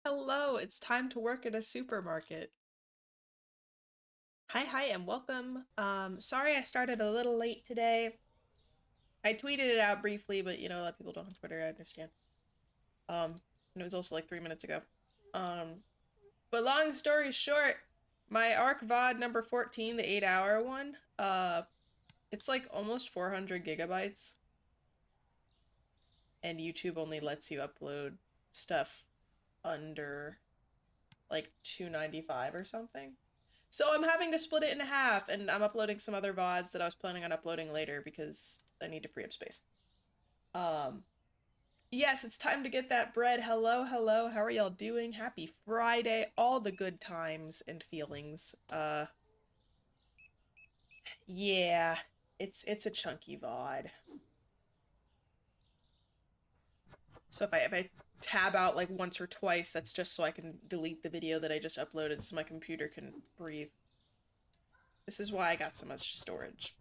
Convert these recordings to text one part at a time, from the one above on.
Hello, it's time to work at a supermarket. Hi, and welcome. Sorry I started a little late today. I tweeted it out briefly, but a lot of people don't have Twitter, I understand. And it was also like 3 minutes ago. Um, but long story short, my ARC VOD number 14, the 8-hour one, it's like almost 400 gigabytes, and YouTube only lets you upload stuff under like 295 or something. So I'm having to split it in half, and I'm uploading some other VODs that I was planning on uploading later because I need to free up space. Um, yes, it's time to get that bread. Hello, hello. How are y'all doing? Happy Friday. All the good times and feelings. Yeah, it's a chunky VOD. So if I tab out like once or twice, that's just so I can delete the video that I just uploaded so my computer can breathe. This is why I got so much storage.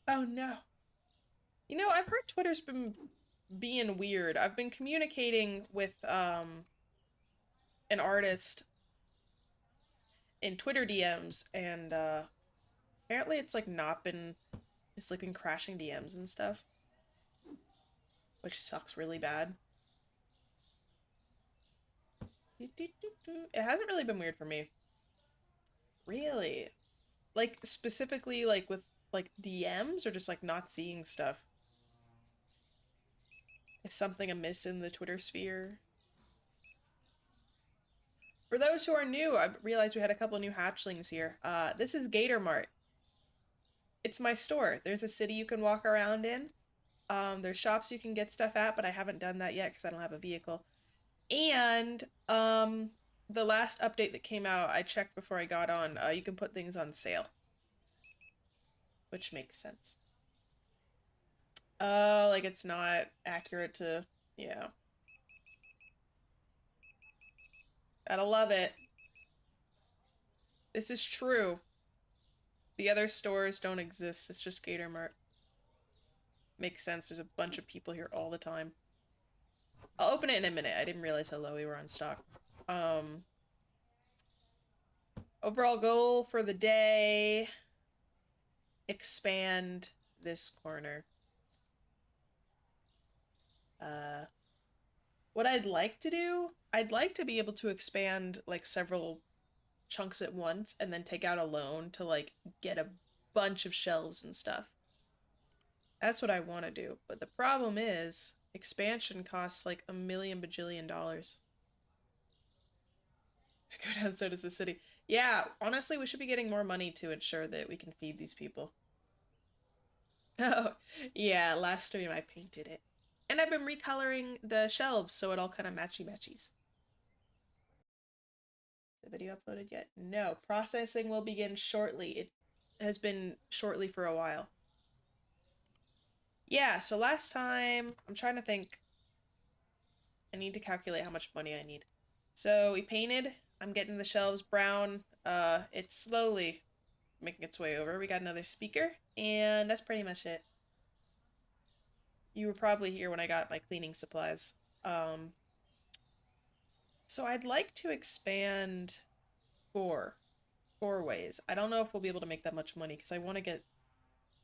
Oh no. I've heard Twitter's been being weird. I've been communicating with an artist in Twitter DMs, and apparently it's like been crashing DMs and stuff, which sucks really bad. It hasn't really been weird for me. Really? Like specifically like with like DMs or just like not seeing stuff? Is something amiss in the Twitter sphere? For those who are new, I realized we had a couple new hatchlings here. This is Gator Mart. It's my store. There's a city you can walk around in. There's shops you can get stuff at, but I haven't done that yet because I don't have a vehicle. And the last update that came out, I checked before I got on. You can put things on sale, which makes sense. Like it's not accurate to, yeah. Gotta love it. This is true. The other stores don't exist. It's just Gator Mart. Makes sense. There's a bunch of people here all the time. I'll open it in a minute. I didn't realize how low we were on stock. Um, Overall goal for the day, expand this corner. Uh, what I'd like to do, I'd like to be able to expand like several chunks at once and then take out a loan to like get a bunch of shelves and stuff. That's what I want to do. But the problem is expansion costs like a million bajillion dollars. Go down, so does the city. Yeah, honestly, we should be getting more money to ensure that we can feed these people. Oh, yeah, last stream I painted it. And I've been recoloring the shelves so it all kind of matchy-matchies. The video uploaded yet? No. Processing will begin shortly. It has been shortly for a while. Yeah, so last time, I'm trying to think. I need to calculate how much money I need. So we painted. I'm getting the shelves brown. It's slowly making its way over. We got another speaker, and that's pretty much it. You were probably here when I got my cleaning supplies. So I'd like to expand four ways. I don't know if we'll be able to make that much money because I want to get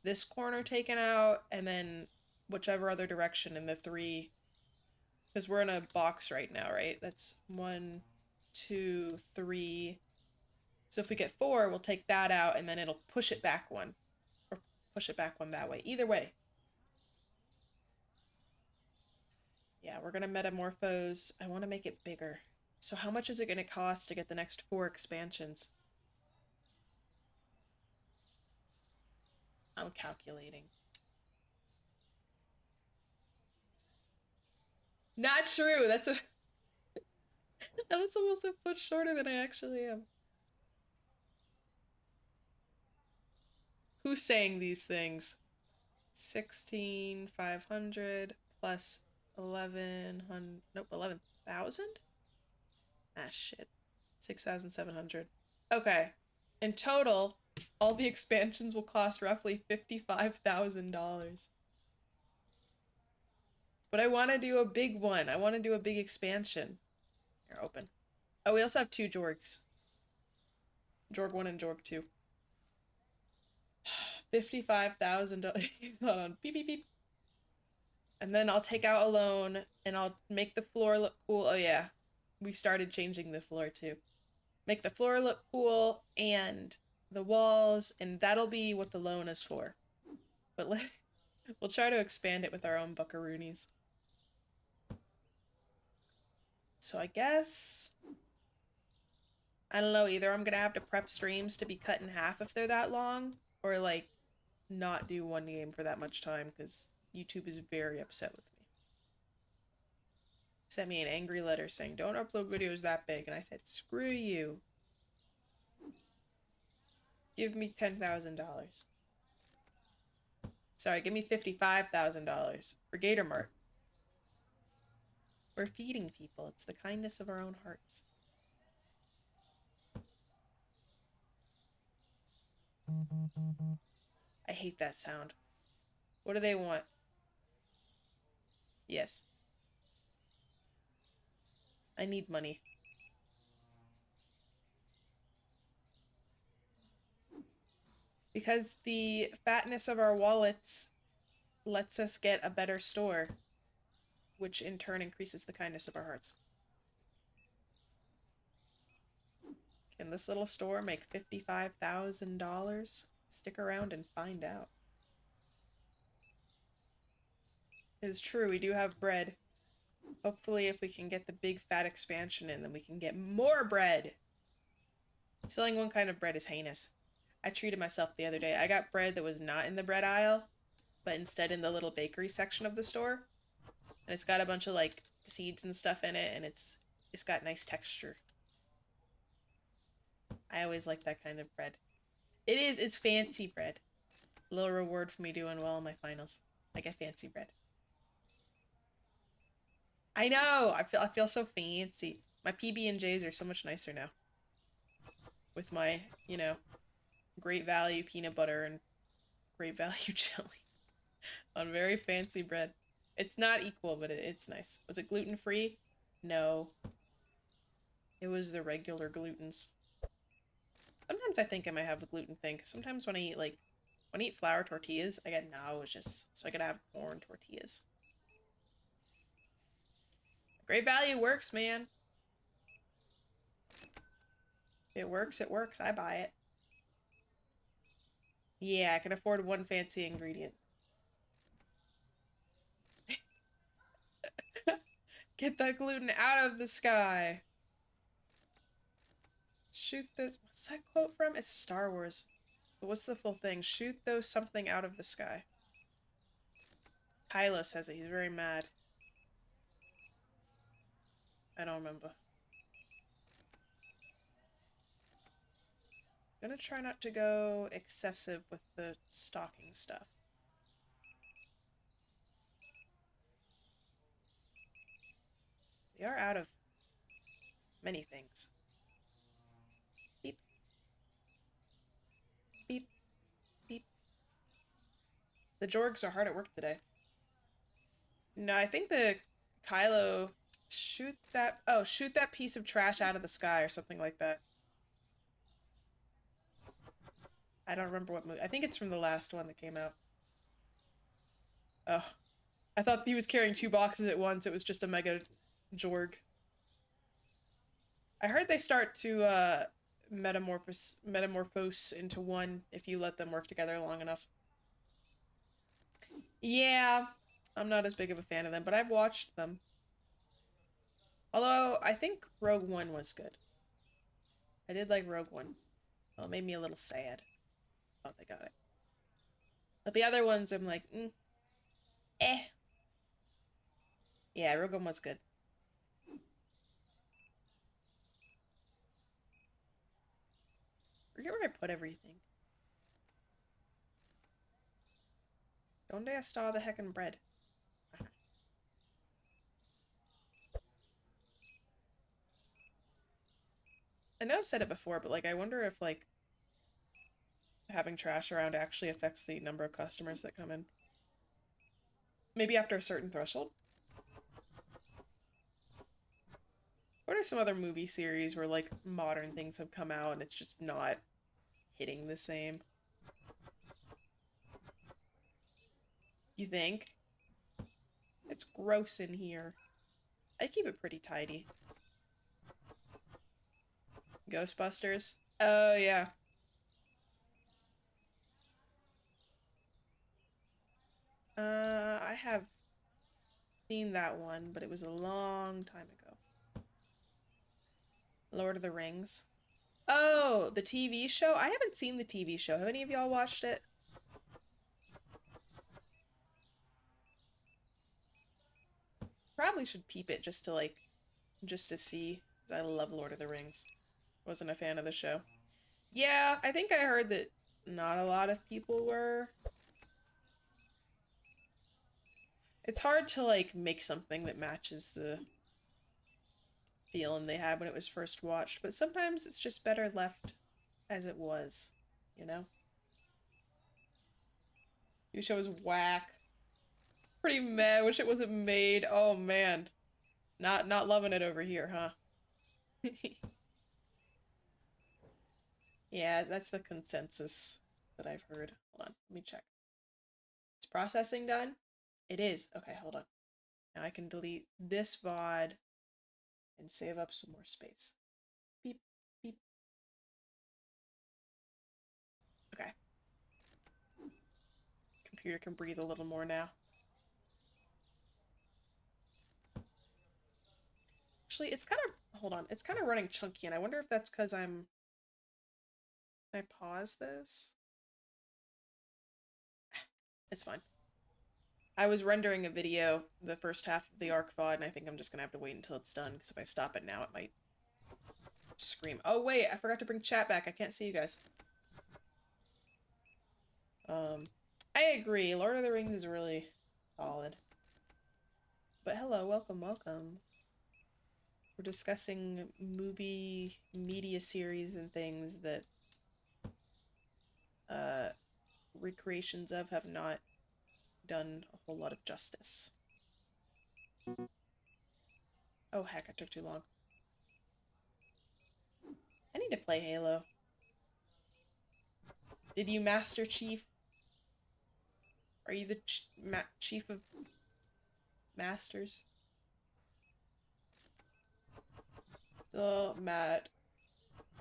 this corner taken out and then whichever other direction in the three, because we're in a box right now, right? That's 1, 2, 3. So if we get 4, we'll take that out and then it'll push it back one, or push it back one that way. Either way. Yeah, we're gonna metamorphose. I want to make it bigger. So how much is it gonna cost to get the next 4 expansions? I'm calculating. Not true. That was almost a foot shorter than I actually am. Who's saying these things? 16,500 plus 1100. Nope, 11,000? Ah, shit. 6,700. Okay. In total, all the expansions will cost roughly $55,000. But I want to do a big one. I want to do a big expansion. Here, open. Oh, we also have 2 Jorgs. Jorg 1 and Jorg 2. $55,000. Hold on. Beep, beep, beep. And then I'll take out a loan and I'll make the floor look cool. Oh, yeah. We started changing the floor too. Make the floor look cool and the walls, and that'll be what the loan is for. But we'll try to expand it with our own buckaroonies. So I guess, I don't know, either I'm gonna have to prep streams to be cut in half if they're that long, or like not do one game for that much time because YouTube is very upset with me. Sent me an angry letter saying, don't upload videos that big, and I said, screw you. Give me $10,000. Sorry, give me $55,000 for Gatormart. We're feeding people. It's the kindness of our own hearts. I hate that sound. What do they want? Yes. I need money. Because the fatness of our wallets lets us get a better store, which in turn increases the kindness of our hearts. Can this little store make $55,000? Stick around and find out. It is true, we do have bread. Hopefully if we can get the big fat expansion in, then we can get more bread. Selling one kind of bread is heinous. I treated myself the other day. I got bread that was not in the bread aisle, but instead in the little bakery section of the store. And it's got a bunch of like seeds and stuff in it, and it's got nice texture. I always like that kind of bread. It's fancy bread. A little reward for me doing well in my finals. I get fancy bread. I know! I feel so fancy. My PB&Js are so much nicer now. With my, you know, great value peanut butter and great value jelly. On very fancy bread. It's not equal, but it's nice. Was it gluten-free? No. It was the regular glutens. Sometimes I think I might have the gluten thing, because sometimes when I eat flour tortillas, I get nauseous. So I gotta have corn tortillas. Great value works, man. It works, it works. I buy it. Yeah, I can afford one fancy ingredient. Get that gluten out of the sky. Shoot those. What's that quote from? It's Star Wars. But what's the full thing? Shoot those something out of the sky. Kylo says it. He's very mad. I don't remember. Gonna try not to go excessive with the stocking stuff. They are out of many things. Beep. Beep. Beep. The Jorgs are hard at work today. No, I think the Kylo shoot that piece of trash out of the sky or something like that. I don't remember what movie. I think it's from the last one that came out. Oh. I thought he was carrying 2 boxes at once. It was just a mega Jorg. I heard they start to metamorphose into one if you let them work together long enough. Yeah, I'm not as big of a fan of them, but I've watched them. Although, I think Rogue One was good. I did like Rogue One. Well, it made me a little sad. Oh, they got it. But the other ones, I'm like, eh. Yeah, Rogue One was good. Forget where I put everything. Donde está the heckin' bread? I know I've said it before, but like I wonder if like having trash around actually affects the number of customers that come in. Maybe after a certain threshold. What are some other movie series where like modern things have come out and it's just not hitting the same? You think? It's gross in here. I keep it pretty tidy. Ghostbusters? Oh, yeah. I have seen that one, but it was a long time ago. Lord of the Rings. Oh, the TV show? I haven't seen the TV show. Have any of y'all watched it? Probably should peep it just to like, just to see. Because I love Lord of the Rings. Wasn't a fan of the show. Yeah, I think I heard that not a lot of people were. It's hard to like make something that matches the feeling they had when it was first watched, but sometimes it's just better left as it was, you know? The show was whack. Pretty mad. Wish it wasn't made. Oh man. Not loving it over here, huh? Yeah, that's the consensus that I've heard. Hold on, let me check. Is processing done? It is. Okay, hold on. Now I can delete this VOD and save up some more space. Beep, beep. Okay. Computer can breathe a little more now. Actually, it's kind of, hold on, it's kind of running chunky, and I wonder if that's because I'm, can I pause this? It's fine. I was rendering a video, the first half of the ARC VOD, and I think I'm just gonna have to wait until it's done, because if I stop it now, it might scream. Oh wait, I forgot to bring chat back. I can't see you guys. I agree. Lord of the Rings is really solid. But hello, welcome, welcome. We're discussing movie media series and things that recreations of have not done a whole lot of justice. Oh heck, I took too long. I need to play Halo. Did you Master Chief? Are you the Chief of Masters? Still mad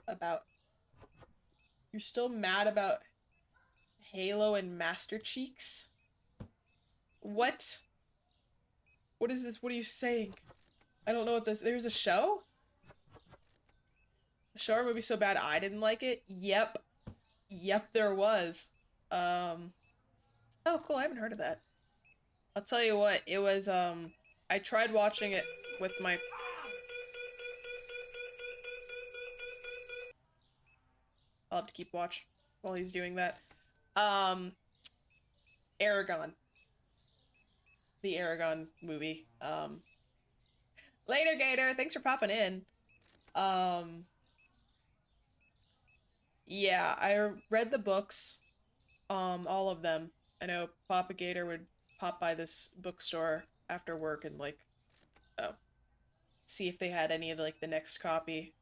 about... You're still mad about Halo and Master Cheeks? What? What is this? What are you saying? I don't know what this... There's a show? A show or movie so bad I didn't like it? Yep. Yep, there was. Oh, cool. I haven't heard of that. I'll tell you what. It was, I tried watching it with my... I'll have to keep watch while he's doing that. Aragon. The Aragon movie. Later, Gator. Thanks for popping in. Yeah, I read the books. All of them. I know Papa Gator would pop by this bookstore after work and like, oh, see if they had any of like the next copy.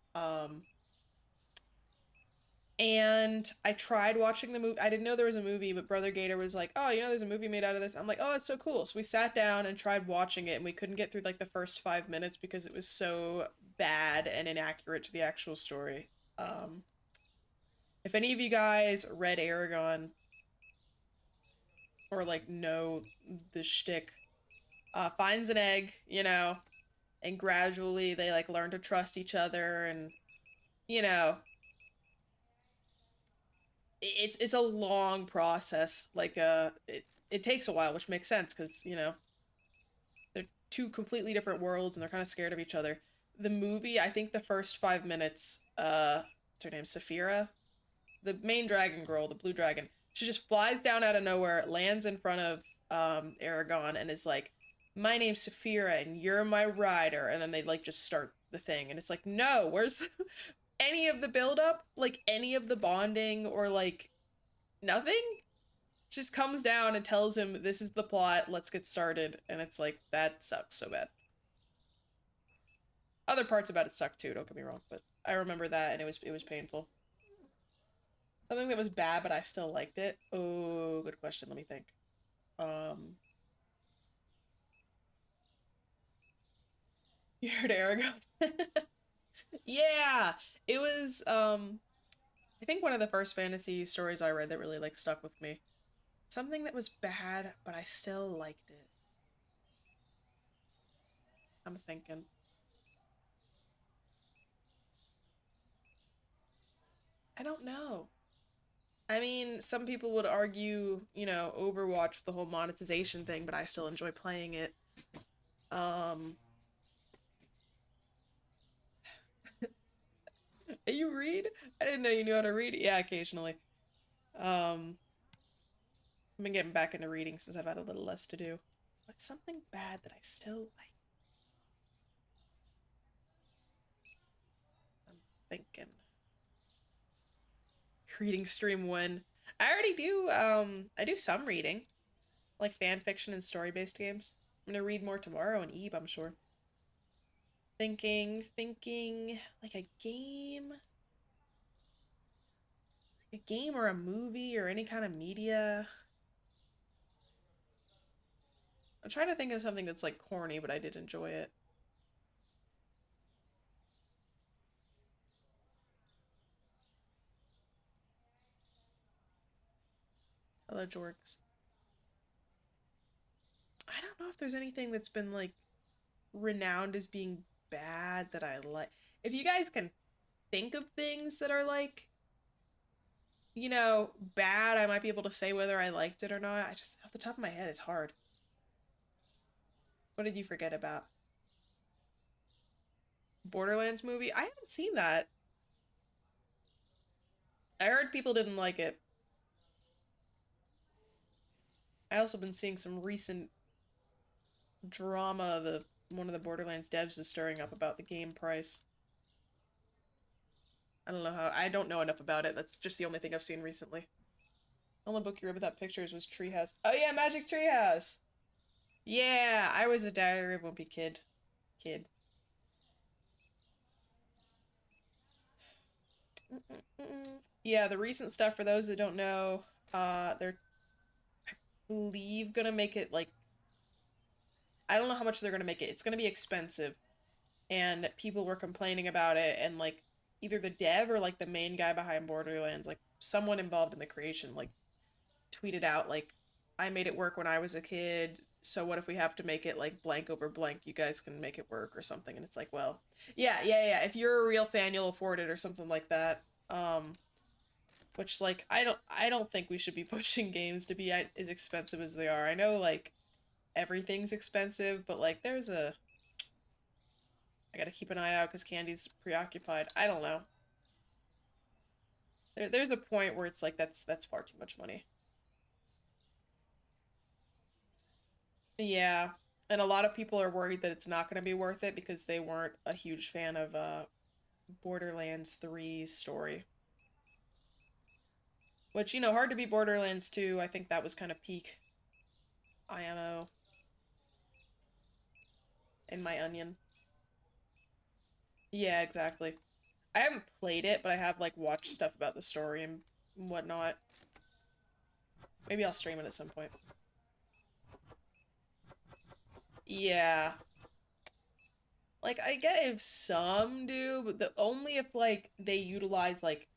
And I tried watching the movie. I didn't know there was a movie, but Brother Gator was like, "Oh, you know, there's a movie made out of this." I'm like, "Oh, it's so cool." So we sat down and tried watching it, and we couldn't get through like the first 5 minutes because it was so bad and inaccurate to the actual story. Um, if any of you guys read Aragon or like know the shtick, finds an egg, you know, and gradually they like learn to trust each other, and you know, it's a long process. Like it takes a while, which makes sense because you know they're two completely different worlds and they're kind of scared of each other. The movie, I think the first 5 minutes, what's her name, Saphira, the main dragon girl, the blue dragon, she just flies down out of nowhere, lands in front of Aragon, and is like, "My name's Saphira, and you're my rider." And then they like just start the thing, and it's like, no, where's any of the build up, like any of the bonding or like nothing? Just comes down and tells him, "This is the plot, let's get started." And it's like, that sucks so bad. Other parts about it suck too, don't get me wrong, but I remember that and it was painful. Something that was bad but I still liked it. Oh, good question. Let me think. Um you heard Aragon? Yeah. It was I think one of the first fantasy stories I read that really like stuck with me. Something that was bad, but I still liked it. I'm thinking. I don't know. I mean, some people would argue, Overwatch with the whole monetization thing, but I still enjoy playing it. Um, you read? I didn't know you knew how to read. Yeah, occasionally. Um, I've been getting back into reading since I've had a little less to do. But something bad that I still like. I'm thinking. Reading stream when I already do. I do some reading, like fan fiction and story based games. I'm gonna read more tomorrow in Eve, I'm sure. Thinking, like a game or a movie or any kind of media. I'm trying to think of something that's like corny, but I did enjoy it. Hello, Jorgs. I don't know if there's anything that's been like renowned as being bad that I like. If you guys can think of things that are like, bad, I might be able to say whether I liked it or not. I just, off the top of my head, it's hard. What did you forget about? Borderlands movie? I haven't seen that. I heard people didn't like it. I also been seeing some recent drama the one of the Borderlands devs is stirring up about the game price. I don't know enough about it. That's just the only thing I've seen recently. The only book you read without pictures was Treehouse. Oh yeah, Magic Treehouse. Yeah, I was a Diary of a Wimpy Kid. Yeah, the recent stuff for those that don't know, they're I believe gonna make it like I don't know how much they're gonna make it. It's gonna be expensive, and people were complaining about it, and like either the dev or like the main guy behind Borderlands, like someone involved in the creation, like tweeted out like, I made it work when I was a kid, so what if we have to make it like blank over blank? You guys can make it work or something. And it's like, well, yeah. If you're a real fan, you'll afford it or something like that. Which like I don't think we should be pushing games to be as expensive as they are. I know like everything's expensive, but like I gotta keep an eye out because Candy's preoccupied. I don't know. There's a point where it's like that's far too much money. Yeah. And a lot of people are worried that it's not going to be worth it because they weren't a huge fan of Borderlands 3's story. Which, hard to beat Borderlands 2. I think that was kind of peak IMO in my onion. Yeah, exactly. I haven't played it, but I have like watched stuff about the story and whatnot. Maybe I'll stream it at some point. Yeah. Like I get if some do, but only if like they utilize like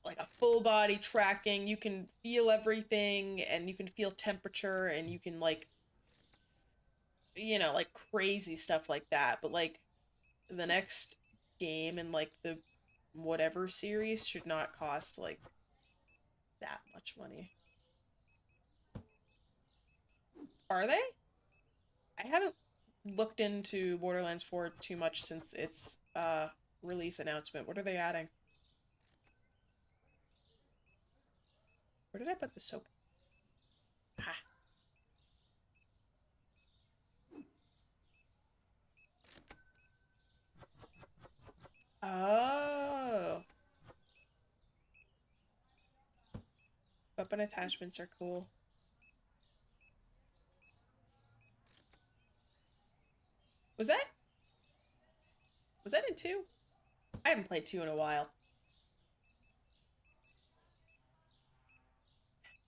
a full body tracking, you can feel everything and you can feel temperature and you can like like crazy stuff like that. But like the next game in like the whatever series should not cost like that much money. Are they? I haven't looked into Borderlands 4 too much since its release announcement. What are they adding? Where did I put the soap? Ha. Oh. Weapon attachments are cool. Was that Was that in 2? I haven't played 2 in a while.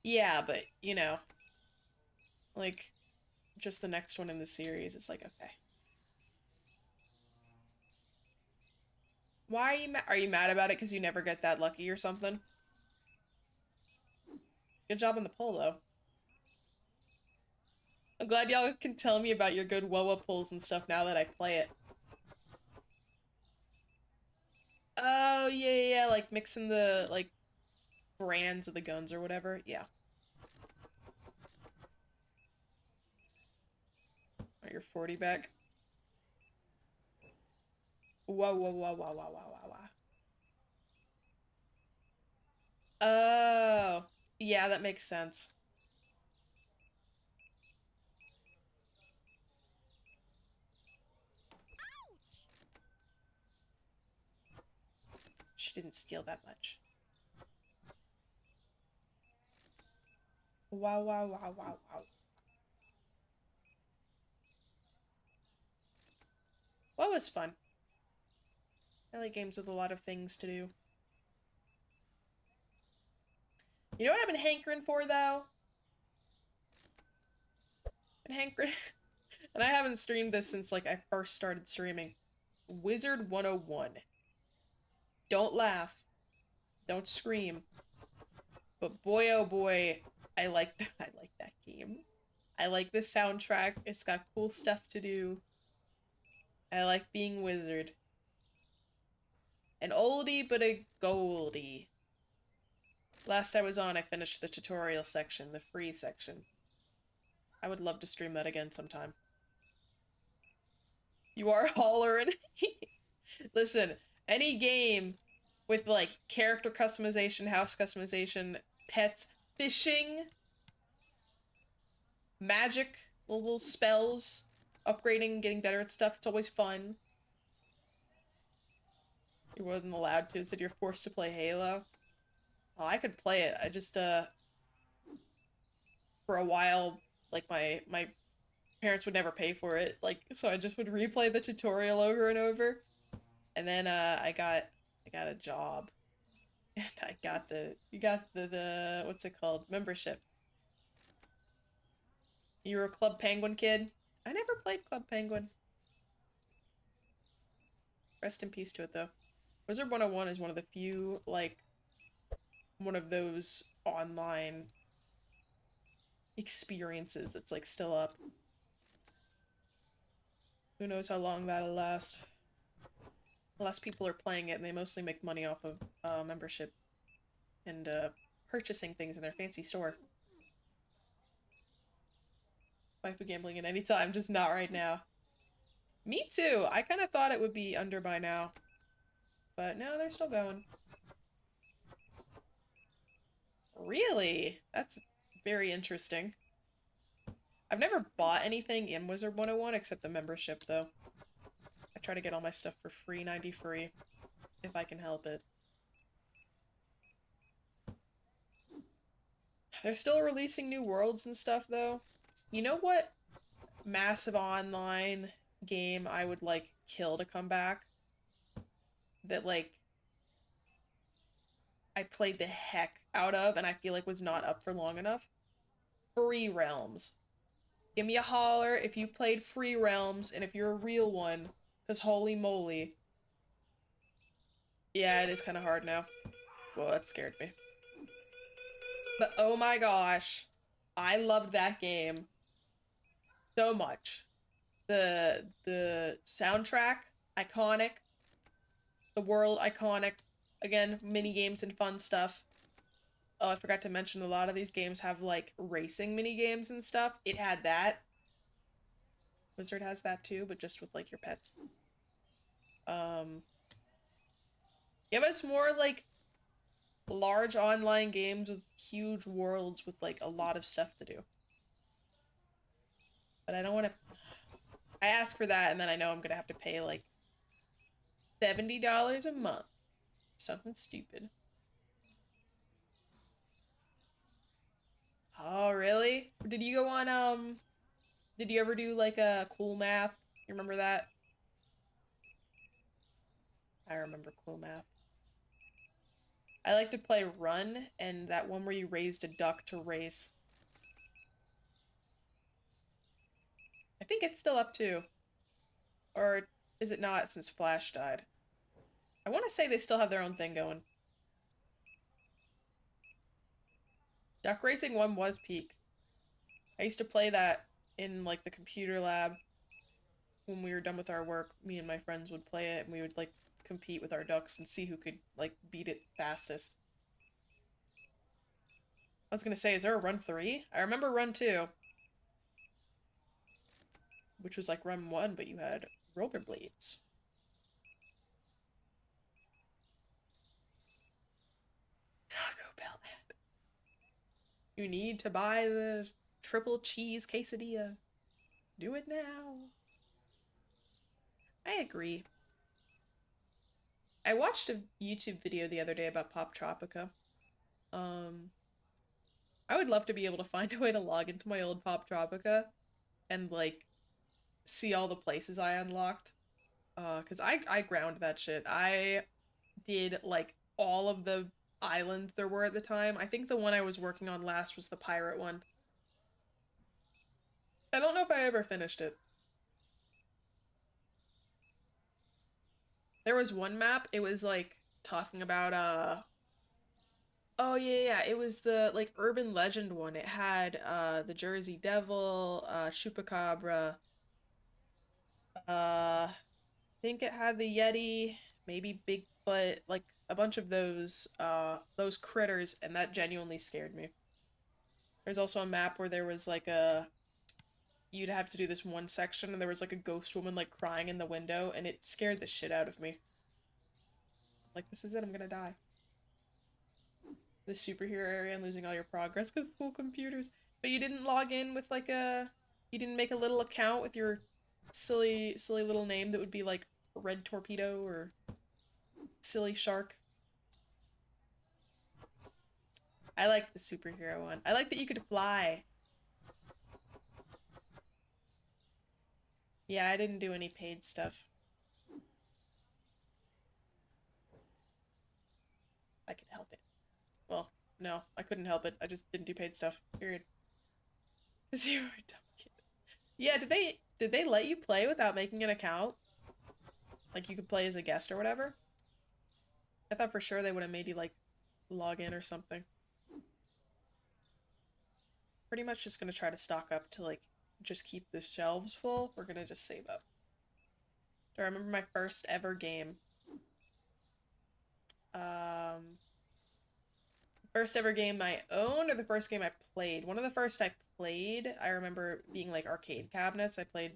Yeah, but, you know, like, just the next one in the series, it's like, okay. Why are you mad about it because you never get that lucky or something? Good job on the pull, though. I'm glad y'all can tell me about your good Woa pulls and stuff now that I play it. Oh, yeah, like mixing the, like, brands of the guns or whatever. Yeah. Alright, your 40 back. Whoa, whoa, whoa, whoa, whoa, whoa, whoa, whoa. Oh, yeah, that makes sense. She didn't steal that much. Wow, wow, wow, wow, wow. What was fun? I like games with a lot of things to do. You know what I've been hankering for, though? Been hankering... and I haven't streamed this since, like, I first started streaming. Wizard 101. Don't laugh. Don't scream. But boy, oh boy, I like that. I like that game. I like the soundtrack. It's got cool stuff to do. I like being wizard. An oldie, but a goldie. Last I was on, I finished the tutorial section, the free section. I would love to stream that again sometime. You are hollering. Listen, any game with, like, character customization, house customization, pets, fishing, magic, little spells, upgrading, getting better at stuff, it's always fun. You wasn't allowed to. It said you're forced to play Halo. Oh, I could play it. I just, for a while, like, my parents would never pay for it, like, so I just would replay the tutorial over and over. And then, I got a job. And I got the what's it called? Membership. You were a Club Penguin kid? I never played Club Penguin. Rest in peace to it, though. Wizard 101 is one of the few, like, one of those online experiences that's, like, still up. Who knows how long that'll last. Less people are playing it, and they mostly make money off of membership and purchasing things in their fancy store. Might be gambling at any time, just not right now. Me too! I kind of thought it would be under by now. But no, they're still going. Really? That's very interesting. I've never bought anything in Wizard 101 except the membership, though. I try to get all my stuff for free, 90 free, if I can help it. They're still releasing new worlds and stuff, though. You know what massive online game I would, like, kill to come back? That, like, I played the heck out of and I feel like was not up for long enough? Free Realms. Give me a holler if you played Free Realms and if you're a real one, because holy moly. Yeah, it is kind of hard now. Well, that scared me. But oh my gosh, I loved that game so much. The soundtrack, iconic. The world, iconic. Again, mini games and fun stuff. Oh, I forgot to mention a lot of these games have, like, racing mini games and stuff. It had that. Wizard has that too, but just with, like, your pets. Give us more, like, large online games with huge worlds with, like, a lot of stuff to do. But I don't want to... I ask for that, and then I know I'm gonna have to pay, like, $70 a month. Something stupid. Oh, really? Did you go on, did you ever do, like, a cool math? You remember that? I remember Cool Math. I like to play Run and that one where you raised a duck to race. I think it's still up too. Or is it not since Flash died? I want to say they still have their own thing going. Duck Racing 1 was peak. I used to play that in like the computer lab when we were done with our work. Me and my friends would play it and we would like compete with our ducks and see who could like beat it fastest. I was gonna say, is there a Run 3? I remember Run 2, which was like Run 1, but you had rollerblades. Taco Bell app. You need to buy the triple cheese quesadilla. Do it now. I agree. I watched a YouTube video the other day about Pop Tropica. Um, I would love to be able to find a way to log into my old Pop Tropica and like see all the places I unlocked. Cause I ground that shit. I did like all of the islands there were at the time. I think the one I was working on last was the pirate one. I don't know if I ever finished it. There was one map, it was like talking about oh yeah, yeah, it was the like urban legend one. It had the Jersey Devil, Chupacabra, I think it had the Yeti, maybe Bigfoot, like a bunch of those critters, and that genuinely scared me. There's also a map where there was like a you'd have to do this one section and there was like a ghost woman like crying in the window and it scared the shit out of me. Like this is it, I'm gonna die. The superhero area and losing all your progress because school computers. But you didn't log in with like a you didn't make a little account with your silly little name that would be like Red Torpedo or Silly Shark. I like the superhero one. I like that you could fly. Yeah, I didn't do any paid stuff. I could help it. Well, no, I couldn't help it. I just didn't do paid stuff. Period. Cause you were a dumb kid. Yeah, did they let you play without making an account? Like you could play as a guest or whatever? I thought for sure they would have made you like log in or something. Pretty much just gonna try to stock up to like just keep the shelves full. We're gonna just save up. Do I remember my first ever game? Um, First ever game I owned or the first game I played? One of the first I played, I remember being like arcade cabinets. I played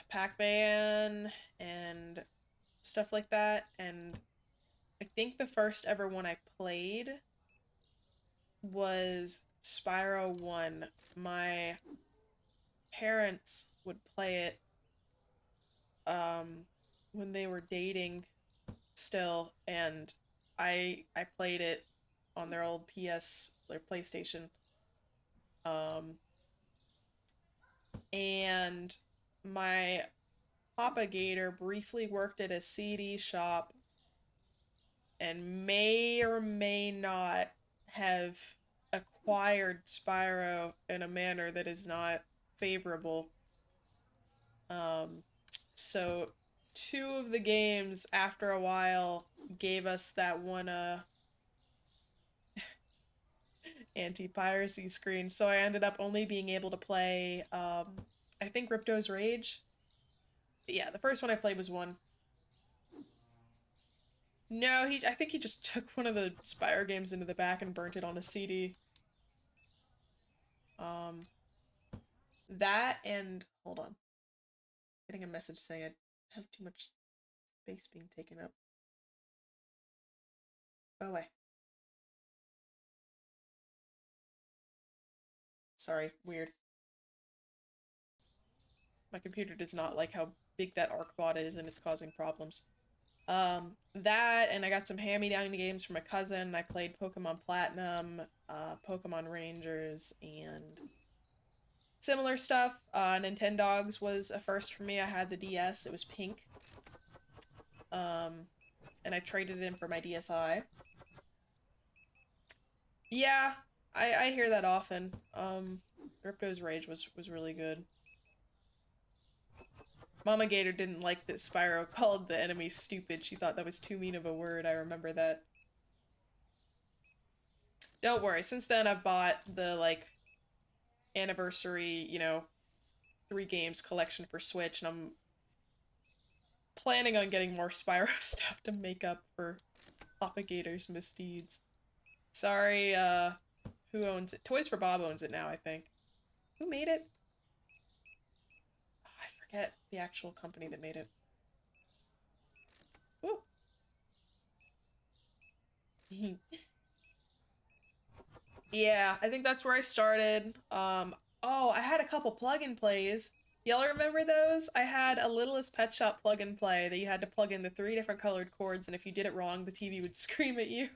Pac-Man and stuff like that. And I think the first ever one I played was Spyro 1. My parents would play it um when they were dating still and I played it on their old PS their PlayStation. Um and my Papa Gator briefly worked at a CD shop and may or may not have acquired Spyro in a manner that is not favorable. Um, so two of the games after a while gave us that one anti-piracy screen. So I ended up only being able to play I think Ripto's Rage. But yeah, the first one I played was one. No, I think he just took one of the Spyro games into the back and burnt it on a CD. Um, that and hold on, getting a message saying I have too much space being taken up. Go away. Sorry, weird. My computer does not like how big that ArcBot is, and it's causing problems. That and I got some hand-me-down games from my cousin. I played Pokemon Platinum, Pokemon Rangers, and Similar stuff. Nintendogs was a first for me. I had the DS. It was pink. And I traded it in for my DSi. Yeah, I hear that often. Ripto's Rage was really good. Mama Gator didn't like that Spyro called the enemy stupid. She thought that was too mean of a word. I remember that. Don't worry. Since then, I've bought the, like, anniversary, you know, 3 games collection for Switch, and I'm planning on getting more Spyro stuff to make up for Papa Gator's misdeeds. Sorry, who owns it? Toys for Bob owns it now, I think. Who made it? Oh, I forget the actual company that made it. Woo! Yeah, I think that's where I started. Oh, I had a couple plug-and-plays. Y'all remember those? I had a Littlest Pet Shop plug-and-play that you had to plug in the 3 different colored cords, and if you did it wrong, the TV would scream at you.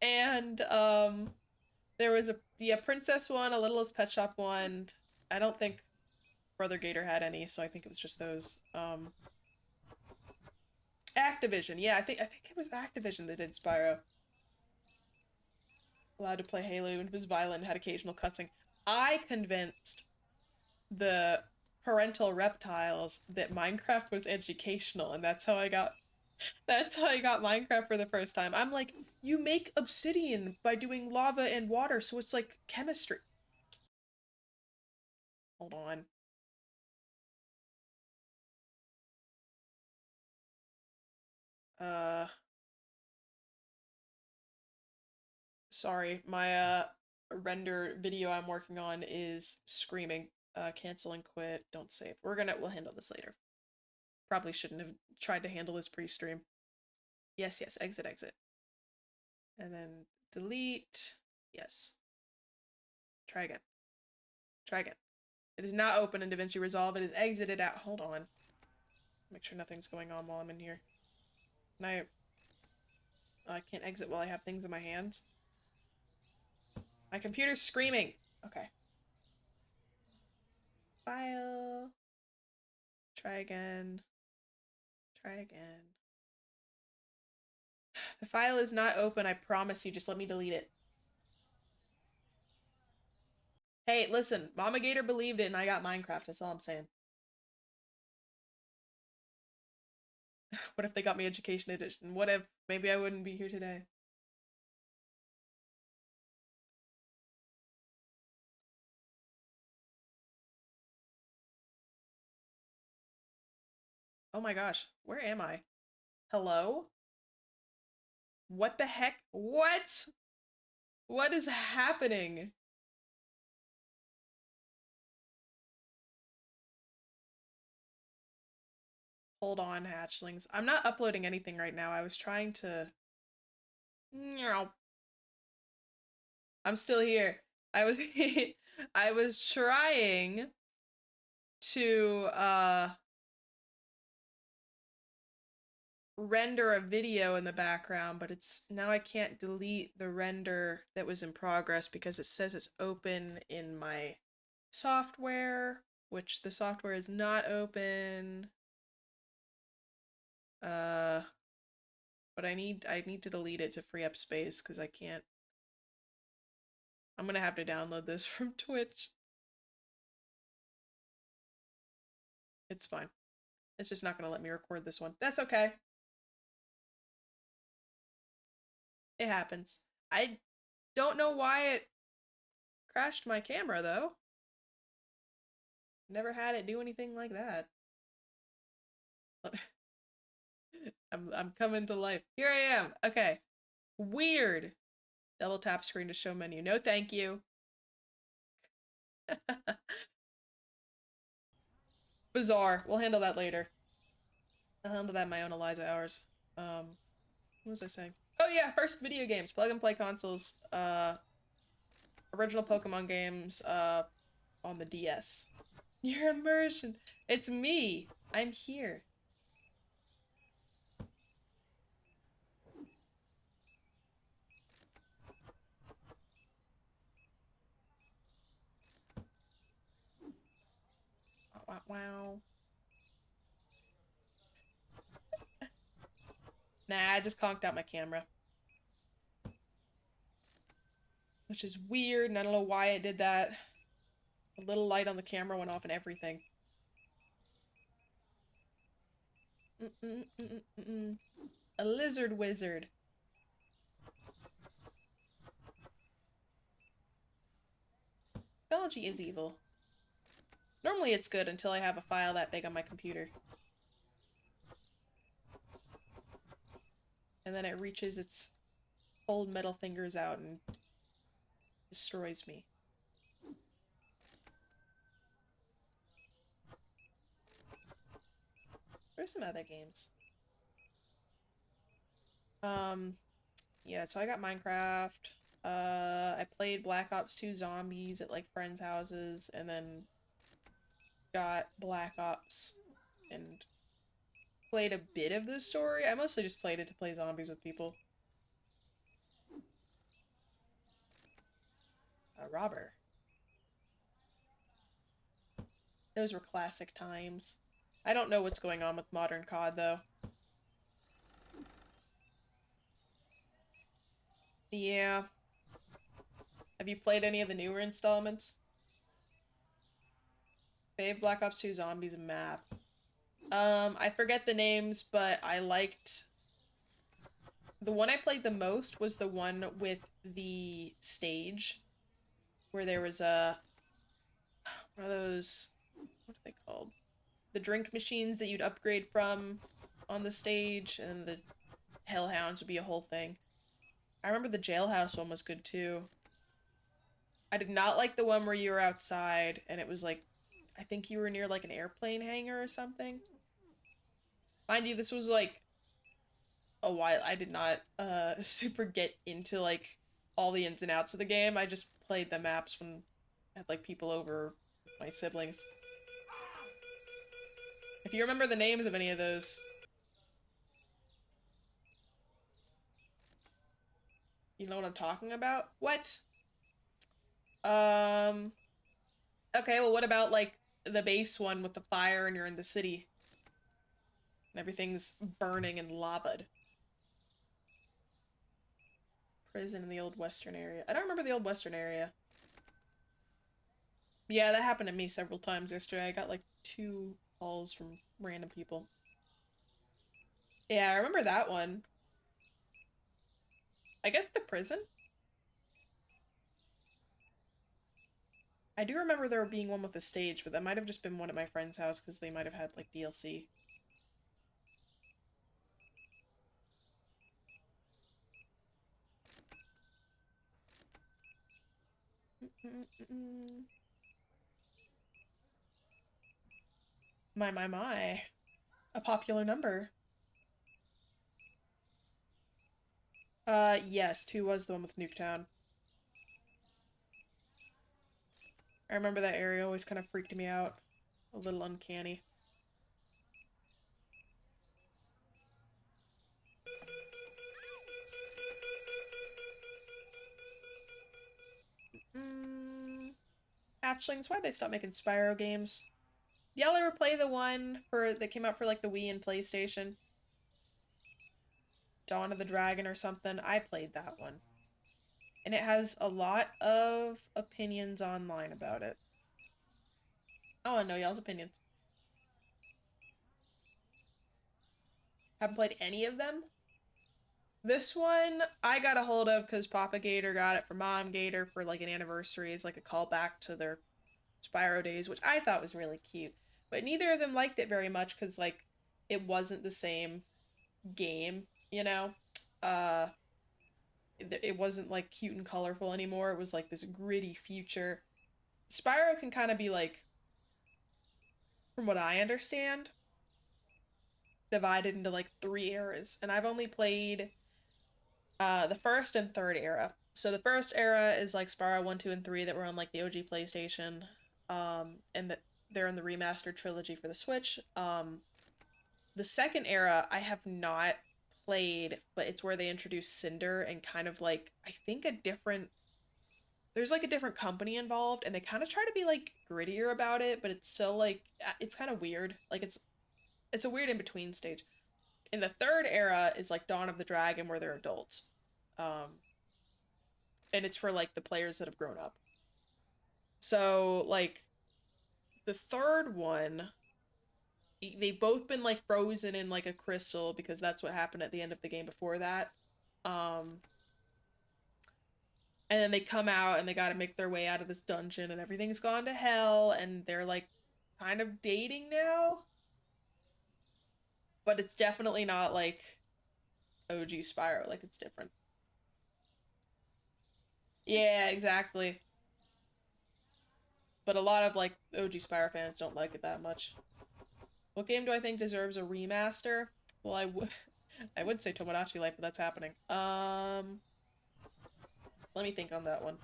And, there was a Princess one, a Littlest Pet Shop one. I don't think Brother Gator had any, so I think it was just those. Activision, yeah, I think it was Activision that did Spyro. Allowed to play Halo and was violent and had occasional cussing. I convinced the parental reptiles that Minecraft was educational, and that's how I got Minecraft for the first time. I'm like, you make obsidian by doing lava and water, so it's like chemistry. Hold on. Uh Sorry, my render video I'm working on is screaming. Cancel and quit, don't save. We'll handle this later. Probably shouldn't have tried to handle this pre-stream. Yes, yes, exit, exit. And then delete. Yes. Try again. Try again. It is not open in DaVinci Resolve. It is exited out. Hold on. Make sure nothing's going on while I'm in here. Can I can't exit while I have things in my hands. My computer's screaming. Okay. File. Try again. Try again. The file is not open, I promise you. Just let me delete it. Hey, listen, Mama Gator believed it and I got Minecraft, that's all I'm saying. What if they got me Education Edition? What if maybe I wouldn't be here today? Oh my gosh, where am I? Hello? What the heck? What? What is happening? Hold on, hatchlings. I'm not uploading anything right now. I was trying to... I'm still here. I was trying to, render a video in the background, but it's now I can't delete the render that was in progress because it says it's open in my software, which the software is not open. But I need to delete it to free up space because I can't. I'm gonna have to download this from Twitch. It's fine. It's just not gonna let me record this one. That's okay. It happens. I don't know why it crashed my camera though. Never had it do anything like that. I'm coming to life. Here I am. Okay. Weird. Double tap screen to show menu. No, thank you. Bizarre. We'll handle that later. I'll handle that in my own Eliza hours. What was I saying? Oh yeah, first video games, plug and play consoles, original Pokemon games, on the DS. Your immersion. It's me. I'm here. wow, wow. Nah, I just conked out my camera. Which is weird, and I don't know why it did that. A little light on the camera went off and everything. A lizard wizard. Biology is evil. Normally it's good until I have a file that big on my computer. And then it reaches its old metal fingers out and destroys me. There's some other games. Yeah, so I got Minecraft. I played Black Ops 2 Zombies at like friends' houses, and then got Black Ops and played a bit of the story. I mostly just played it to play zombies with people. A robber. Those were classic times. I don't know what's going on with modern COD though. Yeah. Have you played any of the newer installments? Fave Black Ops 2 Zombies map. I forget the names, but I liked... The one I played the most was the one with the stage. Where there was a... One of those... What are they called? The drink machines that you'd upgrade from on the stage, and the Hellhounds would be a whole thing. I remember the jailhouse one was good too. I did not like the one where you were outside and it was like, I think you were near like an airplane hangar or something. Mind you, this was like a while. I did not super get into like all the ins and outs of the game. I just played the maps when I had like people over with my siblings. If you remember the names of any of those, you know what I'm talking about? What? Um, okay, well, what about like the base one with the fire and you're in the city and everything's burning and lavaed? Prison in the old western area. I don't remember the old western area. Yeah, that happened to me several times yesterday. I got like 2 calls from random people. Yeah, I remember that one. I guess the prison? I do remember there being one with a stage, but that might have just been one at my friend's house because they might have had like DLC. My. A popular number. Yes, 2 was the one with Nuketown. I remember that area always kind of freaked me out. A little uncanny. Hatchlings, why'd they stop making Spyro games? Y'all ever play the one for that came out for like the Wii and PlayStation? Dawn of the Dragon or something? I played that one. And it has a lot of opinions online about it. I wanna know y'all's opinions. Haven't played any of them? This one I got a hold of because Papa Gator got it for Mom Gator for like an anniversary. It's like a callback to their Spyro days, which I thought was really cute. But neither of them liked it very much because like it wasn't the same game, you know? Uh it wasn't like cute and colorful anymore. It was like this gritty future. Spyro can kind of be like, from what I understand, divided into like 3 eras. And I've only played the first and third era. So the first era is like Spyro 1, 2, and 3 that were on like the OG PlayStation. And that they're in the remastered trilogy for the Switch. The second era I have not played, but it's where they introduce Cinder and kind of like I think a different there's like a different company involved, and they kind of try to be like grittier about it, but it's still like it's kind of weird. Like it's a weird in between stage. In the third era is like Dawn of the Dragon, where they're adults, um, and it's for like the players that have grown up. So like the third one, they've both been like frozen in like a crystal because that's what happened at the end of the game before that. Um, and then they come out and they got to make their way out of this dungeon and everything's gone to hell and they're like kind of dating now, but it's definitely not like OG Spyro, like it's different. Yeah, exactly. But a lot of like OG Spyro fans don't like it that much. What game do I think deserves a remaster? Well, I would say Tomodachi Life, but that's happening. Let me think on that one.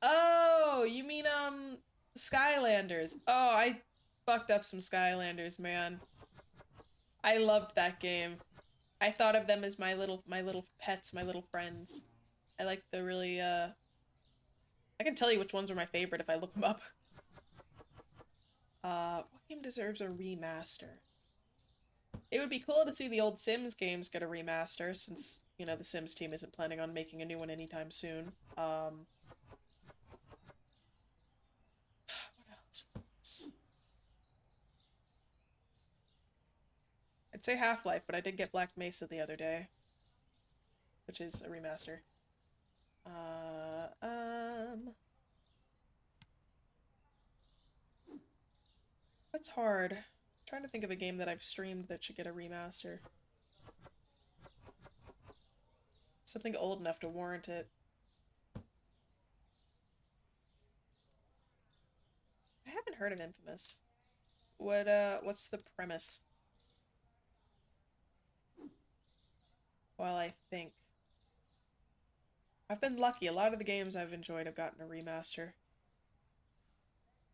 Oh, you mean Skylanders. Oh, I fucked up some Skylanders, man. I loved that game. I thought of them as my little pets, my little friends. I like the really I can tell you which ones were my favorite if I look them up. What game deserves a remaster? It would be cool to see the old Sims games get a remaster since, you know, the Sims team isn't planning on making a new one anytime soon. What else? I'd say Half-Life, but I did get Black Mesa the other day, which is a remaster. Uh, um, that's hard. I'm trying to think of a game that I've streamed that should get a remaster. Something old enough to warrant it. I haven't heard of Infamous. What's the premise? Well, I think. I've been lucky. A lot of the games I've enjoyed have gotten a remaster.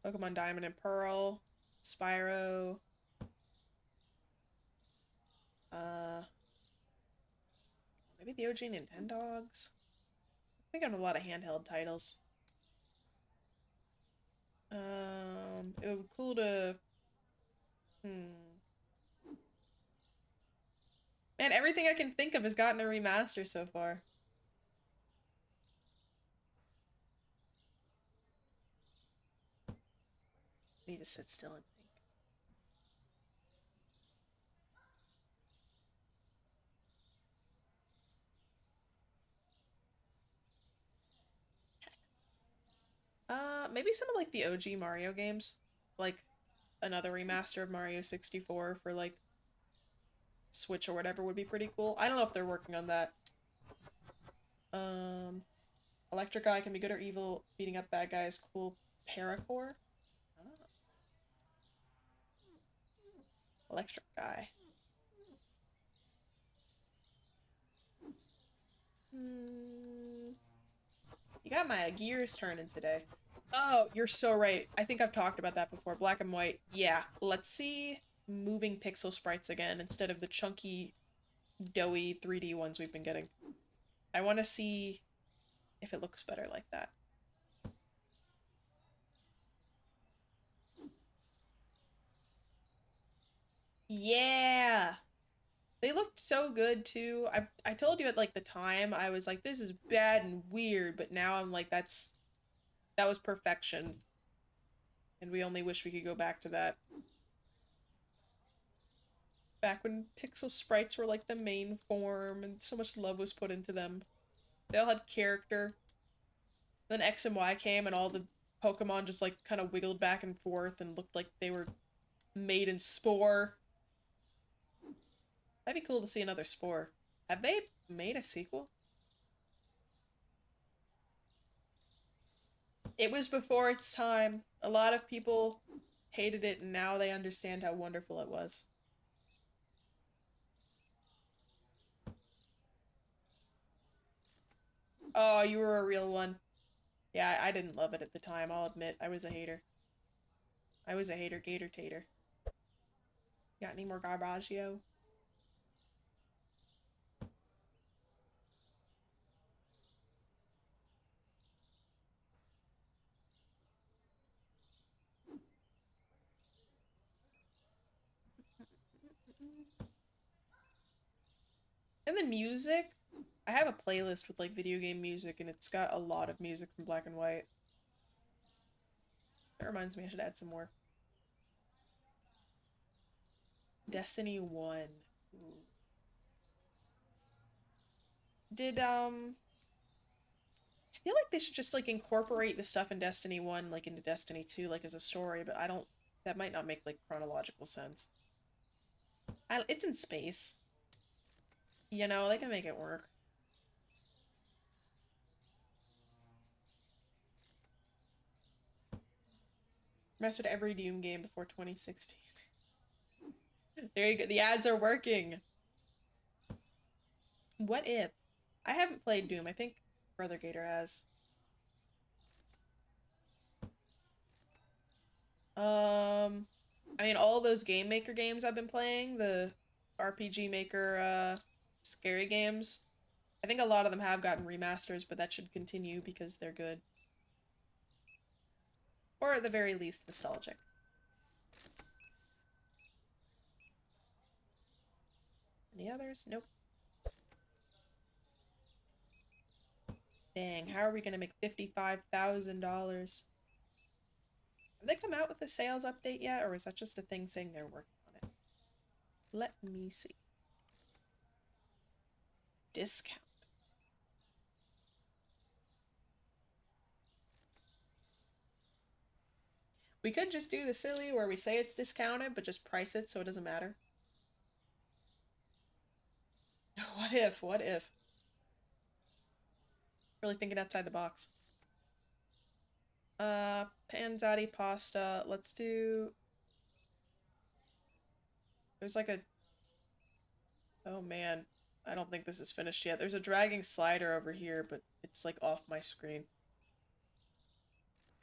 Pokemon Diamond and Pearl, Spyro, uh, maybe the OG Nintendogs. I think I have a lot of handheld titles. It would be cool to. Hmm. Man, everything I can think of has gotten a remaster so far. Need to sit still and think. Maybe some of like the OG Mario games, like another remaster of Mario 64 for like Switch or whatever would be pretty cool. I don't know if they're working on that. Um, Electric Eye can be good or evil. Beating up bad guys, cool. Paracore. Oh, Electric Eye. Hmm. You got my gears turning today. Oh, you're so right. I think I've talked about that before. Black and white. Yeah. Let's see moving pixel sprites again instead of the chunky, doughy 3D ones we've been getting. I want to see if it looks better like that. Yeah. They looked so good too. I told you at like the time I was like this is bad and weird, but now I'm like that was perfection. And we only wish we could go back to that. Back when pixel sprites were like the main form and so much love was put into them. They all had character. Then X and Y came and all the Pokemon just like kind of wiggled back and forth and looked like they were made in Spore. That'd be cool to see another Spore. Have they made a sequel? It was before its time. A lot of people hated it and now they understand how wonderful it was. Oh, you were a real one. Yeah, I didn't love it at the time, I'll admit. I was a hater. I was a hater gator tater. Got any more Garbaggio? And the music, I have a playlist with like video game music, and it's got a lot of music from Black and White. That reminds me, I should add some more. Destiny 1. Ooh. Did I feel like they should just like incorporate the stuff in Destiny 1 like into Destiny 2 like as a story, but I don't, that might not make like chronological sense. It's in space. You know, they can make it work. Mastered every Doom game before 2016. There you go. The ads are working. What if? I haven't played Doom. I think Brother Gator has. I mean, all those Game Maker games I've been playing, the RPG Maker, scary games, I think a lot of them have gotten remasters, but that should continue because they're good. Or at the very least, nostalgic. Any others? Nope. Dang, how are we gonna make $55,000? Have they come out with a sales update yet, or is that just a thing saying they're working on it? Let me see. Discount. We could just do the silly where we say it's discounted, but just price it so it doesn't matter. What if? What if? Really thinking outside the box. Panzati pasta. Let's do... There's like a... Oh man. I don't think this is finished yet. There's a dragging slider over here, but it's like off my screen.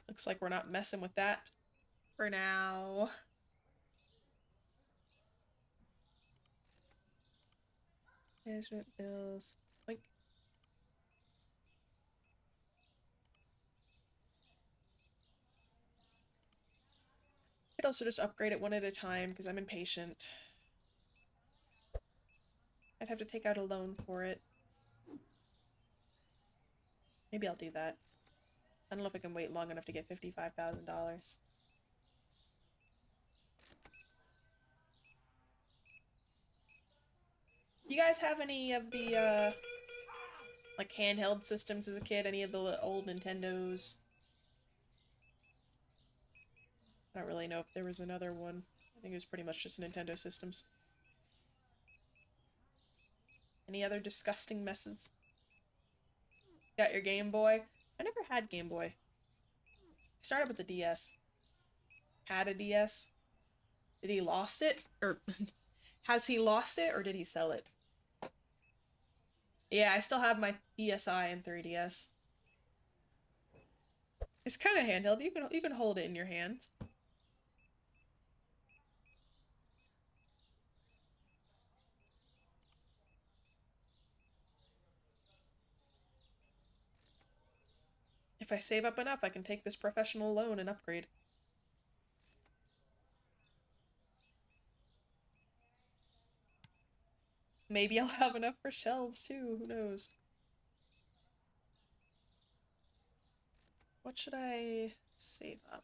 Looks like we're not messing with that for now. Management bills. Like, I could also just upgrade it one at a time because I'm impatient. I'd have to take out a loan for it. Maybe I'll do that. I don't know if I can wait long enough to get $55,000. You guys have any of the, like handheld systems as a kid? Any of the old Nintendos? I don't really know if there was another one. I think it was pretty much just Nintendo systems. Any other disgusting messes? Got your Game Boy? I never had Game Boy. I started with the DS. Had a DS. Did he lost it? Or has he lost it or did he sell it? Yeah, I still have my DSi and 3DS. It's kind of handheld. You can hold it in your hands. If I save up enough, I can take this professional loan and upgrade. Maybe I'll have enough for shelves too, who knows? What should I save up?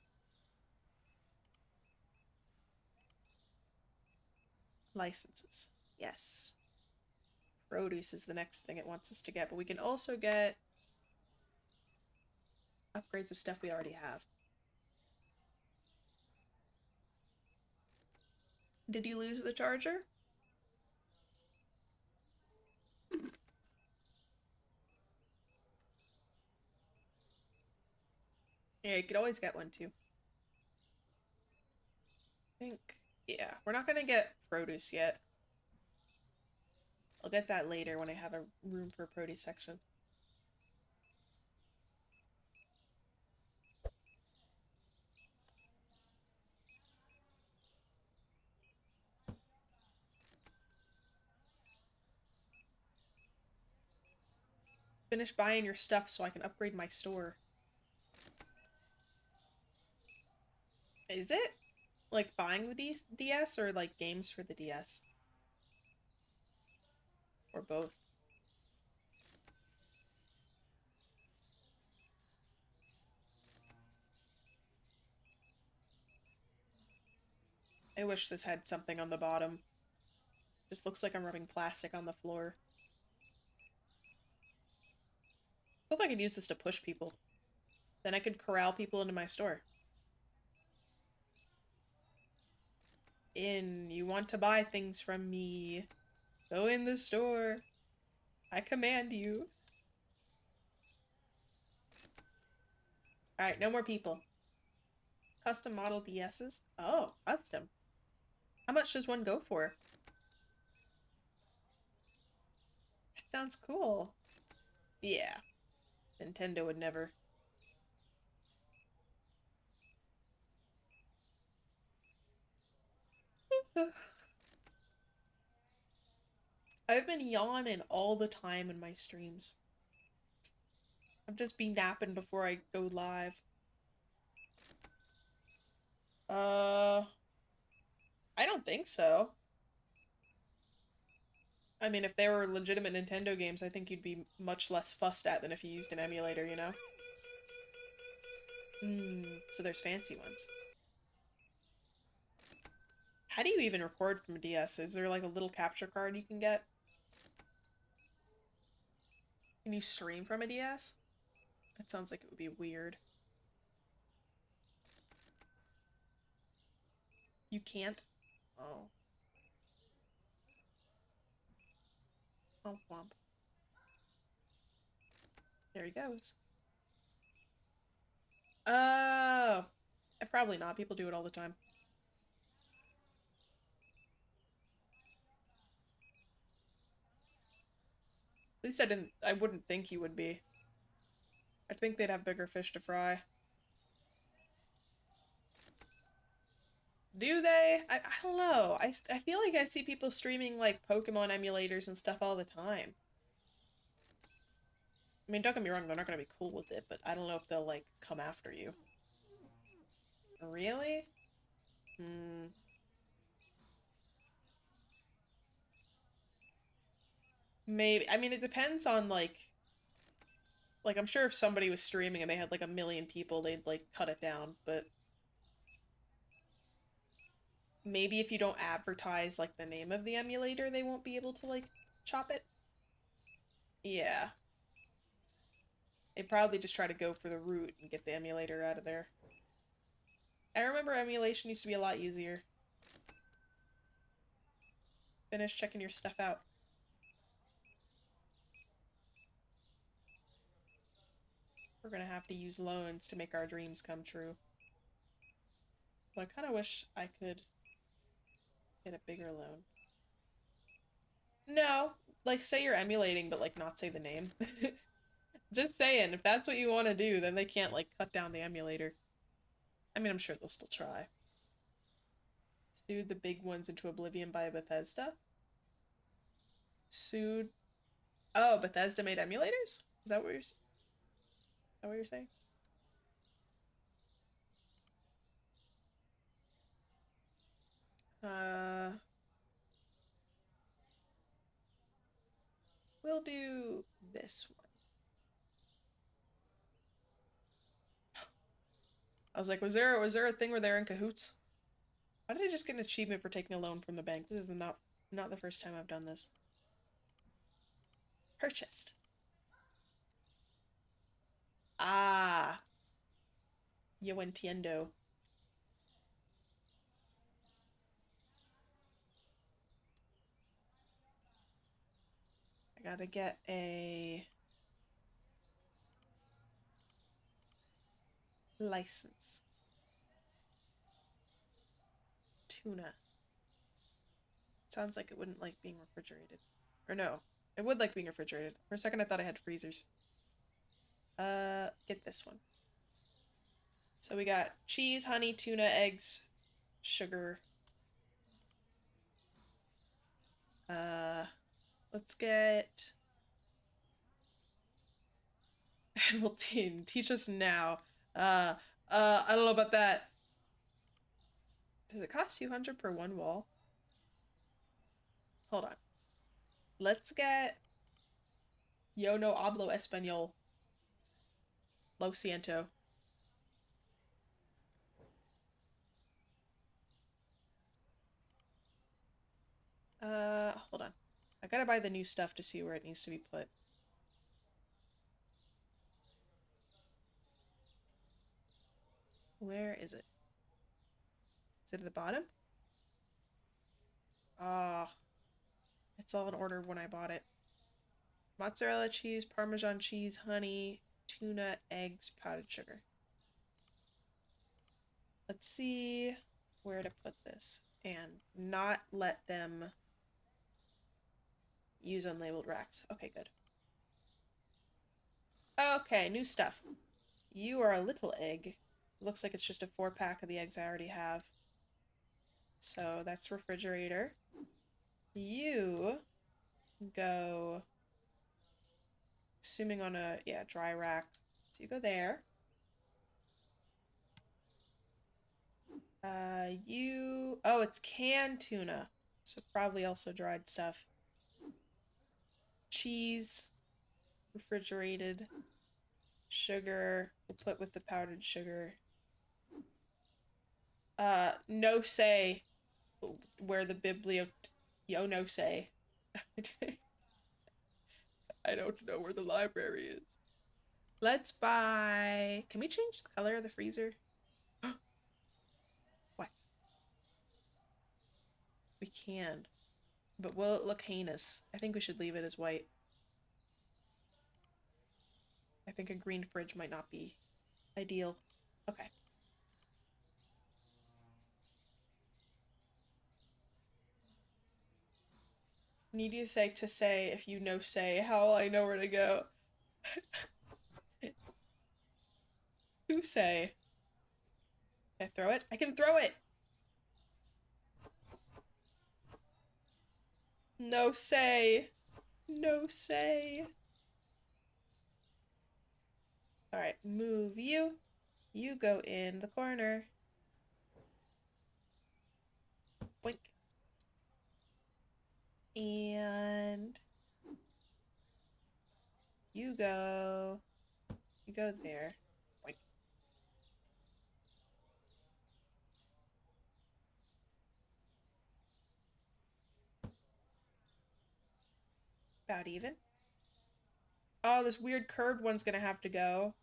Licenses. Yes. Produce is the next thing it wants us to get, but we can also get upgrades of stuff we already have. Did you lose the charger? Yeah, you could always get one too. I think, yeah, we're not gonna get produce yet. I'll get that later when I have a room for a produce section. Finish buying your stuff so I can upgrade my store. Is it? Like buying the DS or like games for the DS? Or both. I wish this had something on the bottom. Just looks like I'm rubbing plastic on the floor. Hope I could use this to push people. Then I could corral people into my store. In, you want to buy things from me. Go in the store. I command you. Alright, no more people. Custom model DSs? Oh, custom. How much does one go for? That sounds cool. Yeah. Nintendo would never. I've been yawning all the time in my streams. I've just been napping before I go live. I don't think so. I mean, if they were legitimate Nintendo games, I think you'd be much less fussed at than if you used an emulator, you know? So there's fancy ones. How do you even record from a DS? Is there like a little capture card you can get? Can you stream from a DS? That sounds like it would be weird. You can't? Oh. Womp womp. There he goes. Oh. Probably not. People do it all the time. At least I wouldn't think he would be. I think they'd have bigger fish to fry. Do they? I don't know. I feel like I see people streaming like Pokemon emulators and stuff all the time. I mean, don't get me wrong, they're not gonna be cool with it, but I don't know if they'll like come after you. Really? Hmm. Maybe. I mean, it depends on like I'm sure if somebody was streaming and they had like a million people, they'd like cut it down, but maybe if you don't advertise like the name of the emulator, they won't be able to like chop it. Yeah. They probably just try to go for the root and get the emulator out of there. I remember emulation used to be a lot easier. Finish checking your stuff out. We're gonna have to use loans to make our dreams come true. So I kind of wish I could get a bigger loan. No, like say you're emulating, but like not say the name. Just saying, if that's what you want to do, then they can't like cut down the emulator. I mean, I'm sure they'll still try. Sued the big ones into oblivion by Bethesda? Sued. Oh, Bethesda made emulators? Is that what you're saying? Uh, we'll do this one. I was like, was there a thing where they're in cahoots? Why did I just get an achievement for taking a loan from the bank? This is not the first time I've done this. Purchased. Ah, yo entiendo. I gotta get a license. Tuna. Sounds like it wouldn't like being refrigerated. Or no, it would like being refrigerated. For a second I thought I had freezers. Get this one. So we got cheese, honey, tuna, eggs, sugar. Let's get Animal Teen. Teach us now. Uh, I don't know about that. Does it cost 200 per one wall? Hold on. Let's get Yo no hablo español. Lo siento. Hold on. I gotta buy the new stuff to see where it needs to be put. Where is it? Is it at the bottom? Ah, it's all in order when I bought it. Mozzarella cheese, Parmesan cheese, honey, tuna, eggs, powdered sugar. Let's see where to put this and not let them use unlabeled racks. Okay, good. Okay, new stuff. You are a little egg. Looks like it's just a 4-pack of the eggs I already have. So that's refrigerator. You go, assuming on a, yeah, dry rack. So you go there. Oh, it's canned tuna. So probably also dried stuff. Cheese, refrigerated. Sugar, we'll put with the powdered sugar. No say where the yo no say. I don't know where the library is. Let's buy. Can we change the color of the freezer? What? We can. But will it look heinous? I think we should leave it as white. I think a green fridge might not be ideal. Okay. Need you to say if you know say how will I know where to go? Who say? Can I throw it? I can throw it! No say. No say. Alright, move you. You go in the corner. Boink. And you go there. Boink. About even. Oh, this weird curved one's gonna have to go.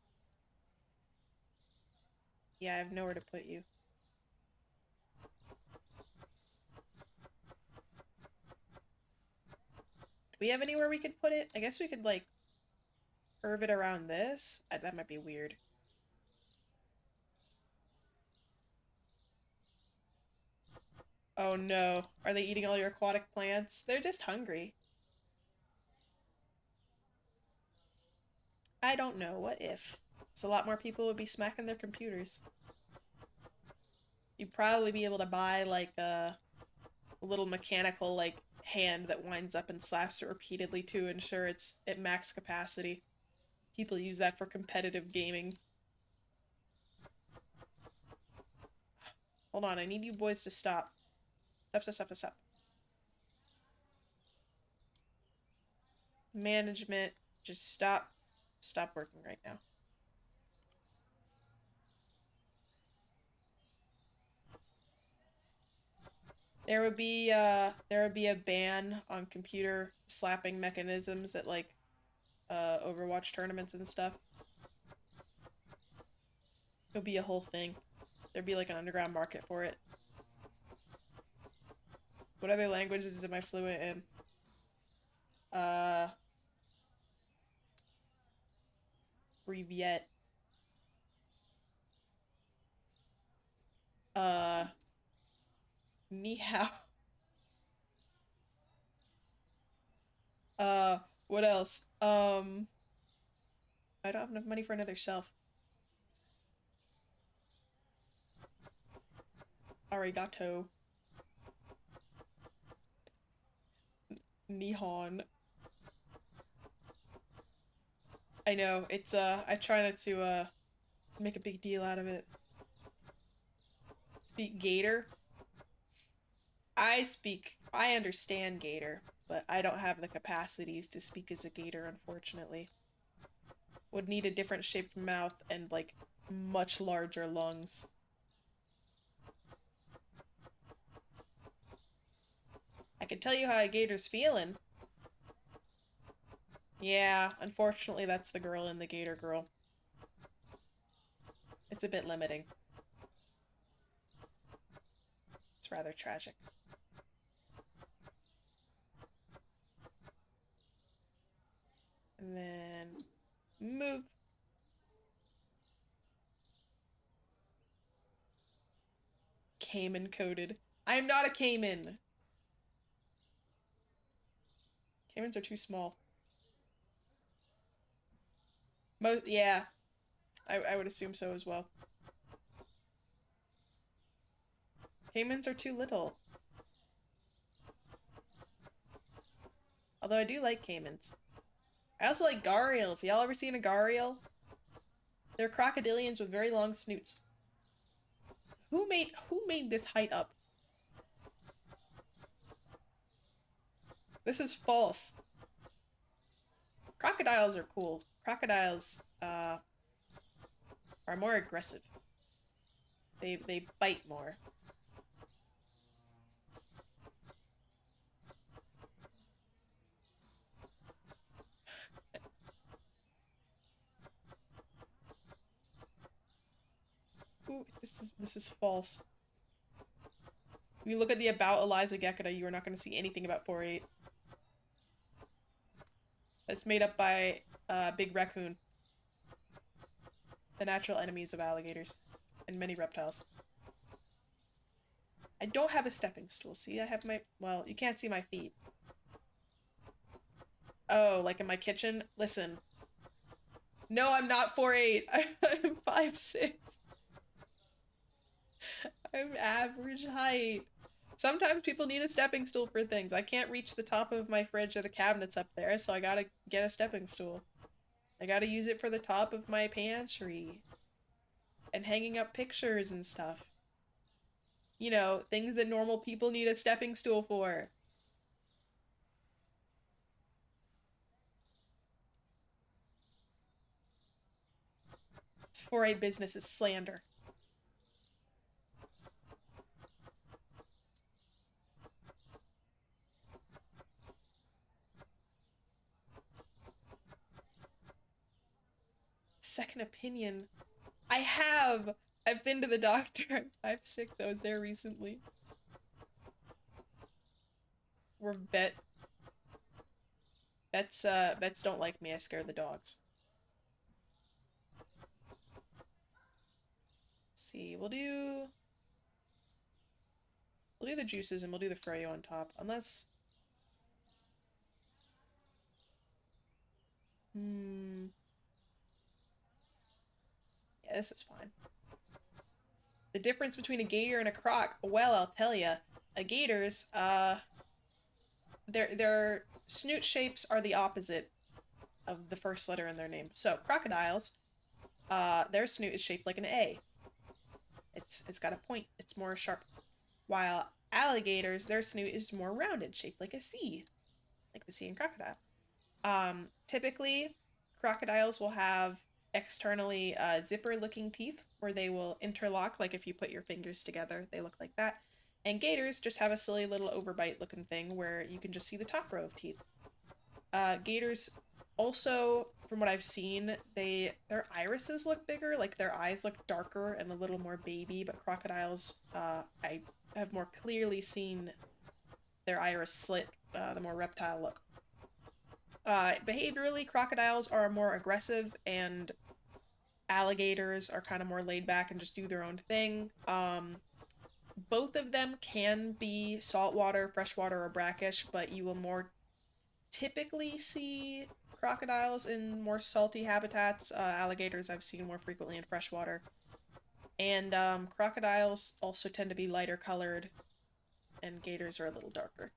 Yeah, I have nowhere to put you. Do we have anywhere we could put it? I guess we could, like, curve it around this. That might be weird. Oh no. Are they eating all your aquatic plants? They're just hungry. I don't know. What if? So a lot more people would be smacking their computers. You'd probably be able to buy, like, a little mechanical, like, hand that winds up and slaps it repeatedly to ensure it's at max capacity. People use that for competitive gaming. Hold on, I need you boys to stop. Stop, stop, stop, stop. Management, just stop. Stop working right now. There would be a ban on computer slapping mechanisms at, like, Overwatch tournaments and stuff. It'll be a whole thing. There'd be, like, an underground market for it. What other languages am I fluent in? Riviet. Uh, Ni hao. What else? I don't have enough money for another shelf. Arigato. Nihon. I know, it's, I try not to, make a big deal out of it. Speak Gator. I understand gator, but I don't have the capacities to speak as a gator, unfortunately. Would need a different shaped mouth and, like, much larger lungs. I can tell you how a gator's feeling. Yeah, unfortunately that's the girl in the gator girl. It's a bit limiting. It's rather tragic. And then move. Cayman coated. I am not a cayman. Caymans are too small. Yeah, I would assume so as well. Caymans are too little. Although I do like caymans. I also like gharials. Y'all ever seen a gharial? They're crocodilians with very long snoots. Who made this height up? This is false. Crocodiles are cool. Crocodiles are more aggressive. They bite more. Ooh, this is false. If you look at the About Eliza Gekida, you are not going to see anything about 4-8. It's made up by Big Raccoon, the natural enemies of alligators, and many reptiles. I don't have a stepping stool. See, I have my... Well, you can't see my feet. Oh, like in my kitchen? Listen. No, I'm not 4'8". I'm 5'6". I'm average height. Sometimes people need a stepping stool for things. I can't reach the top of my fridge or the cabinets up there, so I gotta get a stepping stool. I gotta use it for the top of my pantry. And hanging up pictures and stuff. You know, things that normal people need a stepping stool for. This 4-8 business is slander. Second opinion. I have! I've been to the doctor. I'm 5'6". I was there recently. We're vets don't like me. I scare the dogs. Let's see, we'll do the juices and we'll do the Froyo on top. Unless... Yeah, this is fine. The difference between a gator and a croc, well, I'll tell ya. A gator's, their snoot shapes are the opposite of the first letter in their name. So, crocodiles, their snoot is shaped like an A. It's got a point. It's more sharp. While alligators, their snoot is more rounded, shaped like a C. Like the C in crocodile. Typically, crocodiles will have externally zipper-looking teeth where they will interlock, like if you put your fingers together, they look like that. And gators just have a silly little overbite-looking thing where you can just see the top row of teeth. Gators also, from what I've seen, their irises look bigger, like their eyes look darker and a little more baby, but crocodiles, I have more clearly seen their iris slit, the more reptile look. Behaviorally, crocodiles are more aggressive and alligators are kind of more laid back and just do their own thing. Both of them can be saltwater, freshwater, or brackish, but you will more typically see crocodiles in more salty habitats. Alligators I've seen more frequently in freshwater. And crocodiles also tend to be lighter colored, and gators are a little darker.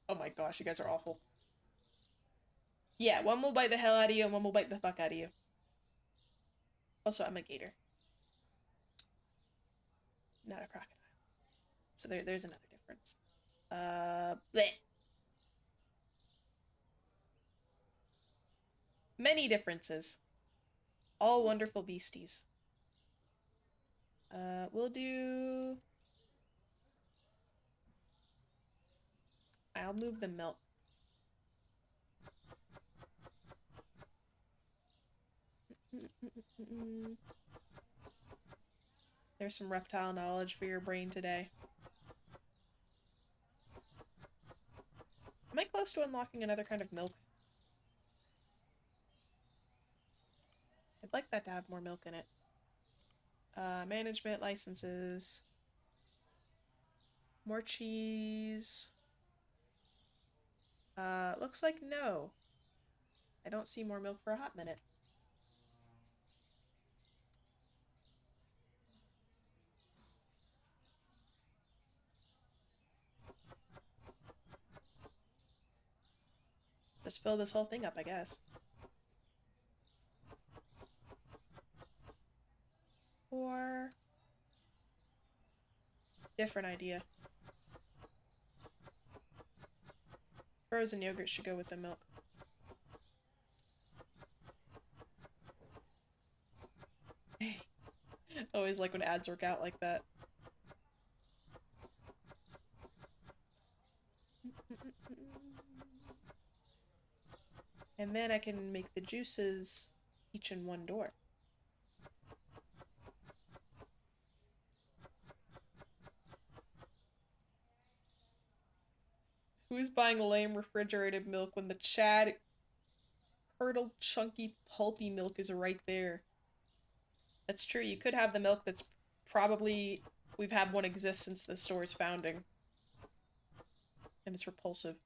Oh my gosh, you guys are awful. Yeah, one will bite the hell out of you and one will bite the fuck out of you. Also, I'm a gator. Not a crocodile. So there's another difference. Bleh. Many differences. All wonderful beasties. We'll do... I'll move the milk. There's some reptile knowledge for your brain today. Am I close to unlocking another kind of milk? I'd like that to have more milk in it. Management licenses. More cheese. Looks like no. I don't see more milk for a hot minute. Just fill this whole thing up, I guess. Or... different idea. Frozen yogurt should go with the milk. Always like when ads work out like that. And then I can make the juices each in one door. Who's buying lame refrigerated milk when the Chad curdled, chunky, pulpy milk is right there? That's true. You could have the milk that's probably... we've had one exist since the store's founding. And it's repulsive.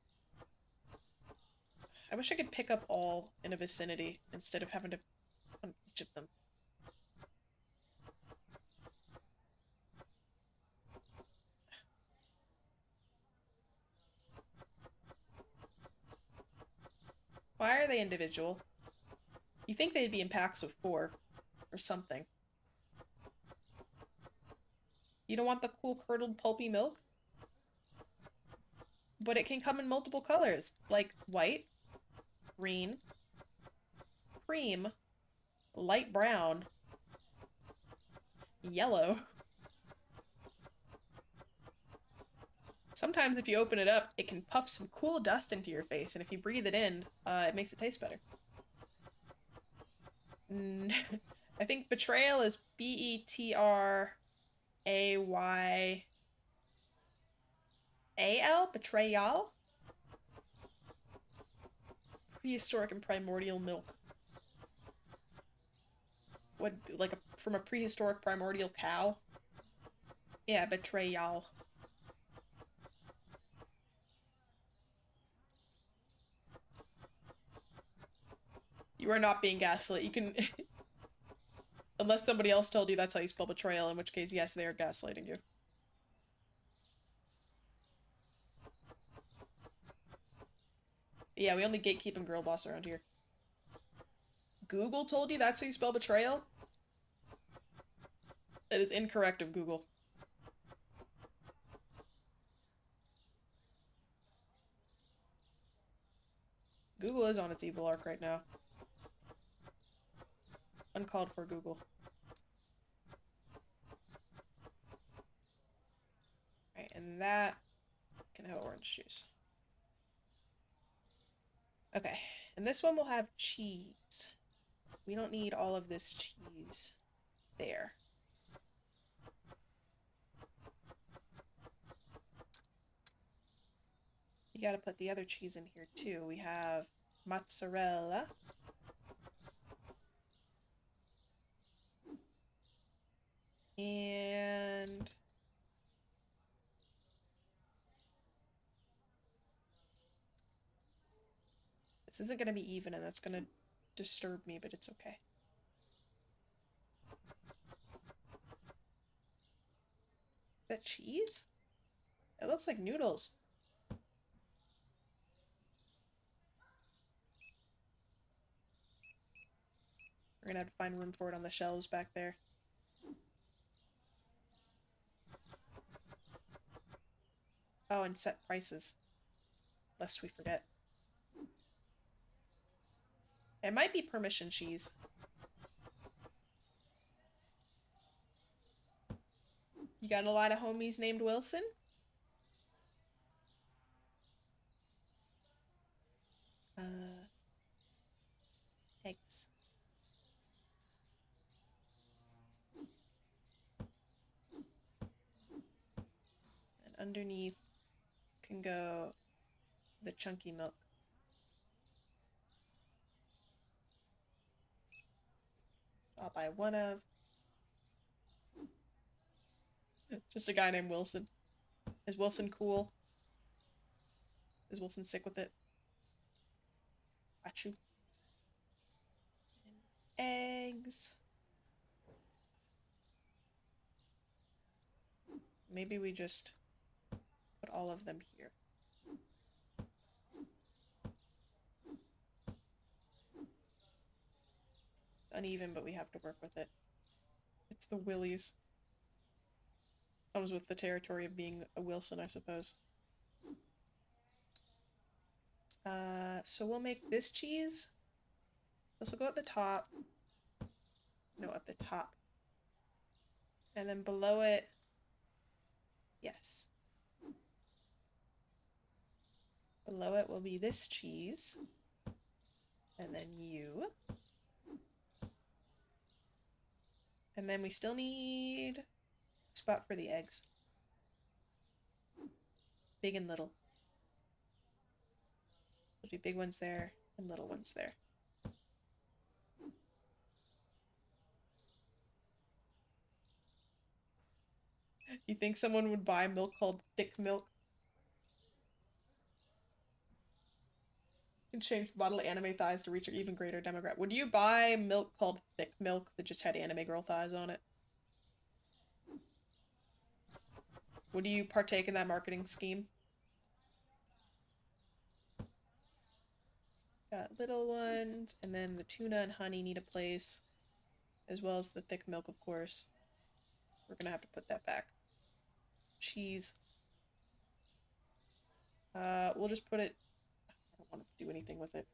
I wish I could pick up all in a vicinity instead of having to on each of them. Why are they individual? You think they'd be in packs of 4 or something. You don't want the cool curdled pulpy milk? But it can come in multiple colors, like white, green, cream, light brown, yellow. Sometimes if you open it up, it can puff some cool dust into your face, and if you breathe it in, it makes it taste better. I think betrayal is Betrayal? Betrayal? Prehistoric and primordial milk. What, like from a prehistoric primordial cow? Yeah, betrayal. You are not being gaslit. You can... unless somebody else told you that's how you spell betrayal, in which case, yes, they are gaslighting you. Yeah, we only gatekeep and girl boss around here. Google told you that's how you spell betrayal? That is incorrect of Google. Google is on its evil arc right now. Uncalled for Google. Right, and that can have orange juice. Okay, and this one will have cheese. We don't need all of this cheese there. You gotta put the other cheese in here too. We have mozzarella. And this isn't gonna be even, and that's gonna disturb me, but it's okay. Is that cheese? It looks like noodles. We're gonna have to find room for it on the shelves back there. Oh, and set prices. Lest we forget. It might be permission cheese. You got a lot of homies named Wilson? Eggs. And underneath can go the chunky milk. I'll buy one of. Just a guy named Wilson. Is Wilson cool? Is Wilson sick with it? Achoo. Eggs. Maybe we just put all of them here. It's uneven, but we have to work with it. It's the Willies. Comes with the territory of being a Wilson, I suppose. So we'll make this cheese. This will go at the top. No, at the top. And then below it, yes. Below it will be this cheese. And then you. And then we still need a spot for the eggs. Big and little. We'll do big ones there and little ones there. You think someone would buy milk called thick milk? You can change the bottle of anime thighs to reach an even greater demographic. Would you buy milk called thick milk that just had anime girl thighs on it? Would you partake in that marketing scheme? Got little ones, and then the tuna and honey need a place, as well as the thick milk, of course. We're gonna have to put that back. Cheese. We'll just put it... I don't want to do anything with it.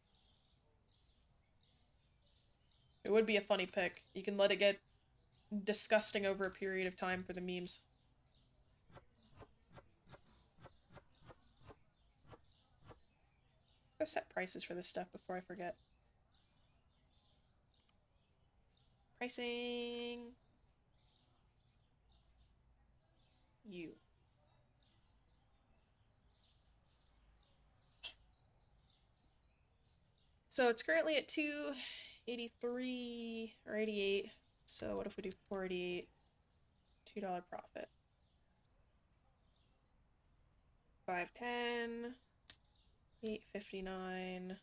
It would be a funny pick. You can let it get disgusting over a period of time for the memes. Let's go set prices for this stuff before I forget. Pricing. You. So it's currently at 283 or 88. So what if we do 488? $2 profit. 510. 859.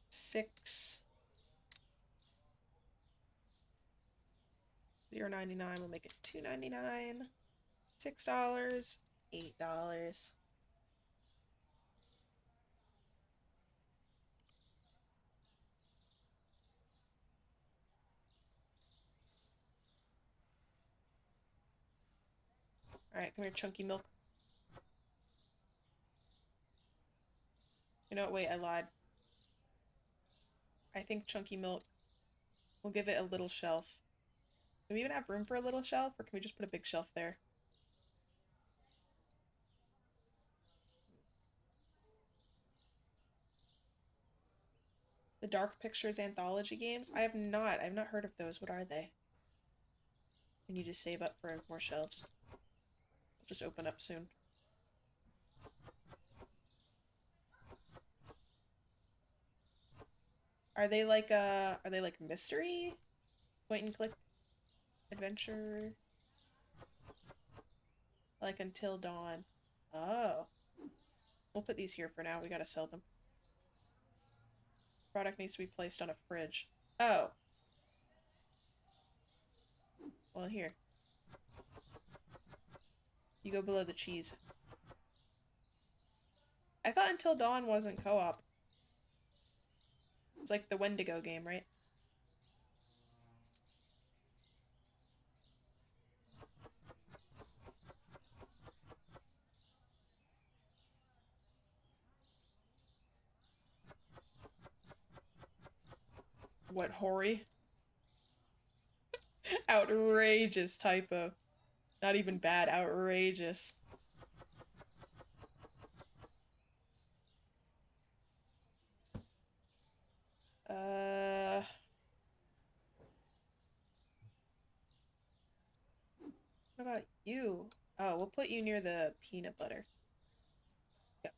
6. 0.99. We'll make it $2.99. $6. $8. Alright, come here, chunky milk. You know what? Wait, I lied. I think chunky milk. We'll give it a little shelf. Do we even have room for a little shelf, or can we just put a big shelf there? The Dark Pictures anthology games? I've not heard of those. What are they? I need to save up for more shelves. They'll just open up soon. Are they like mystery? Point and click adventure? Like Until Dawn. Oh. We'll put these here for now. We gotta sell them. Product needs to be placed on a fridge. Oh. Well, here. You go below the cheese. I thought Until Dawn wasn't co-op. It's like the Wendigo game, right? What, hoary? Outrageous typo. Not even bad, outrageous. Uh, what about you? Oh, we'll put you near the peanut butter. Yep.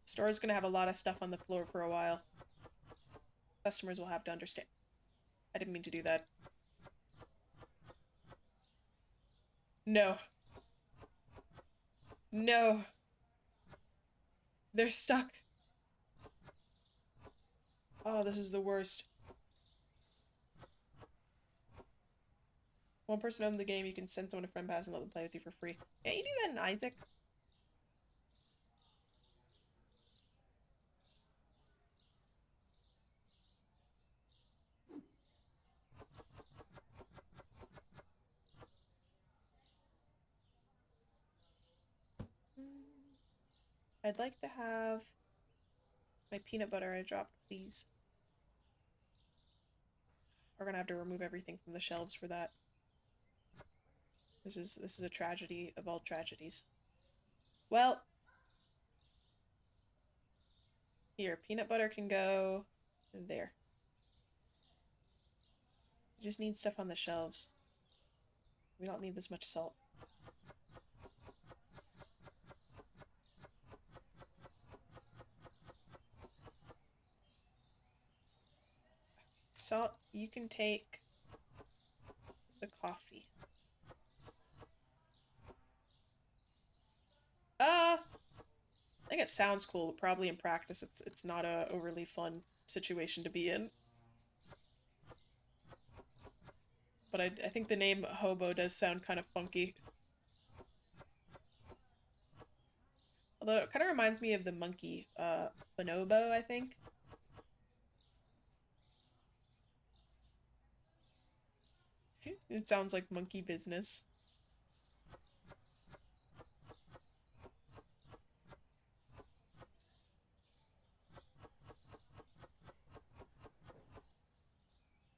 Store's gonna have a lot of stuff on the floor for a while. Customers will have to understand. I didn't mean to do that. No. No. They're stuck. Oh, this is the worst. One person owns the game, you can send someone a friend pass and let them play with you for free. Can't you do that in Isaac? I'd like to have my peanut butter I dropped, please. We're gonna have to remove everything from the shelves for that. This is a tragedy of all tragedies. Well, here, peanut butter can go there. We just need stuff on the shelves. We don't need this much salt. Salt, you can take the coffee. I think it sounds cool, but probably in practice it's not a overly fun situation to be in. But I think the name hobo does sound kind of funky. Although it kind of reminds me of the monkey, bonobo, I think. It sounds like monkey business.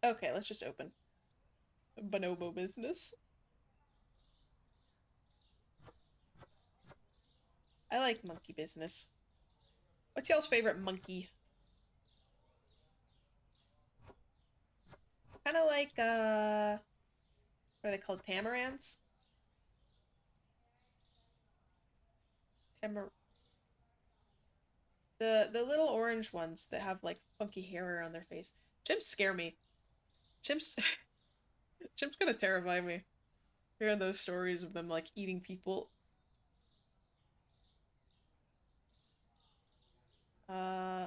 Okay, let's just open. Bonobo business. I like monkey business. What's y'all's favorite monkey? Kind of like, what are they called? Tamarans? Tamar... The little orange ones that have, like, funky hair around their face. Chimps scare me. Chimps... Chimps kind of terrify me. Hearing those stories of them, like, eating people.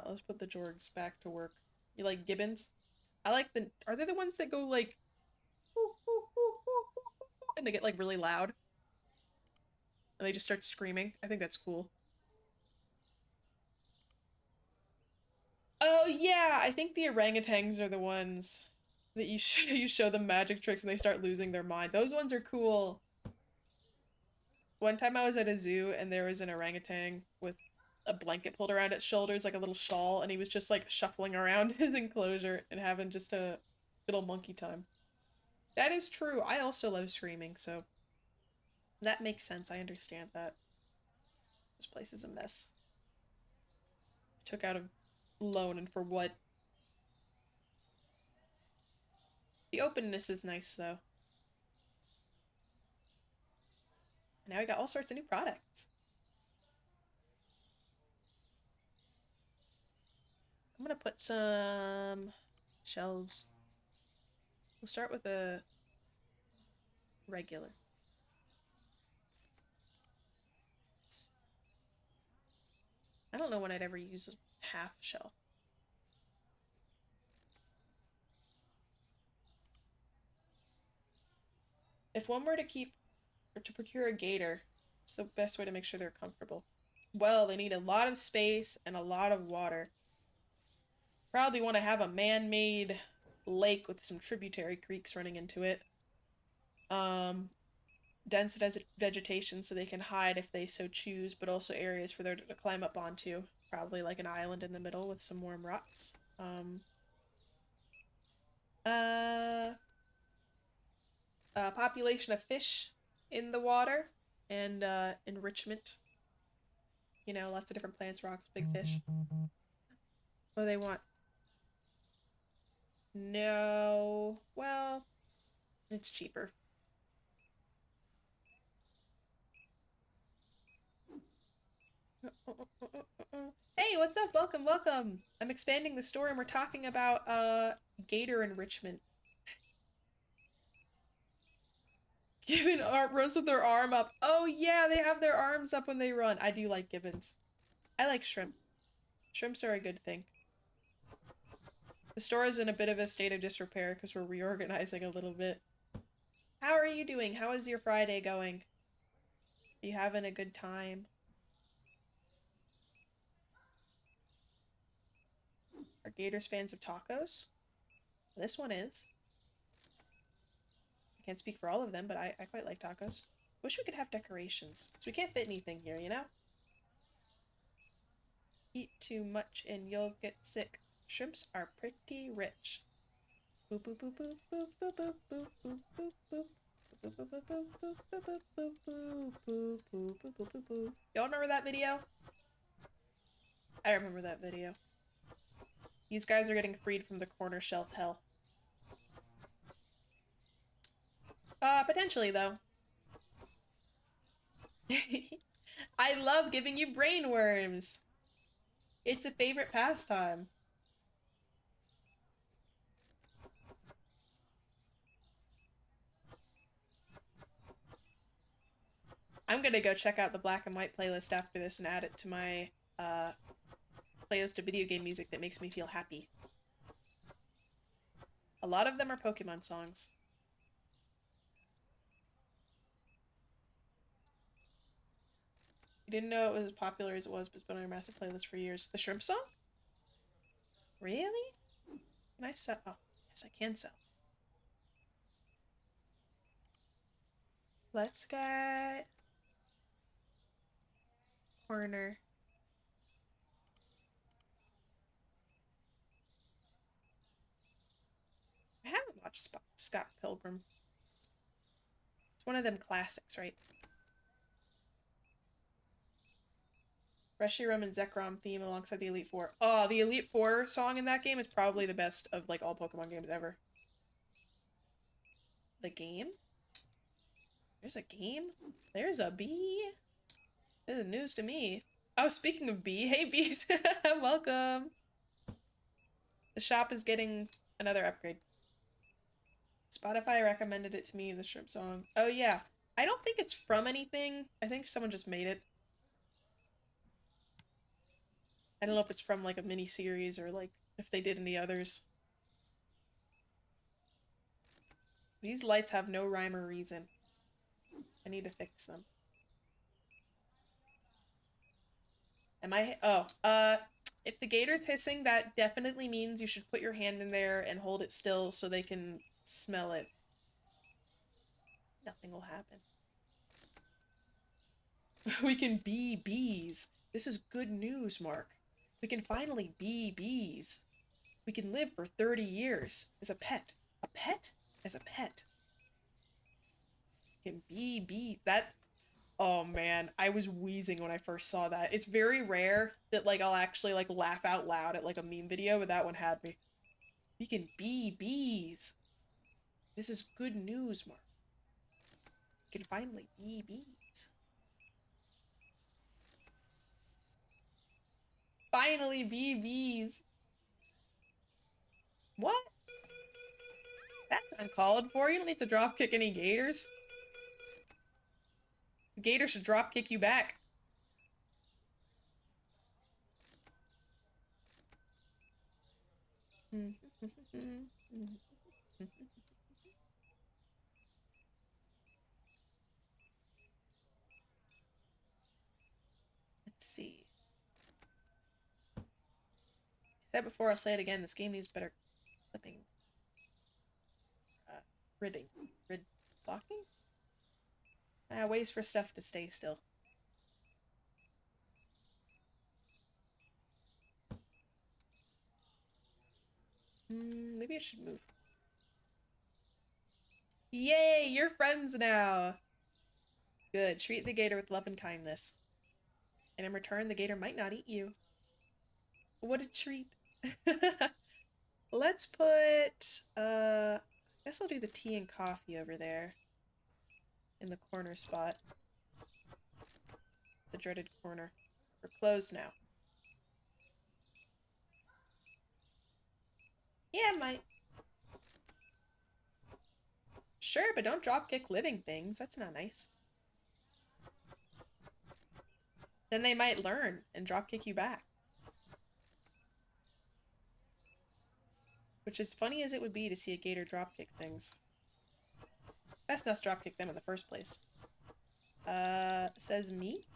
Let's put the Jorgs back to work. You like gibbons? I like the... Are they the ones that go, like... And they get, like, really loud? And they just start screaming? I think that's cool. Oh, yeah! I think the orangutans are the ones that you show them magic tricks and they start losing their mind. Those ones are cool. One time I was at a zoo and there was an orangutan with a blanket pulled around its shoulders like a little shawl, and he was just like shuffling around his enclosure and having just a little monkey time. That is true. I also love screaming, so that makes sense. I understand that. This place is a mess. Took out a loan, and for what? The openness is nice though. Now we got all sorts of new products. I'm gonna put some shelves. We'll start with a regular. I don't know when I'd ever use a half shelf. If one were to keep or to procure a gator, it's the best way to make sure they're comfortable. well, they need a lot of space and a lot of water. Probably want to have a man-made lake with some tributary creeks running into it. Um, dense vegetation so they can hide if they so choose, but also areas for them to climb up onto. Probably like an island in the middle with some warm rocks. Uh, population of fish in the water and enrichment. You know, lots of different plants, rocks, big fish. What do they want? No. Well, it's cheaper. Hey, what's up? Welcome, welcome. I'm expanding the store and we're talking about gator enrichment. Gibbon runs with their arm up. Oh yeah, they have their arms up when they run. I do like gibbons. I like shrimp. Shrimps are a good thing. The store is in a bit of a state of disrepair because we're reorganizing a little bit. How are you doing? How is your Friday going? Are you having a good time? Are gators fans of tacos? This one is. I can't speak for all of them, but I quite like tacos. Wish we could have decorations. So we can't fit anything here, you know? Eat too much and you'll get sick. Shrimps are pretty rich. Boop boop boop boop boop boop boop boop boop boop boop. Y'all remember that video? I remember that video. These guys are getting freed from the corner shelf hell. Potentially though. I love giving you brainworms. It's a favorite pastime. I'm gonna go check out the black and white playlist after this and add it to my playlist of video game music that makes me feel happy. A lot of them are Pokemon songs. I didn't know it was as popular as it was, but it's been on a massive playlist for years. The shrimp song? Really? Can I sell? Oh, yes, I can sell. Let's get corner. I haven't watched Scott Pilgrim. It's one of them classics, right? Reshiram and Zekrom theme alongside the Elite Four. Oh, the Elite Four song in that game is probably the best of like all Pokemon games ever. The game? There's a game? There's a bee? This is news to me. Oh, speaking of bee, hey bees, welcome. The shop is getting another upgrade. Spotify recommended it to me, the shrimp song. Oh yeah, I don't think it's from anything. I think someone just made it. I don't know if it's from like a mini series or like if they did any others. These lights have no rhyme or reason. I need to fix them. Am I? Oh, if the gator's hissing, that definitely means you should put your hand in there and hold it still so they can smell it. Nothing will happen. We can be bees. This is good news, Mark. We can finally be bees. We can live for 30 years as a pet. A pet? As a pet. We can be bees. That, oh man, I was wheezing when I first saw that. It's very rare that like I'll actually like laugh out loud at like a meme video, but that one had me. We can be bees. This is good news, Mark. We can finally be bees. Finally be bees. What? That's uncalled for. You don't need to dropkick any gators. The gator should dropkick you back. Let's see. Said before, I'll say it again. This game needs better clipping. Ridding. Rid blocking? Ways for stuff to stay still. Maybe I should move. Yay, you're friends now! Good. Treat the gator with love and kindness. And in return, the gator might not eat you. What a treat. Let's put, I guess I'll do the tea and coffee over there. In the corner spot. The dreaded corner. We're closed now. Yeah, might. Sure, but don't dropkick living things. That's not nice. Then they might learn and dropkick you back. Which, as funny as it would be to see a gator dropkick things, best not dropkick them in the first place. Says me?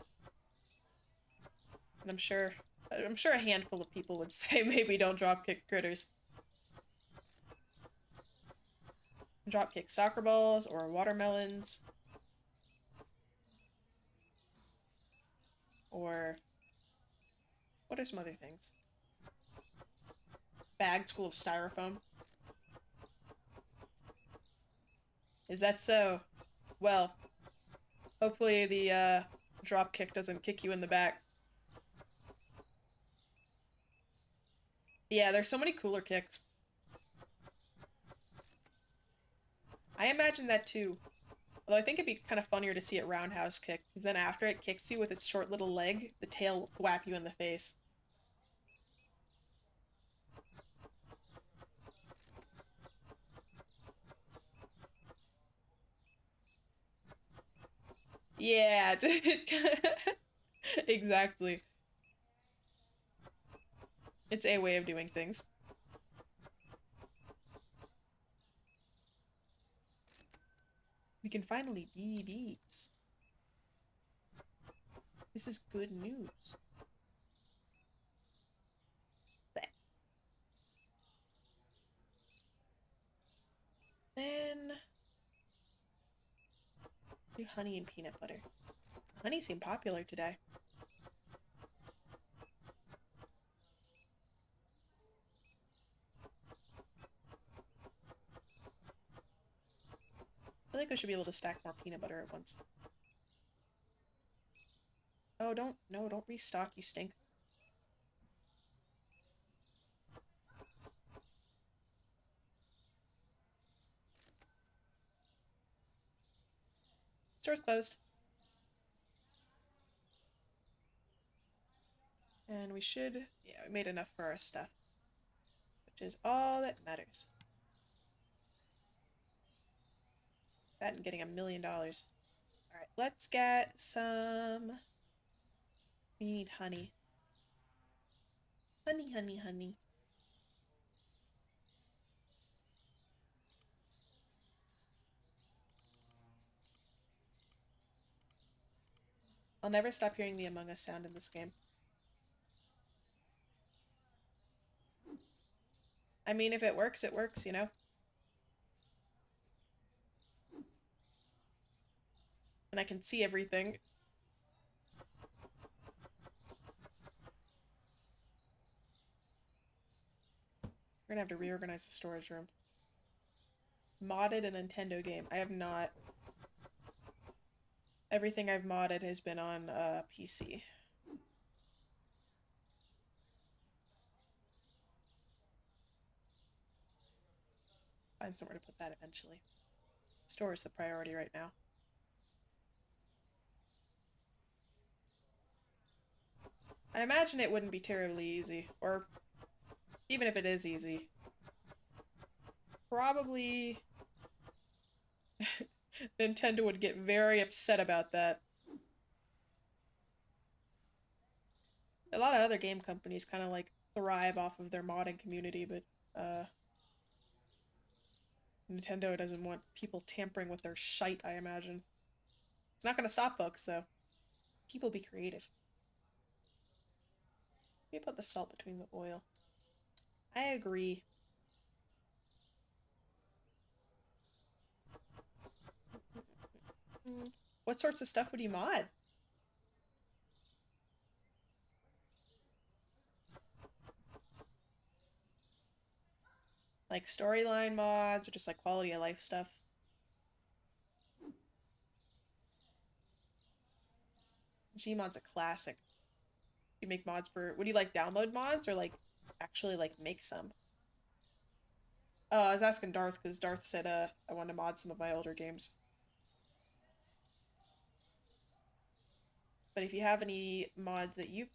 And I'm sure a handful of people would say maybe don't dropkick critters. Dropkick soccer balls or watermelons. Or what are some other things? Bags full of styrofoam. Is that so? Well, hopefully the drop kick doesn't kick you in the back. Yeah, there's so many cooler kicks. I imagine that too. Although I think it'd be kind of funnier to see it roundhouse kick, because then after it kicks you with its short little leg, the tail will thwap you in the face. Yeah, exactly. It's a way of doing things. We can finally be bees. This is good news. Then do honey and peanut butter. Honey seemed popular today. I feel like I should be able to stack more peanut butter at once. Oh, don't restock, you stink. Store's closed. And we should, yeah, we made enough for our stuff. Which is all that matters. That and getting $1 million. Alright, let's get some... We need honey. Honey, honey, honey. I'll never stop hearing the Among Us sound in this game. I mean, if it works, you know? And I can see everything. We're gonna have to reorganize the storage room. Modded a Nintendo game. I have not. Everything I've modded has been on PC. Find somewhere to put that eventually. Store is the priority right now. I imagine it wouldn't be terribly easy, or even if it is easy, probably Nintendo would get very upset about that. A lot of other game companies kind of like thrive off of their modding community, but Nintendo doesn't want people tampering with their shite, I imagine. It's not gonna stop folks, though. People be creative. Maybe put the salt between the oil. I agree. What sorts of stuff would you mod? Like storyline mods or just like quality of life stuff? Gmod's a classic. You make mods for, would you like download mods or like actually like make some? Oh, I was asking Darth because Darth said I want to mod some of my older games. But if you have any mods that you've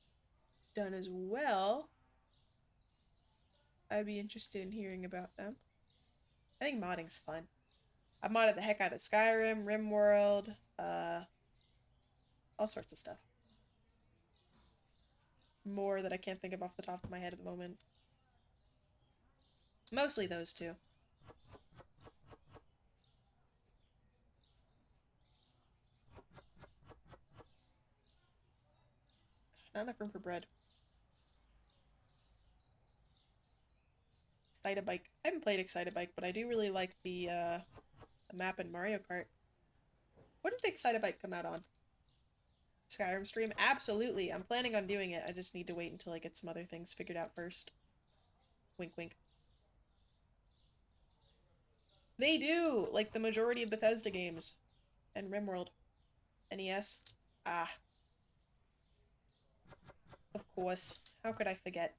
done as well, I'd be interested in hearing about them. I think modding's fun. I've modded the heck out of Skyrim, RimWorld, all sorts of stuff. More that I can't think of off the top of my head at the moment. Mostly those two. Not enough room for bread. Excitebike. I haven't played Excitebike, but I do really like the map in Mario Kart. What did Excitebike come out on? Skyrim stream? Absolutely. I'm planning on doing it. I just need to wait until I get some other things figured out first. Wink, wink. They do! Like the majority of Bethesda games. And RimWorld. NES. Ah, of course. How could I forget?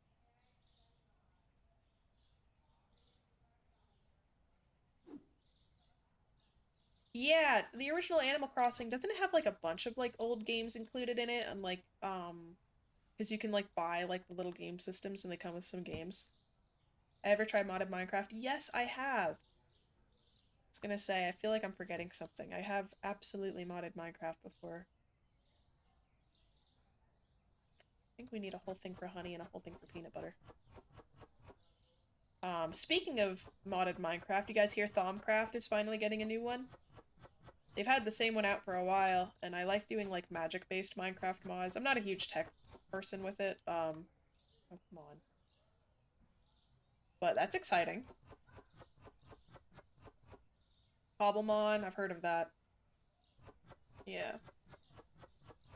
Yeah, the original Animal Crossing, doesn't it have like a bunch of like old games included in it? And like, because you can like buy like the little game systems and they come with some games. I ever tried modded Minecraft? Yes, I have. I was gonna say, I feel like I'm forgetting something. I have absolutely modded Minecraft before. I think we need a whole thing for honey and a whole thing for peanut butter. Speaking of modded Minecraft, you guys hear Thaumcraft is finally getting a new one? They've had the same one out for a while, and I like doing like magic-based Minecraft mods. I'm not a huge tech person with it. Oh come on. But that's exciting. Cobblemon, I've heard of that. Yeah.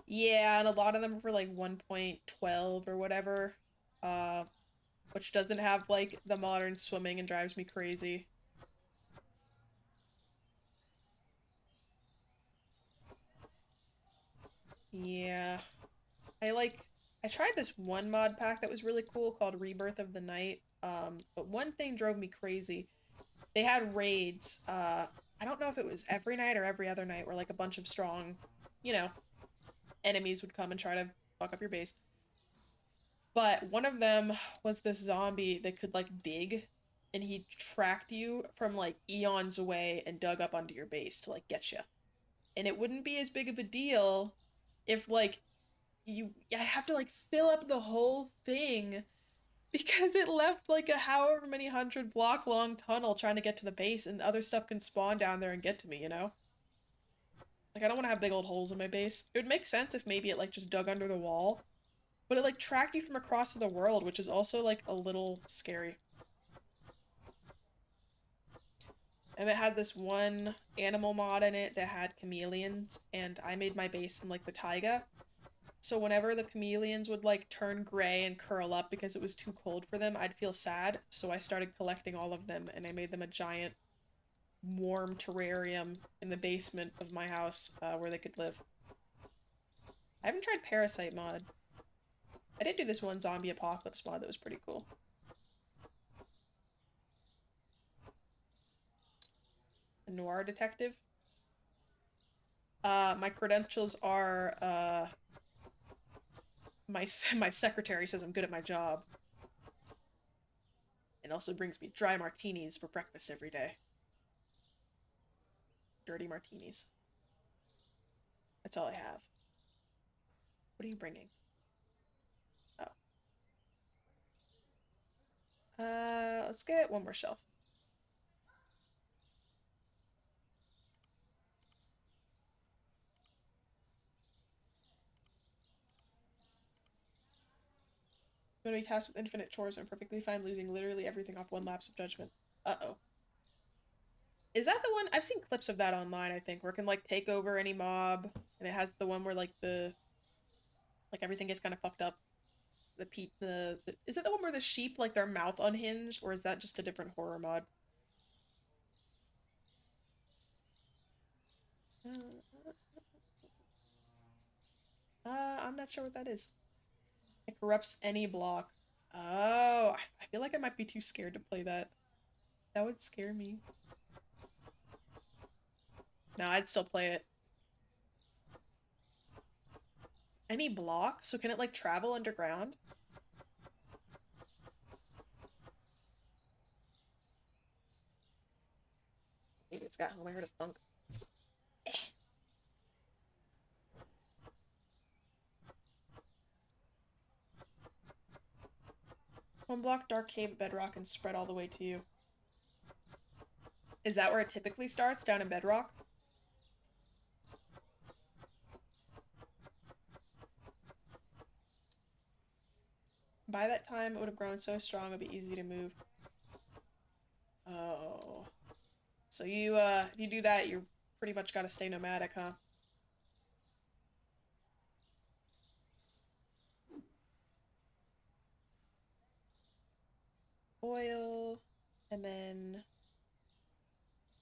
Yeah, and a lot of them are for like 1.12 or whatever. Uh, which doesn't have like the modern swimming and drives me crazy. Yeah. I tried this one mod pack that was really cool called Rebirth of the Night. But one thing drove me crazy. They had raids. I don't know if it was every night or every other night where like a bunch of strong, you know, enemies would come and try to fuck up your base. But one of them was this zombie that could like dig and he tracked you from like eons away and dug up onto your base to like get you. And it wouldn't be as big of a deal if like I have to like fill up the whole thing because it left like a however many hundred block long tunnel trying to get to the base and other stuff can spawn down there and get to me, you know? Like I don't want to have big old holes in my base. It would make sense if maybe it like just dug under the wall, but it like tracked you from across the world, which is also like a little scary. And it had this one animal mod in it that had chameleons, and I made my base in like the taiga. So whenever the chameleons would like turn gray and curl up because it was too cold for them, I'd feel sad. So I started collecting all of them and I made them a giant warm terrarium in the basement of my house where they could live. I haven't tried Parasite mod. I did do this one zombie apocalypse mod that was pretty cool. A noir detective. My credentials are my secretary says I'm good at my job. And also brings me dry martinis for breakfast every day. Dirty martinis. That's all I have. What are you bringing? Oh. Let's get one more shelf. You I'm gonna be tasked with infinite chores. I'm perfectly fine losing literally everything off one lapse of judgment. Uh-oh. Is that the one? I've seen clips of that online, I think, where it can like take over any mob, and it has the one where like like everything gets kind of fucked up. Is it the one where the sheep like their mouth unhinged, or is that just a different horror mod? I'm not sure what that is. It corrupts any block. Oh, I feel like I might be too scared to play that. That would scare me. No, I'd still play it. Any block? So can it like travel underground? Maybe it's got home. I heard a thunk. One block, dark cave, bedrock, and spread all the way to you. Is that where it typically starts? Down in bedrock? By that time, it would have grown so strong it'd be easy to move. Oh. So if you do that, you're pretty much gotta stay nomadic, huh? Oil, and then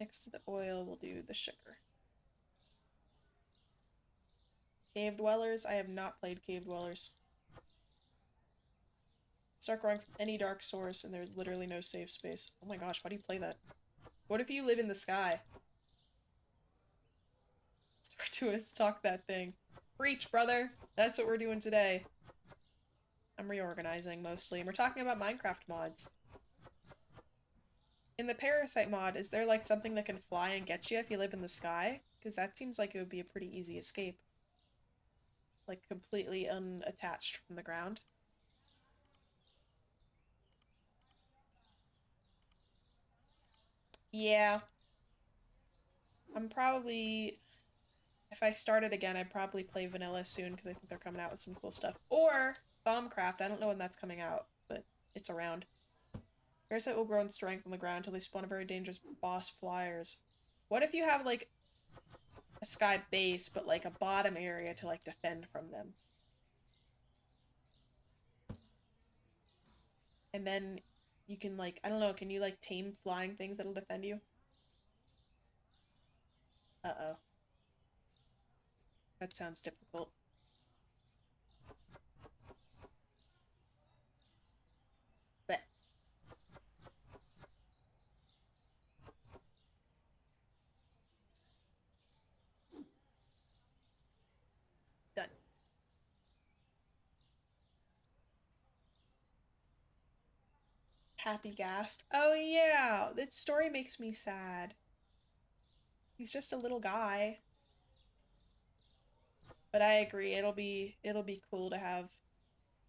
next to the oil, we'll do the sugar. Cave Dwellers? I have not played Cave Dwellers. Start growing from any dark source, and there's literally no safe space. Oh my gosh, why do you play that? What if you live in the sky? Start to talk that thing. Preach, brother! That's what we're doing today. I'm reorganizing mostly, and we're talking about Minecraft mods. In the Parasite mod, is there like something that can fly and get you if you live in the sky? Because that seems like it would be a pretty easy escape. Like completely unattached from the ground. Yeah. I'm probably... If I started again, I'd probably play vanilla soon because I think they're coming out with some cool stuff. Or Bombcraft. I don't know when that's coming out, but it's around. Parasite will grow in strength on the ground until they spawn a very dangerous boss flyers. What if you have like a sky base, but like a bottom area to like defend from them? And then you can like, I don't know, can you like tame flying things that'll defend you? Uh-oh. That sounds difficult. But done. Happy Gast. Oh yeah, this story makes me sad. He's just a little guy. But I agree, it'll be cool to have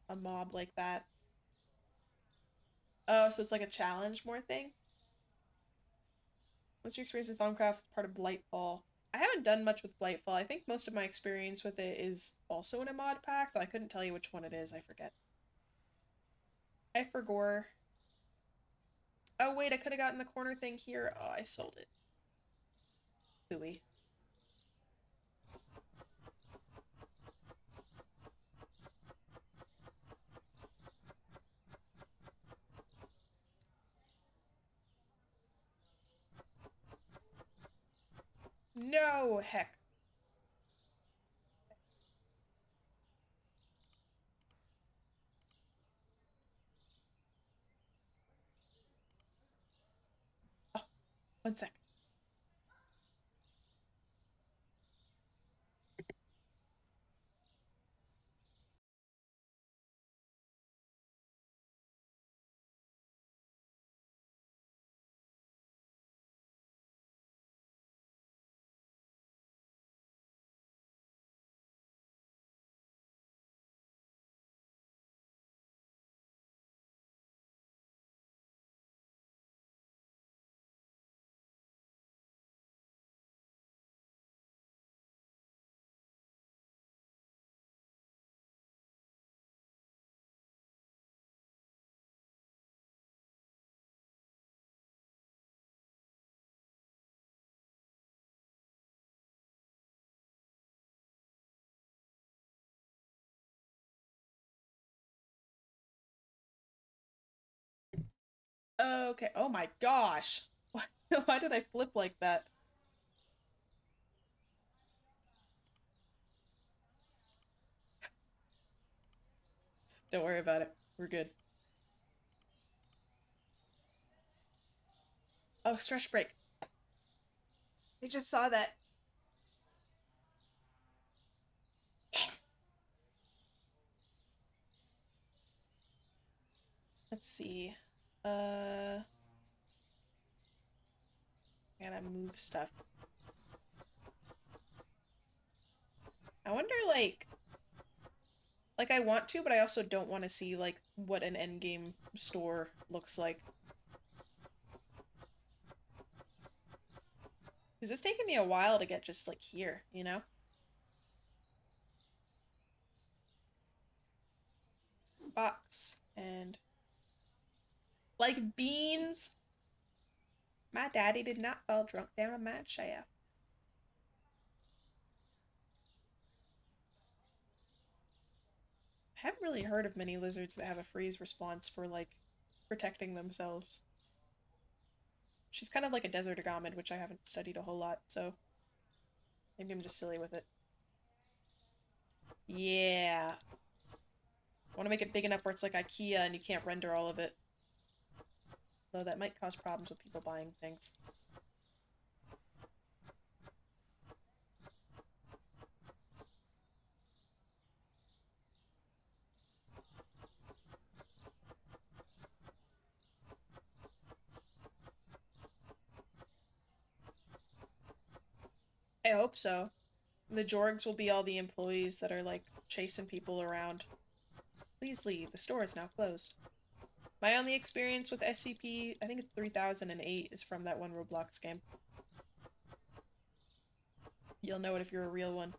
a mob like that. Oh, so it's like a challenge more thing? What's your experience with Thaumcraft as part of Blightfall? I haven't done much with Blightfall. I think most of my experience with it is also in a mod pack, though I couldn't tell you which one it is. I forget. I forgot. Oh wait, I could have gotten the corner thing here. Oh, I sold it. Hooey. No, heck. Oh, one sec. Okay. Oh my gosh. Why did I flip like that? Don't worry about it. We're good. Oh, stretch break. I just saw that. Let's see. I gotta move stuff. I wonder, like I want to, but I also don't want to see, like, what an endgame store looks like. Because it's taken me a while to get just, like, here, you know? Box. And, like, beans. My daddy did not fall drunk down a mine shaft. I haven't really heard of many lizards that have a freeze response for, like, protecting themselves. She's kind of like a desert agamid, which I haven't studied a whole lot, so maybe I'm just silly with it. Yeah. I want to make it big enough where it's like IKEA and you can't render all of it. Though that might cause problems with people buying things. I hope so. The Jorgs will be all the employees that are, like, chasing people around. Please leave. The store is now closed. My only experience with SCP, I think it's 3008, is from that one Roblox game. You'll know it if you're a real one.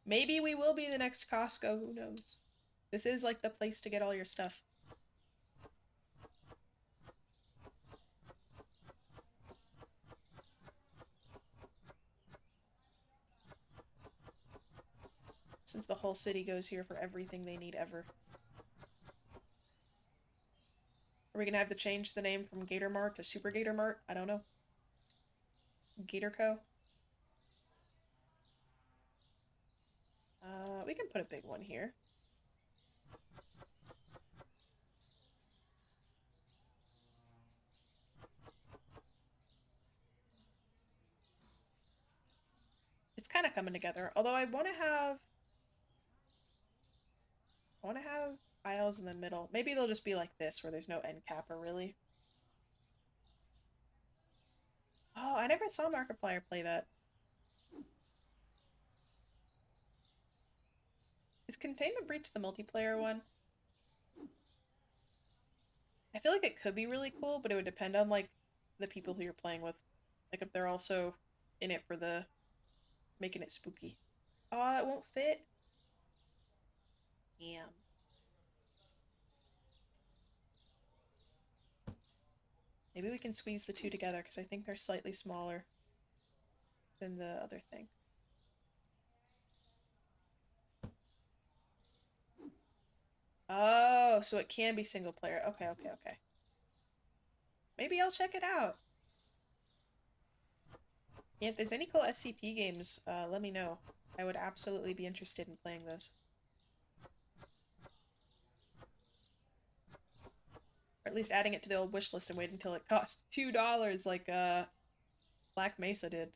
Maybe we will be the next Costco, who knows? This is, like, the place to get all your stuff. Since the whole city goes here for everything they need ever. Are we gonna have to change the name from Gator Mart to Super Gator Mart? I don't know. Gator Co. We can put a big one here. It's kind of coming together. Although I want to have aisles in the middle. Maybe they'll just be like this, where there's no end capper, really. Oh, I never saw Markiplier play that. Is Containment Breach the multiplayer one? I feel like it could be really cool, but it would depend on, like, the people who you're playing with. Like, if they're also in it for the making it spooky. Oh, it won't fit? Damn. Maybe we can squeeze the two together, because I think they're slightly smaller than the other thing. Oh, so it can be single player. Okay, okay, okay. Maybe I'll check it out. Yeah, if there's any cool SCP games, let me know. I would absolutely be interested in playing those. Or at least adding it to the old wish list and waiting until it costs $2 like Black Mesa did.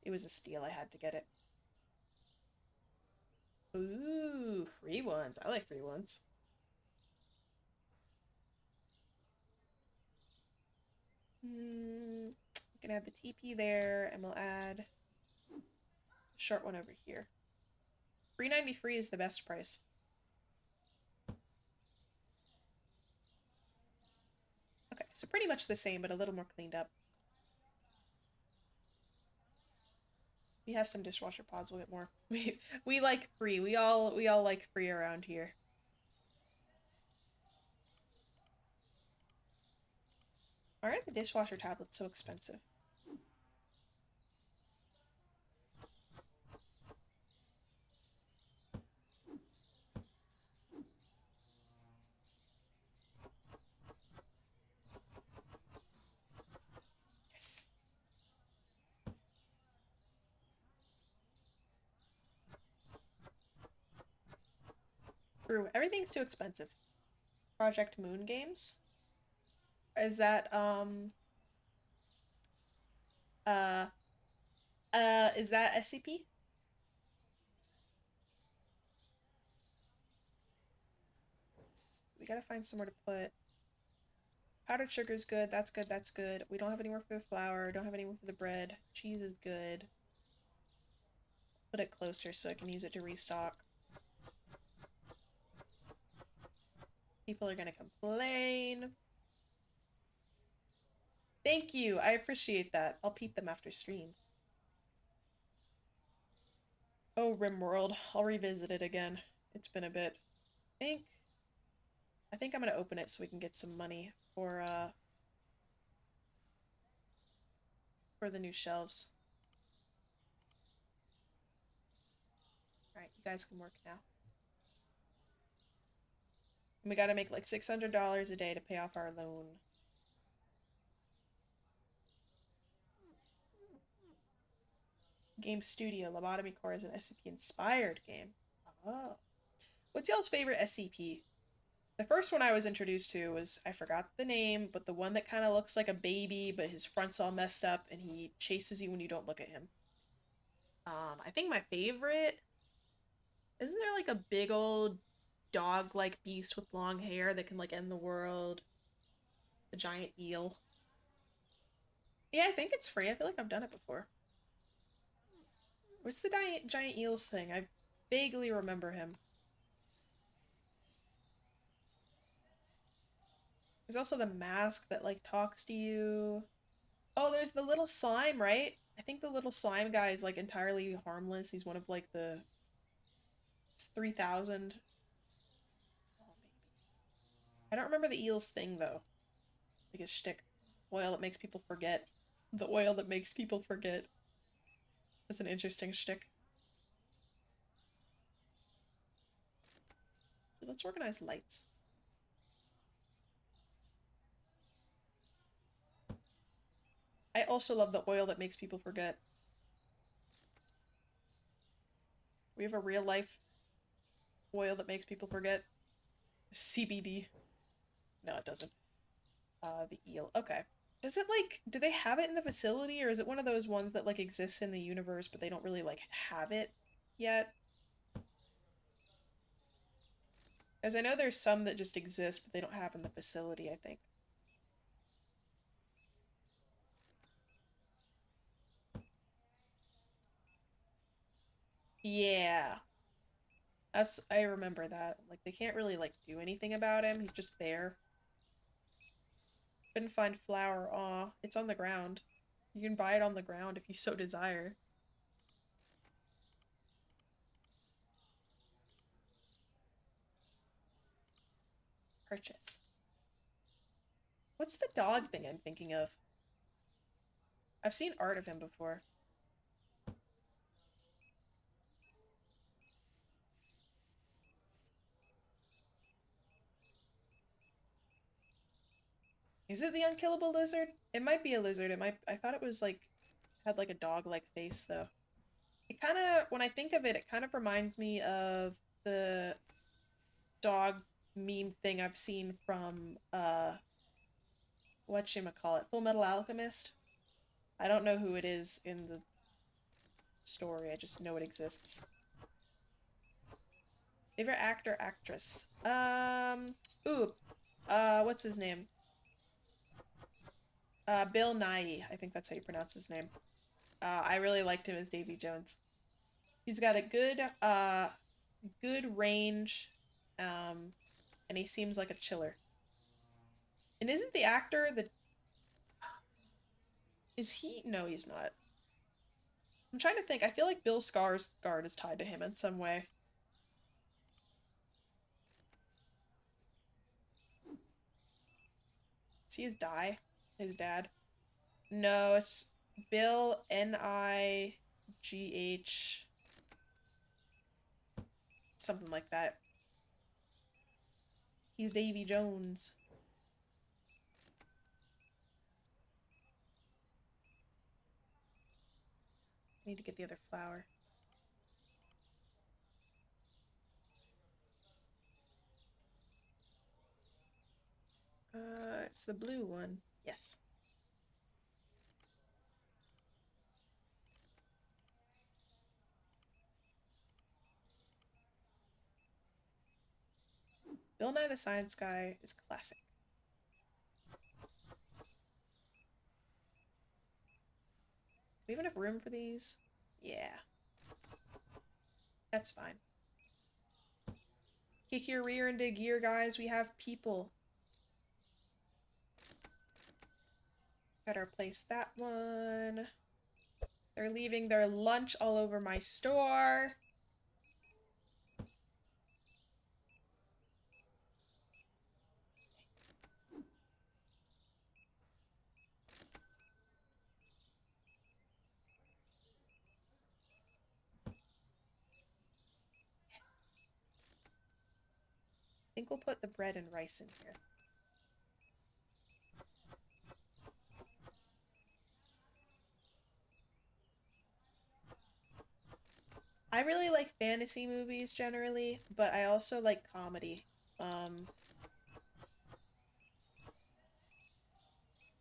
It was a steal, I had to get it. Ooh, free ones. I like free ones. We can add the TP there, and we'll add the short one over here. 390 free is the best price. Okay, so pretty much the same, but a little more cleaned up. We have some dishwasher pods, we'll get more. We like free. We all like free around here. Why are the dishwasher tablets so expensive? True. Everything's too expensive. Project Moon Games? Is that uh is that SCP? We gotta find somewhere to put. Powdered sugar's good. That's good. That's good. We don't have anywhere for the flour. Don't have anywhere for the bread. Cheese is good. Put it closer so I can use it to restock. People are gonna complain. Thank you. I appreciate that. I'll peep them after stream. Oh, RimWorld. I'll revisit it again. It's been a bit. think I think I'm gonna open it so we can get some money for the new shelves. Alright, you guys can work now. And we gotta make like $600 a day to pay off our loan. Game Studio, Lobotomy Core is an SCP-inspired game. Oh. What's y'all's favorite SCP? The first one I was introduced to was, I forgot the name, but the one that kind of looks like a baby, but his front's all messed up, and he chases you when you don't look at him. I think my favorite... Isn't there like a big old dog-like beast with long hair that can like end the world? The giant eel. Yeah, I think it's free. I feel like I've done it before. What's the giant eels thing? I vaguely remember him. There's also the mask that like talks to you. Oh, there's the little slime, right? I think the little slime guy is like entirely harmless. He's one of like the 3,000. Oh, maybe. I don't remember the eels thing though. Like his shtick. Oil that makes people forget. The oil that makes people forget. That's an interesting shtick. Let's organize lights. I also love the oil that makes people forget. We have a real life oil that makes people forget. CBD. No, it doesn't. The eel. Okay. Does it like, do they have it in the facility, or is it one of those ones that like exists in the universe but they don't really like have it yet? As I know there's some that just exist but they don't have in the facility, I think. Yeah. I remember that. Like they can't really like do anything about him. He's just there. Couldn't find flour. Aw, it's on the ground. You can buy it on the ground if you so desire. Purchase. What's the dog thing I'm thinking of? I've seen art of him before. Is it the unkillable lizard? It might be a lizard. It might. I thought it was like had like a dog-like face though. It kind of, when I think of it, it kind of reminds me of the dog meme thing I've seen from whatchamacallit, Full Metal Alchemist. I don't know who it is in the story. I just know it exists. Favorite actor, actress. Ooh, what's his name? Bill Nighy. I think that's how you pronounce his name. I really liked him as Davy Jones. He's got a good range, and he seems like a chiller. And isn't the actor the... Is he? No, he's not. I'm trying to think. I feel like Bill Skarsgård is tied to him in some way. Is he his his dad? No, it's Bill Nigh something like that. He's Davy Jones. I need to get the other flower. It's the blue one. Yes. Bill Nye the Science Guy is classic. Do we have enough room for these? Yeah. That's fine. Kick your rear into gear, guys. We have people. Gotta replace that one. They're leaving their lunch all over my store. I think we'll put the bread and rice in here. I really like fantasy movies generally, but I also like comedy.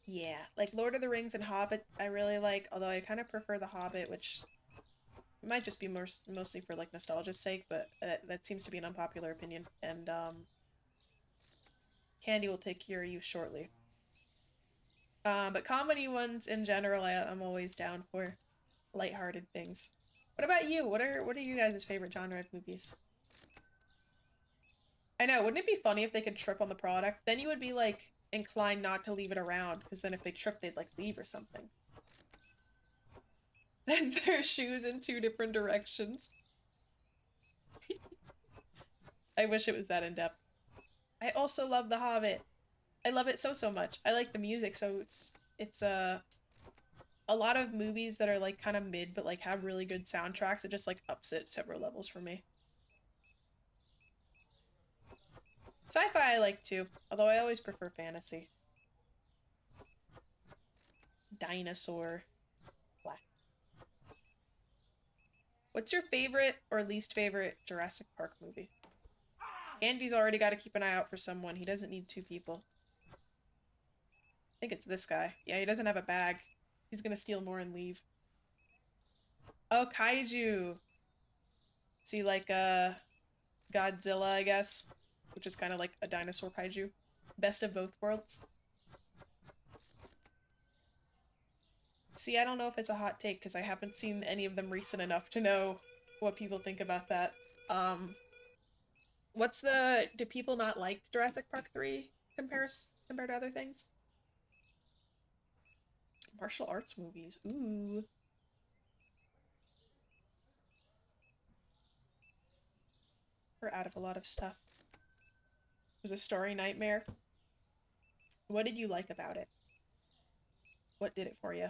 Yeah, like Lord of the Rings and Hobbit I really like, although I kind of prefer The Hobbit, which might just be mostly for like nostalgia's sake, but that seems to be an unpopular opinion. And Candy will take care of you shortly. But comedy ones in general, I'm always down for lighthearted things. What about you? What are you guys' favorite genre of movies? I know, wouldn't it be funny if they could trip on the product? Then you would be like inclined not to leave it around, because then if they trip, they'd like leave or something. Then their shoes in two different directions. I wish it was that in depth. I also love The Hobbit. I love it so much. I like the music, so it's a lot of movies that are like kind of mid but like have really good soundtracks. It just like ups it several levels for me. Sci-fi I like too, although I always prefer fantasy. Dinosaur. Black. What's your favorite or least favorite Jurassic Park movie? Andy's already got to keep an eye out for someone. He doesn't need two people. I think it's this guy. Yeah, he doesn't have a bag. He's gonna steal more and leave. Oh, kaiju. So you like Godzilla, I guess, which is kind of like a dinosaur kaiju. Best of both worlds. See, I don't know if it's a hot take because I haven't seen any of them recent enough to know what people think about that. Um, do people not like Jurassic Park 3 compared to other things? Martial arts movies. Ooh. We're out of a lot of stuff. It was a story nightmare. What did you like about it? What did it for you?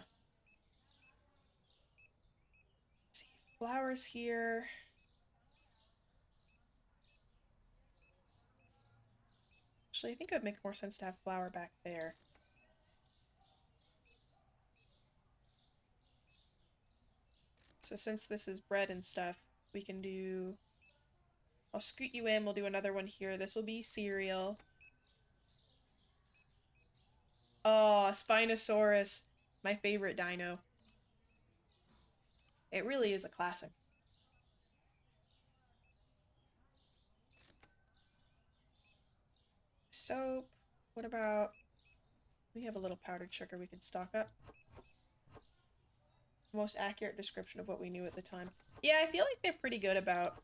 Let's see. Flowers here. Actually, I think it would make more sense to have flower back there. So since this is bread and stuff, we can do... I'll scoot you in, we'll do another one here. This will be cereal. Oh, Spinosaurus. My favorite dino. It really is a classic. Soap. What about... We have a little powdered sugar we could stock up. Most accurate description of what we knew at the time. Yeah, I feel like they're pretty good about,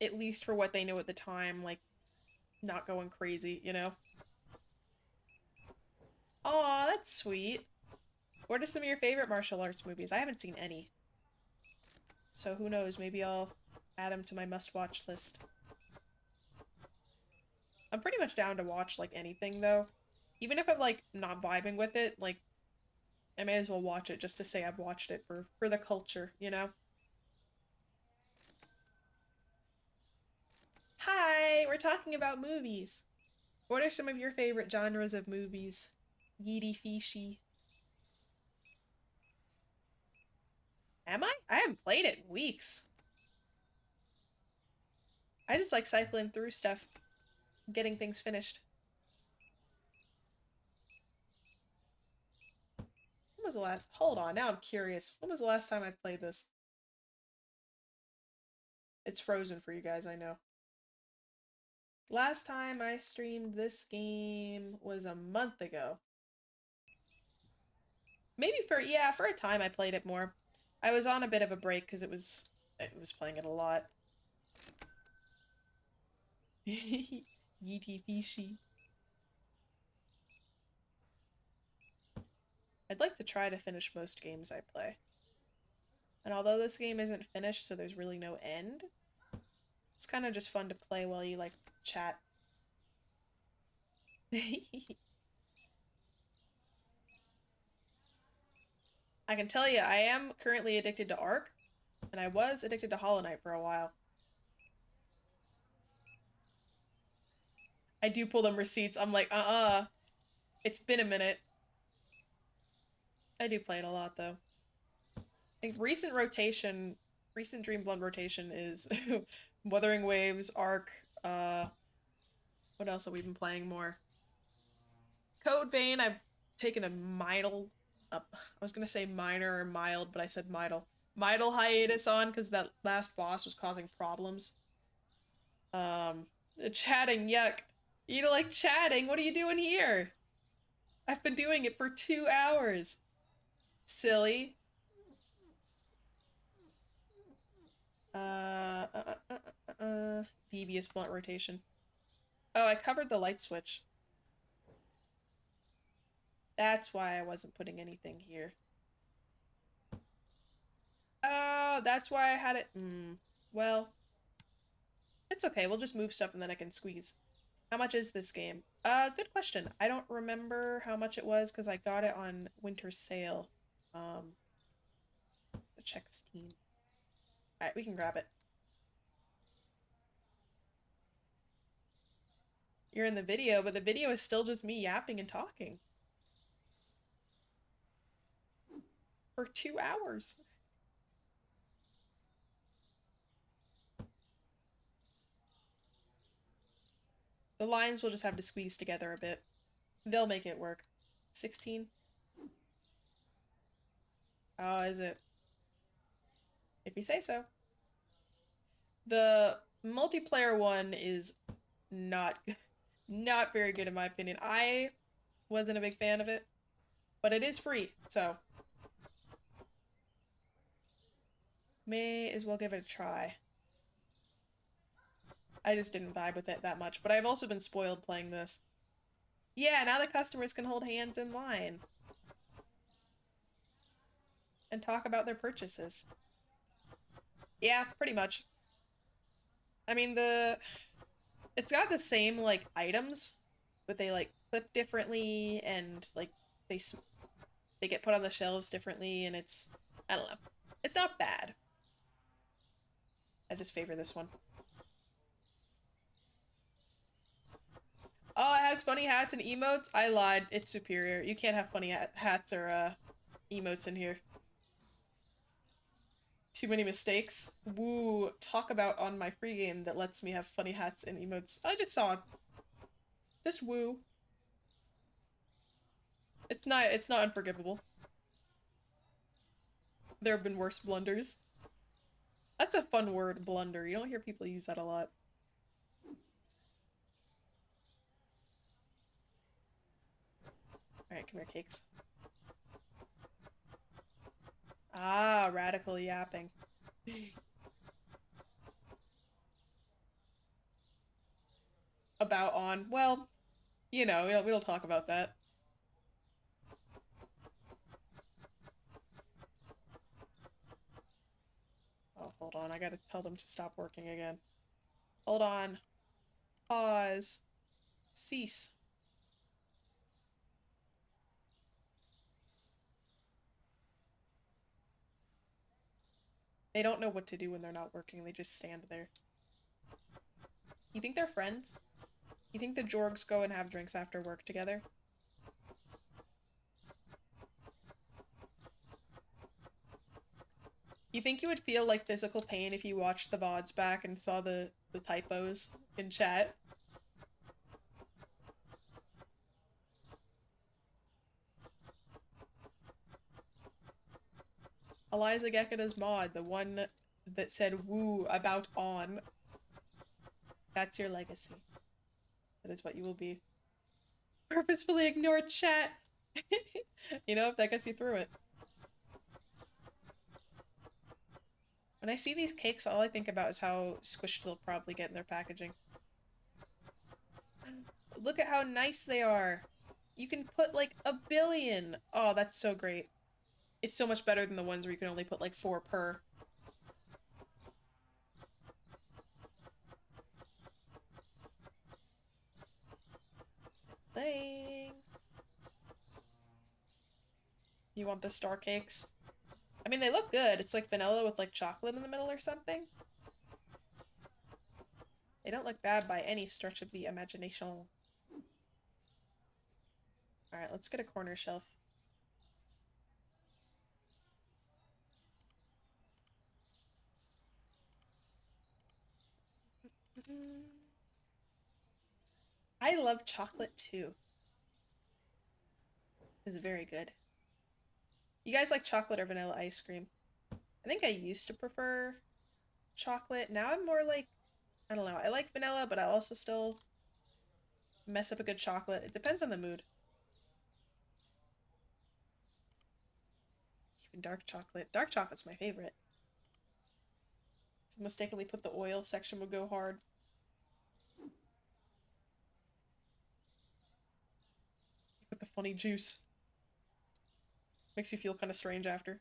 at least for what they knew at the time, like, not going crazy, you know? Aw, that's sweet. What are some of your favorite martial arts movies? I haven't seen any. So who knows, maybe I'll add them to my must-watch list. I'm pretty much down to watch, like, anything, though. Even if I'm, like, not vibing with it, like, I may as well watch it just to say I've watched it for the culture, you know? Hi! We're talking about movies! What are some of your favorite genres of movies? Yeety fishy. Am I? I haven't played it in weeks. I just like cycling through stuff, getting things finished. When was the last? Hold on, now I'm curious. When was the last time I played this? It's frozen for you guys, I know. Last time I streamed this game was a month ago. Maybe for a time I played it more. I was on a bit of a break because I was playing it a lot. Yeety fishy. I'd like to try to finish most games I play. And although this game isn't finished, so there's really no end, it's kind of just fun to play while you, like, chat. I can tell you, I am currently addicted to Ark, and I was addicted to Hollow Knight for a while. I do pull them receipts. I'm like, it's been a minute. I do play it a lot, though. I think recent Dream Blend rotation is Wuthering Waves, Ark, what else have we been playing more? Code Vein, I've taken a I was gonna say minor or mild, but I said Midle hiatus on because that last boss was causing problems. Chatting, yuck. You don't like chatting? What are you doing here? I've been doing it for 2 hours. Silly. Devious blunt rotation. Oh, I covered the light switch. That's why I wasn't putting anything here. Oh, that's why I had it. Well, it's okay. We'll just move stuff and then I can squeeze. How much is this game? Good question. I don't remember how much it was because I got it on winter sale. Check Steam. Alright, we can grab it. You're in the video, but the video is still just me yapping and talking. For 2 hours. The lines will just have to squeeze together a bit. They'll make it work. 16? Oh, is it? If you say so. The multiplayer one is not not very good in my opinion. I wasn't a big fan of it, but it is free, so may as well give it a try. I just didn't vibe with it that much, but I've also been spoiled playing this. Yeah, now the customers can hold hands in line and talk about their purchases. Yeah, pretty much. I mean, it's got the same, like, items, but they, like, clip differently and, like, they get put on the shelves differently, and I don't know. It's not bad. I just favor this one. Oh, it has funny hats and emotes? I lied. It's superior. You can't have funny hats or, emotes in here. Too many mistakes. Woo, talk about on my free game that lets me have funny hats and emotes. I just saw it. Just woo. It's not unforgivable. There have been worse blunders. That's a fun word, blunder. You don't hear people use that a lot. Alright, come here, cakes. Ah, radical yapping. About on. Well, you know, we'll talk about that. Oh, hold on. I gotta tell them to stop working again. Hold on. Pause. Cease. They don't know what to do when they're not working. They just stand there. You think they're friends? You think the Jorgs go and have drinks after work together? You think you would feel like physical pain if you watched the VODs back and saw the typos in chat? Eliza Geketa's mod, the one that said woo about on. That's your legacy. That is what you will be. Purposefully ignore chat. You know, if that gets you through it. When I see these cakes, all I think about is how squished they'll probably get in their packaging. Look at how nice they are. You can put like a billion. Oh, that's so great. It's so much better than the ones where you can only put like 4 per. Thing. You want the star cakes? I mean, they look good. It's like vanilla with like chocolate in the middle or something. They don't look bad by any stretch of the imagination. Alright, let's get a corner shelf. I love chocolate too. It's very good. You guys like chocolate or vanilla ice cream? I think I used to prefer chocolate. Now I'm more like, I don't know. I like vanilla, but I also still mess up a good chocolate. It depends on the mood. Even dark chocolate. Dark chocolate's my favorite. So mistakenly put the oil section would go hard. With the funny juice. Makes you feel kind of strange after.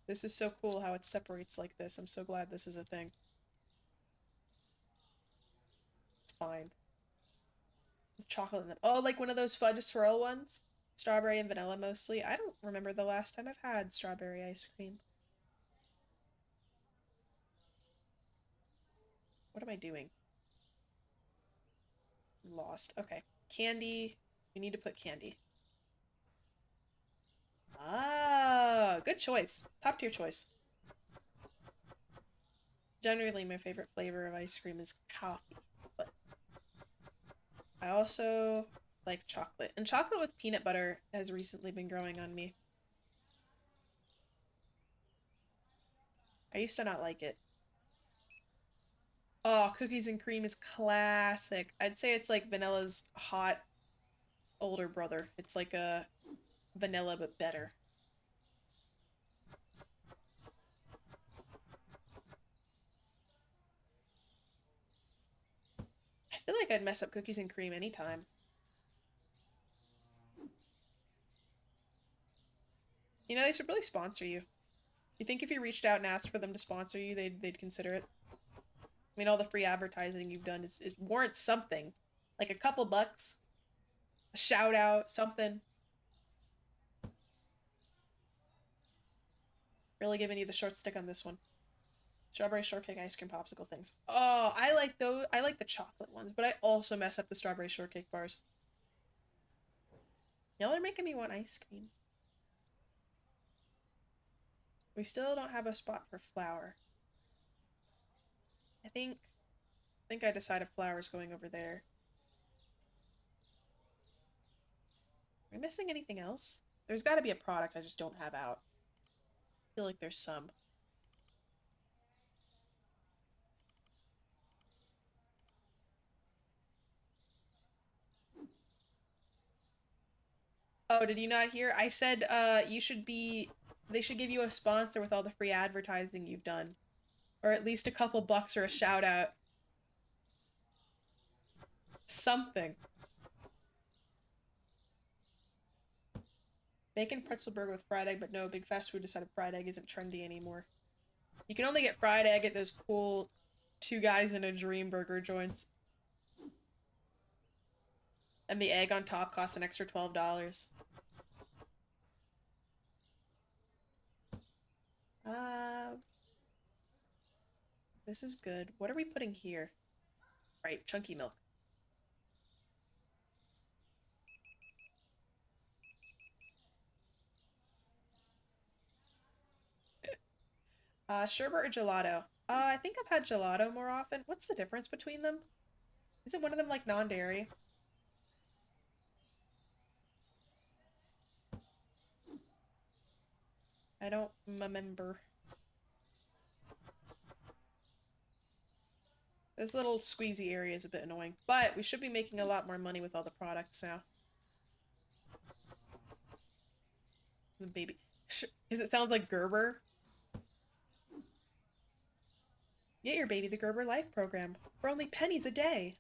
This is so cool how it separates like this. I'm so glad this is a thing. It's fine. With chocolate in them. Oh, like one of those fudge swirl ones? Strawberry and vanilla mostly. I don't remember the last time I've had strawberry ice cream. What am I doing? Lost. Okay. Candy. We need to put candy. Ah, good choice. Top tier choice. Generally, my favorite flavor of ice cream is coffee, but I also like chocolate. And chocolate with peanut butter has recently been growing on me. I used to not like it. Oh, cookies and cream is classic. I'd say it's like vanilla's hot older brother. It's like a vanilla but better. I feel like I'd mess up cookies and cream anytime. You know, they should really sponsor you. You think if you reached out and asked for them to sponsor you, they'd consider it? I mean, all the free advertising you've done is warrants something. Like a couple bucks, a shout out, something. Really giving you the short stick on this one. Strawberry shortcake ice cream popsicle things. Oh, I like those. I like the chocolate ones, but I also mess up the strawberry shortcake bars. Y'all are making me want ice cream. We still don't have a spot for flour. I think I decided flour's going over there. Am I missing anything else? There's got to be a product I just don't have out. I feel like there's some. Oh, did you not hear? I said you should be they should give you a sponsor with all the free advertising you've done. Or at least a couple bucks or a shout out. Something. Bacon pretzel burger with fried egg, but no, big fast food decided fried egg isn't trendy anymore. You can only get fried egg at those cool two guys in a dream burger joints. And the egg on top costs an extra $12. Uh, this is good. What are we putting here? Right, chunky milk. Sherbet or gelato? I think I've had gelato more often. What's the difference between them? Isn't one of them like non-dairy? I don't remember. This little squeezy area is a bit annoying, but we should be making a lot more money with all the products now. The baby. Because it sounds like Gerber. Get your baby the Gerber Life program for only pennies a day.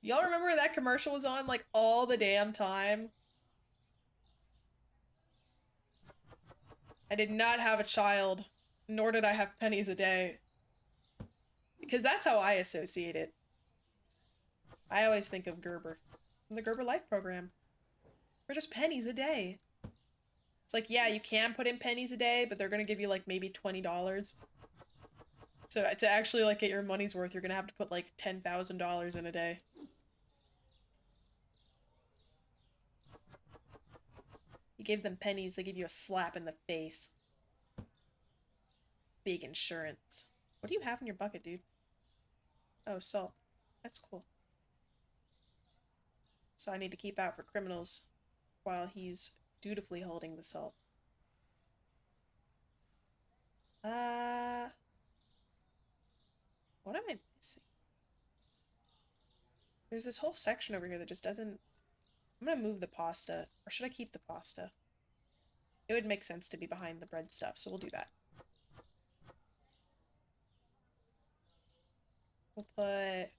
Y'all remember that commercial was on like all the damn time? I did not have a child, nor did I have pennies a day. Because that's how I associate it. I always think of Gerber. The Gerber Life program. For just pennies a day. It's like, yeah, you can put in pennies a day, but they're gonna give you like maybe $20. So to actually like get your money's worth, you're gonna have to put like $10,000 in a day. You gave them pennies, they give you a slap in the face. Big insurance. What do you have in your bucket, dude? Oh, salt. That's cool. So I need to keep out for criminals while he's dutifully holding the salt. What am I missing? There's this whole section over here that just doesn't... I'm gonna move the pasta. Or should I keep the pasta? It would make sense to be behind the bread stuff, so we'll do that. We'll put...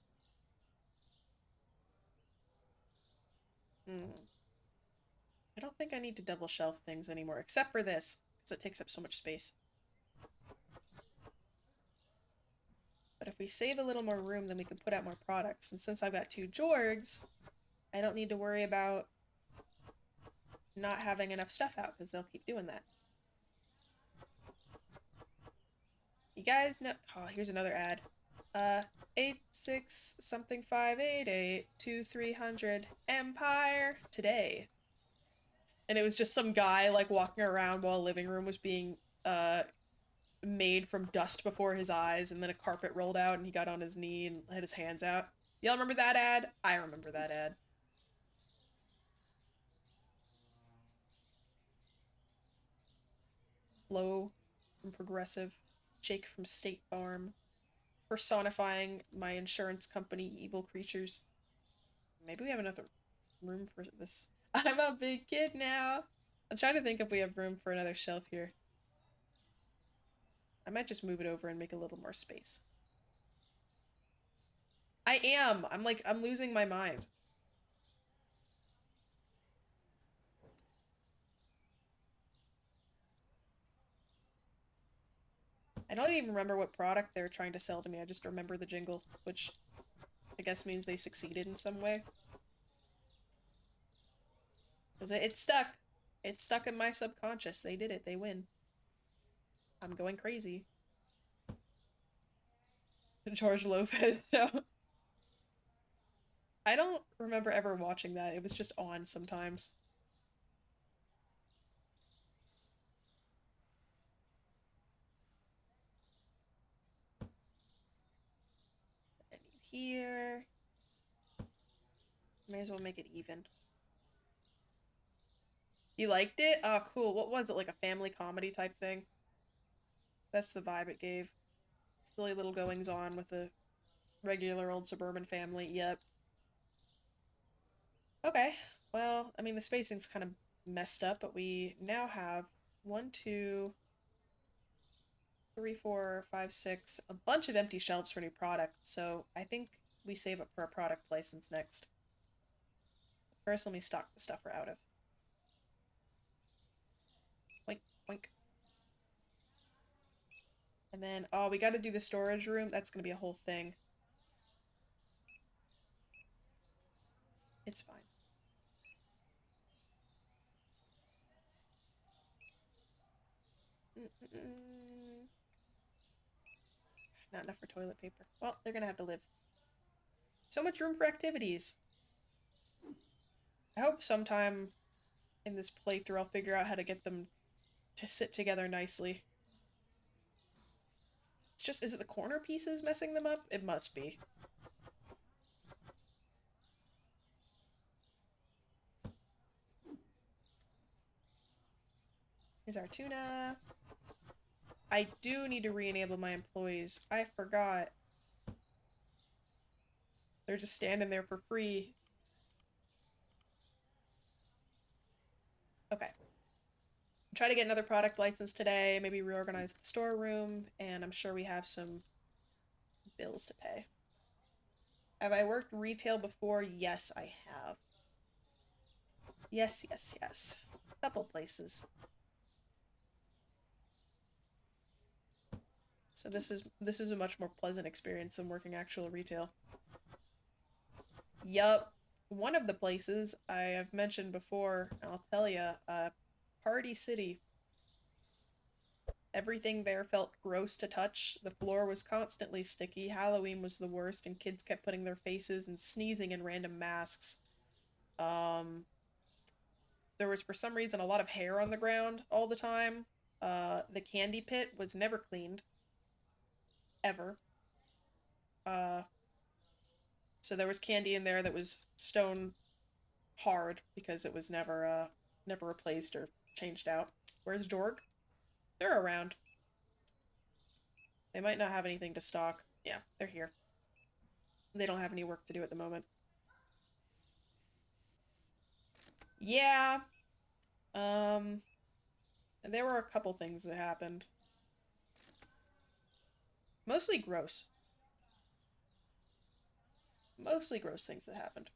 I don't think I need to double shelf things anymore, except for this, because it takes up so much space. But if we save a little more room, then we can put out more products. And since I've got 2 Jorgs, I don't need to worry about not having enough stuff out, because they'll keep doing that. You guys know... Oh, here's another ad. 86 something 588 2300 Empire today. And it was just some guy like walking around while a living room was being made from dust before his eyes, and then a carpet rolled out and he got on his knee and had his hands out. Y'all remember that ad? I remember that ad. Flo from Progressive, Jake from State Farm, personifying my insurance company evil creatures. Maybe we have enough room for this. I'm a big kid now. I'm trying to think if we have room for another shelf here. I might just move it over and make a little more space. I am. I'm losing my mind. I don't even remember what product they were trying to sell to me. I just remember the jingle, which I guess means they succeeded in some way. Because it's stuck. It's stuck in my subconscious. They did it. They win. I'm going crazy. The George Lopez show. I don't remember ever watching that. It was just on sometimes. And you here. May as well make it even. You liked it? Oh, cool. What was it? Like a family comedy type thing? That's the vibe it gave. Silly little goings on with a regular old suburban family. Yep. Okay. Well, I mean, the spacing's kind of messed up, but we now have 1, 2, 3, 4, 5, 6, a bunch of empty shelves for new products. So I think we save up for a product license next. First, let me stock the stuff we're out of. Wink, wink. And then, oh, we gotta do the storage room. That's gonna be a whole thing. It's fine. Not enough for toilet paper. Well, they're gonna have to live. So much room for activities. I hope sometime in this playthrough I'll figure out how to get them to sit together nicely. It's just, is it the corner pieces messing them up? It must be. Here's our tuna. I do need to re-enable my employees. I forgot. They're just standing there for free. Okay. Try to get another product license today, maybe reorganize the storeroom, and I'm sure we have some bills to pay. Have I worked retail before? Yes, I have. Yes, yes, yes. A couple places. So this is a much more pleasant experience than working actual retail. Yup. One of the places I have mentioned before, I'll tell you, Party City. Everything there felt gross to touch. The floor was constantly sticky. Halloween was the worst, and kids kept putting their faces and sneezing in random masks. There was, for some reason, a lot of hair on the ground all the time. The candy pit was never cleaned. Ever. Uh, so there was candy in there that was stone hard because it was never replaced or changed out. Where's Jorg? They're around. They might not have anything to stock. Yeah, they're here. They don't have any work to do at the moment. Yeah. Um, there were a couple things that happened. Mostly gross. Mostly gross things that happened.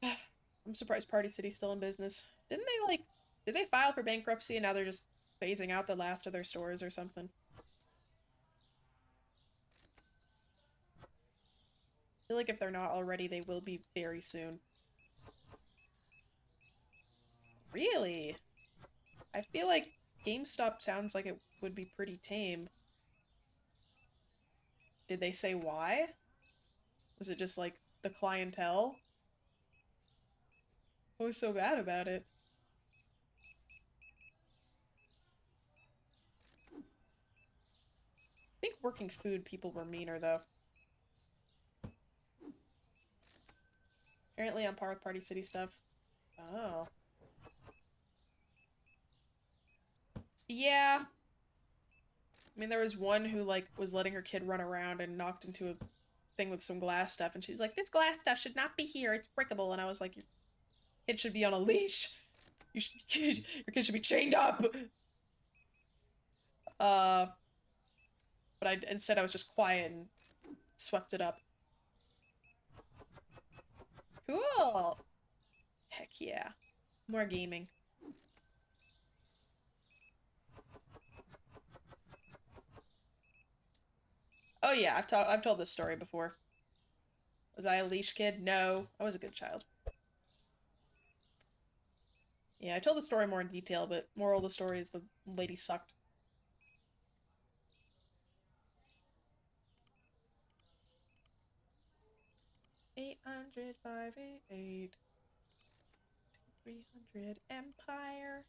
I'm surprised Party City's still in business. Didn't they, like, did they file for bankruptcy and now they're just phasing out the last of their stores or something? I feel like if they're not already, they will be very soon. Really? I feel like GameStop sounds like it would be pretty tame. Did they say why? Was it just like the clientele? What was so bad about it? I think working food people were meaner though. Apparently on par with Party City stuff. Oh. Yeah. I mean, there was one who, like, was letting her kid run around and knocked into a thing with some glass stuff, and she's like, this glass stuff should not be here, it's breakable, and I was like, your kid should be on a leash. Your kid should be chained up! Uh, but instead I was just quiet and swept it up. Cool! Heck yeah. More gaming. Oh yeah, I've told this story before. Was I a leash kid? No, I was a good child. Yeah, I told the story more in detail, but moral of the story is the lady sucked. 800 588 300 Empire.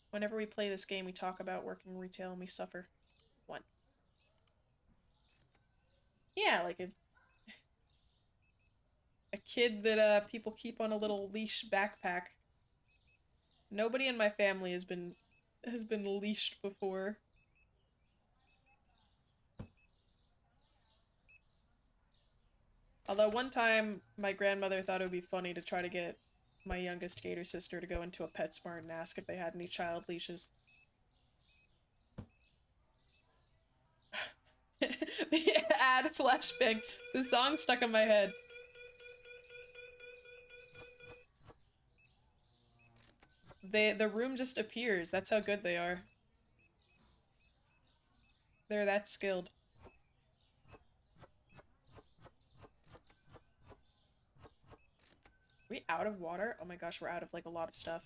Whenever we play this game, we talk about working retail and we suffer. One. Yeah, like a kid that people keep on a little leash backpack. Nobody in my family has been leashed before. Although one time my grandmother thought it would be funny to try to get my youngest gator sister to go into a PetSmart and ask if they had any child leashes. The ad flashbang. The song stuck in my head. The room just appears. That's how good they are. They're that skilled. Are we out of water? Oh my gosh, we're out of like a lot of stuff.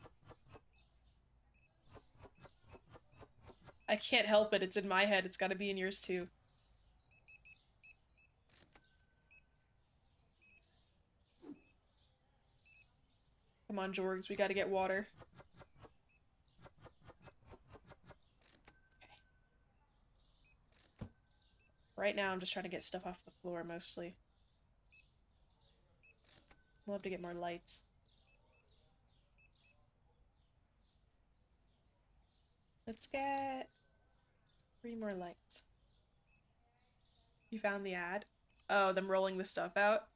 I can't help it. It's in my head. It's gotta be in yours too. Come on, Jorgs. We gotta get water. Right now, I'm just trying to get stuff off the floor, mostly. We'll have to get more lights. Let's get 3 more lights. You found the ad? Oh, them rolling the stuff out?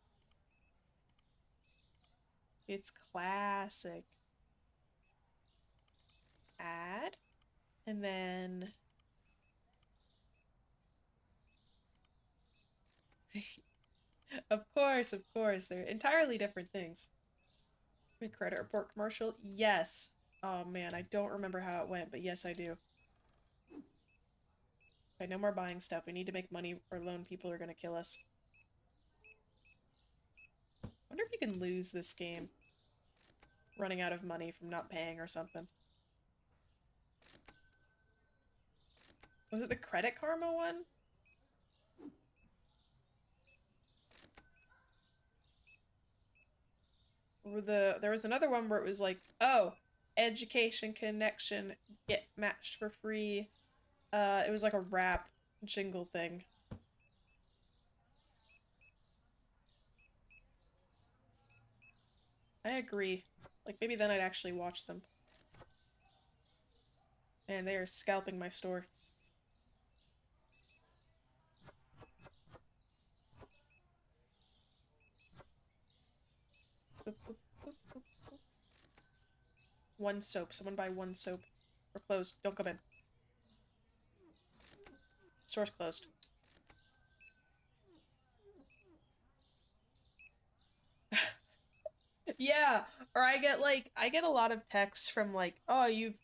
It's classic. Ad. And then... Of course, of course. They're entirely different things. Credit report commercial? Yes. Oh man, I don't remember how it went, but yes, I do. Okay, no more buying stuff. We need to make money or loan people are gonna kill us. Wonder if you can lose this game. Running out of money from not paying or something. Was it the Credit Karma one? Or there was another one where it was like, oh, education connection, get matched for free. It was like a rap jingle thing. I agree. Like, maybe then I'd actually watch them. And they are scalping my store. Boop, boop, boop, boop, boop. 1 soap. Someone buy 1 soap. We're closed. Don't come in. Store's closed. Yeah, or I get a lot of texts from like, oh, you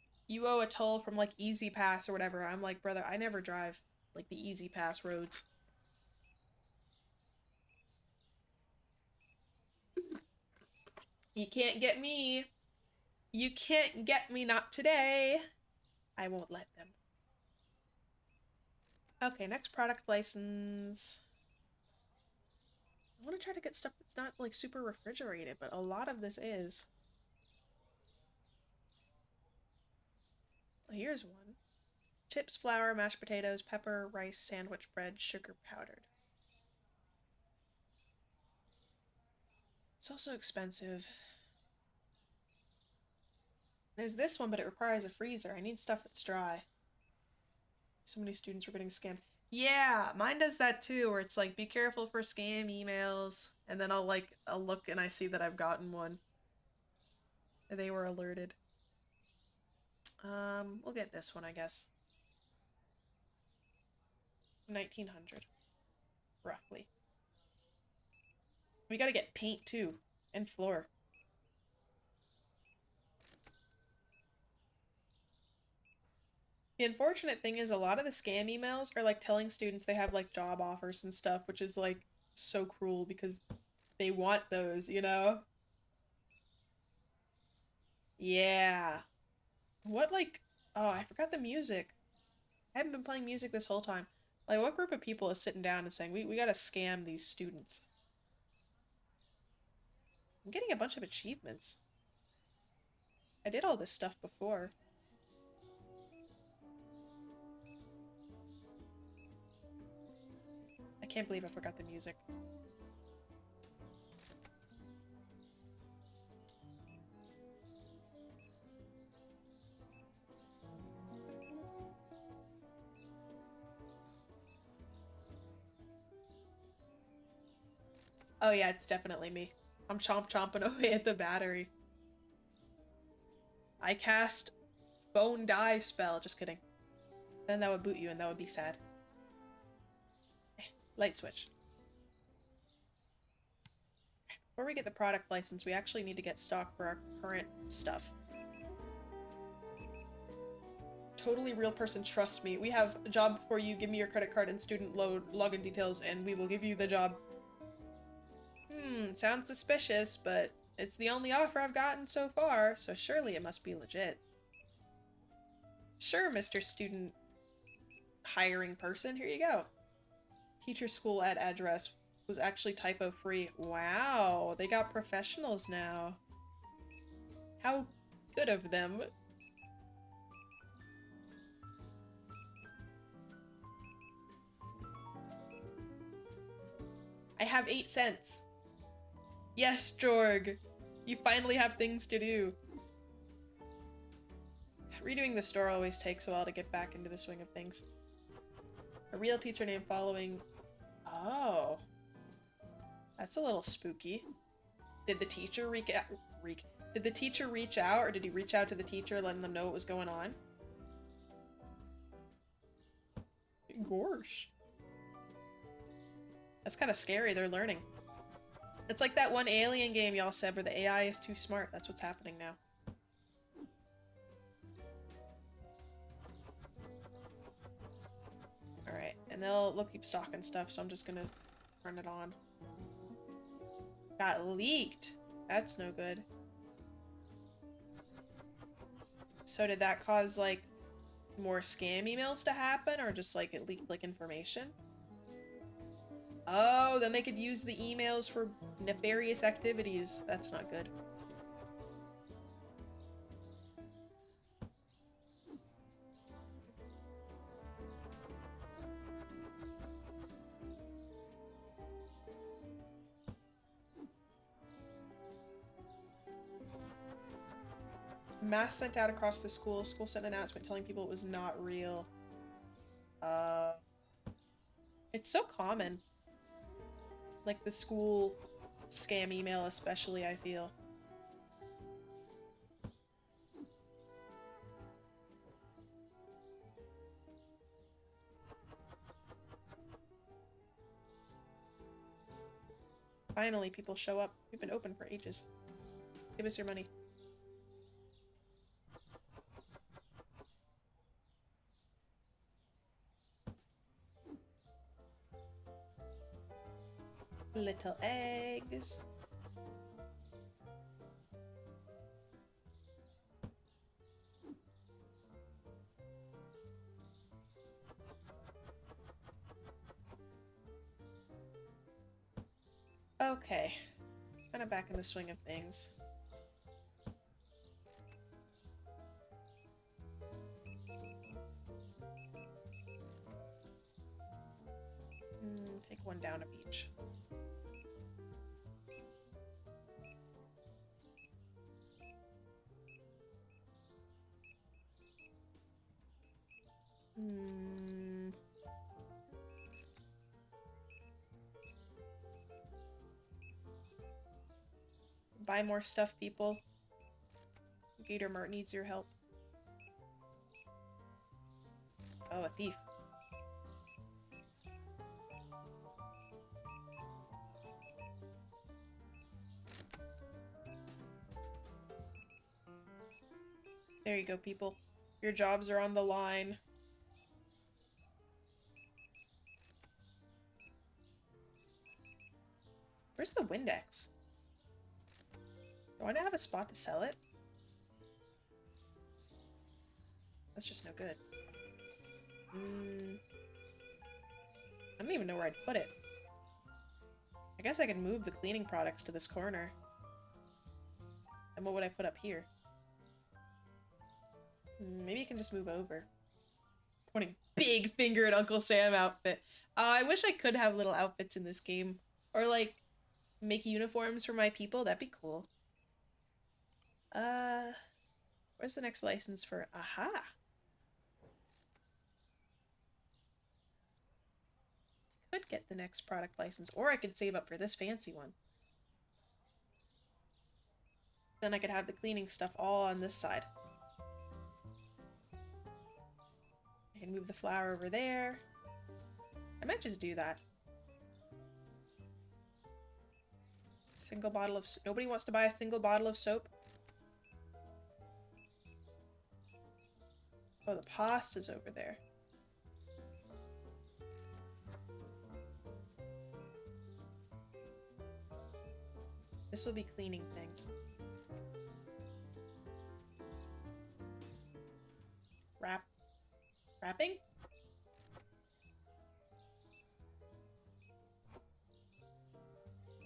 owe a toll from like Easy Pass or whatever. I'm like, brother, I never drive like the Easy Pass roads. You can't get me. You can't get me, not today. I won't let them. Okay, next product license. I want to try to get stuff that's not like super refrigerated, but a lot of this is. Well, here's one. Chips, flour, mashed potatoes, pepper, rice, sandwich bread, sugar powdered. It's also expensive. There's this one, but it requires a freezer. I need stuff that's dry. So many students were getting scammed. Yeah, mine does that too, where it's like, be careful for scam emails. And then I'll look and I see that I've gotten one. And they were alerted. We'll get this one, I guess. 1900. Roughly. We gotta get paint too. And floor. The unfortunate thing is a lot of the scam emails are like telling students they have like job offers and stuff, which is like so cruel because they want those, you know? Yeah. What like, oh, I forgot the music. I haven't been playing music this whole time. Like, what group of people is sitting down and saying, we gotta scam these students? I'm getting a bunch of achievements. I did all this stuff before. I can't believe I forgot the music. Oh yeah, it's definitely me. I'm chomping away at the battery. I cast Bone Die spell. Just kidding. Then that would boot you and that would be sad. Light switch. Before we get the product license, we actually need to get stock for our current stuff. Totally real person, trust me. We have a job for you. Give me your credit card and student login details and we will give you the job. Sounds suspicious, but it's the only offer I've gotten so far, so surely it must be legit. Sure, Mr. Student hiring person, here you go. Teacher school ad address was actually typo free. Wow, they got professionals now. How good of them. I have 8 cents. Yes, Jorg. You finally have things to do. Redoing the store always takes a while to get back into the swing of things. A real teacher name following... Oh. That's a little spooky. Did the teacher Did the teacher reach out, or did he reach out to the teacher letting them know what was going on? Gosh. That's kind of scary. They're learning. It's like that one Alien game y'all said where the AI is too smart. That's what's happening now. Alright, and they'll keep stocking stuff, so I'm just gonna turn it on. Got leaked. That's no good. So did that cause, like, more scam emails to happen, or just, like, it leaked, like, information? Oh, then they could use the emails for nefarious activities. That's not good. Mass sent out across the school. School sent an announcement telling people it was not real. It's so common. Like the school scam email especially, I feel. Finally, people show up. We've been open for ages. Give us your money. Little eggs. Okay. Kind of back in the swing of things. Take one down of each. Buy more stuff, people. Gator Mart needs your help. Oh, a thief. There you go, people. Your jobs are on the line. Where's the Windex? Do I not have a spot to sell it? That's just no good. I don't even know where I'd put it. I guess I could move the cleaning products to this corner. And what would I put up here? Maybe you can just move over. Pointing big finger at Uncle Sam outfit. I wish I could have little outfits in this game. Or like, make uniforms for my people. That'd be cool. Where's the next license for? Aha! I could get the next product license, or I could save up for this fancy one. Then I could have the cleaning stuff all on this side. I can move the flour over there. I might just do that. Single bottle of... Nobody wants to buy a single bottle of soap? Oh, the pasta's over there. This will be cleaning things. Wrapping?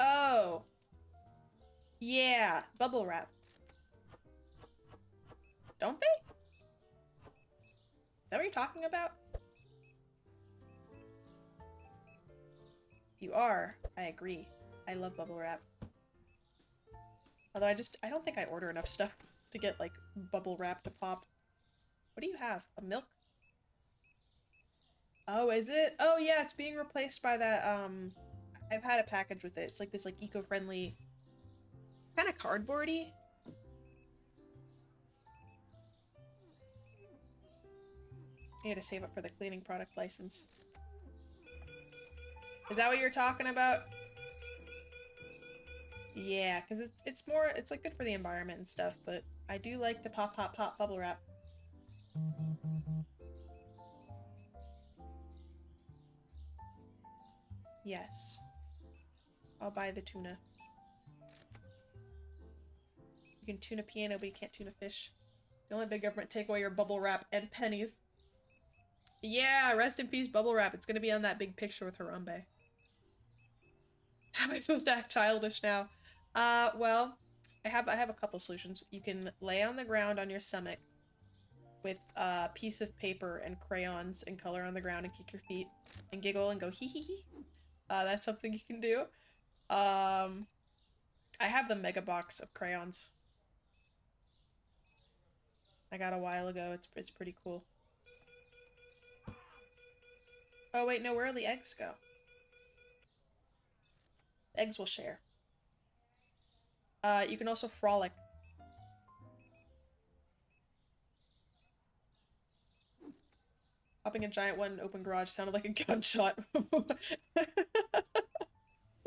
Oh! Yeah, bubble wrap. Don't they? Is that what you're talking about? If you are, I agree. I love bubble wrap. Although I don't think I order enough stuff to get, like, bubble wrap to pop. What do you have? A milk? Oh, is it? Oh yeah, it's being replaced by that, I've had a package with it. It's like this like eco-friendly, kind of cardboardy. I had to save up for the cleaning product license. Is that what you're talking about? Yeah, because it's more, it's like good for the environment and stuff, but I do like the pop pop pop bubble wrap. Yes. I'll buy the tuna. You can tune a piano, but you can't tune a fish. Don't let big government take away your bubble wrap and pennies. Yeah, rest in peace, bubble wrap. It's gonna be on that big picture with Harambe. How am I supposed to act childish now? Well, I have a couple solutions. You can lay on the ground on your stomach with a piece of paper and crayons and color on the ground and kick your feet and giggle and go hee hee hee. That's something you can do. I have the mega box of crayons. I got a while ago. It's pretty cool. Oh wait, no, where do the eggs go? The eggs will share. You can also frolic. Popping a giant one in an open garage sounded like a gunshot.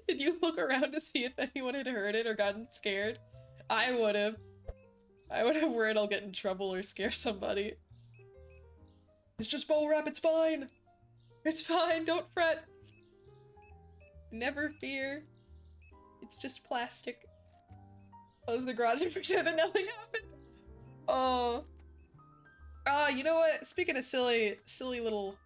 Did you look around to see if anyone had heard it or gotten scared? I would have. I would have worried I'll get in trouble or scare somebody. It's just bubble wrap, it's fine! It's fine, don't fret! Never fear. It's just plastic. Close the garage and pretend that nothing happened. Oh. You know what? Speaking of silly little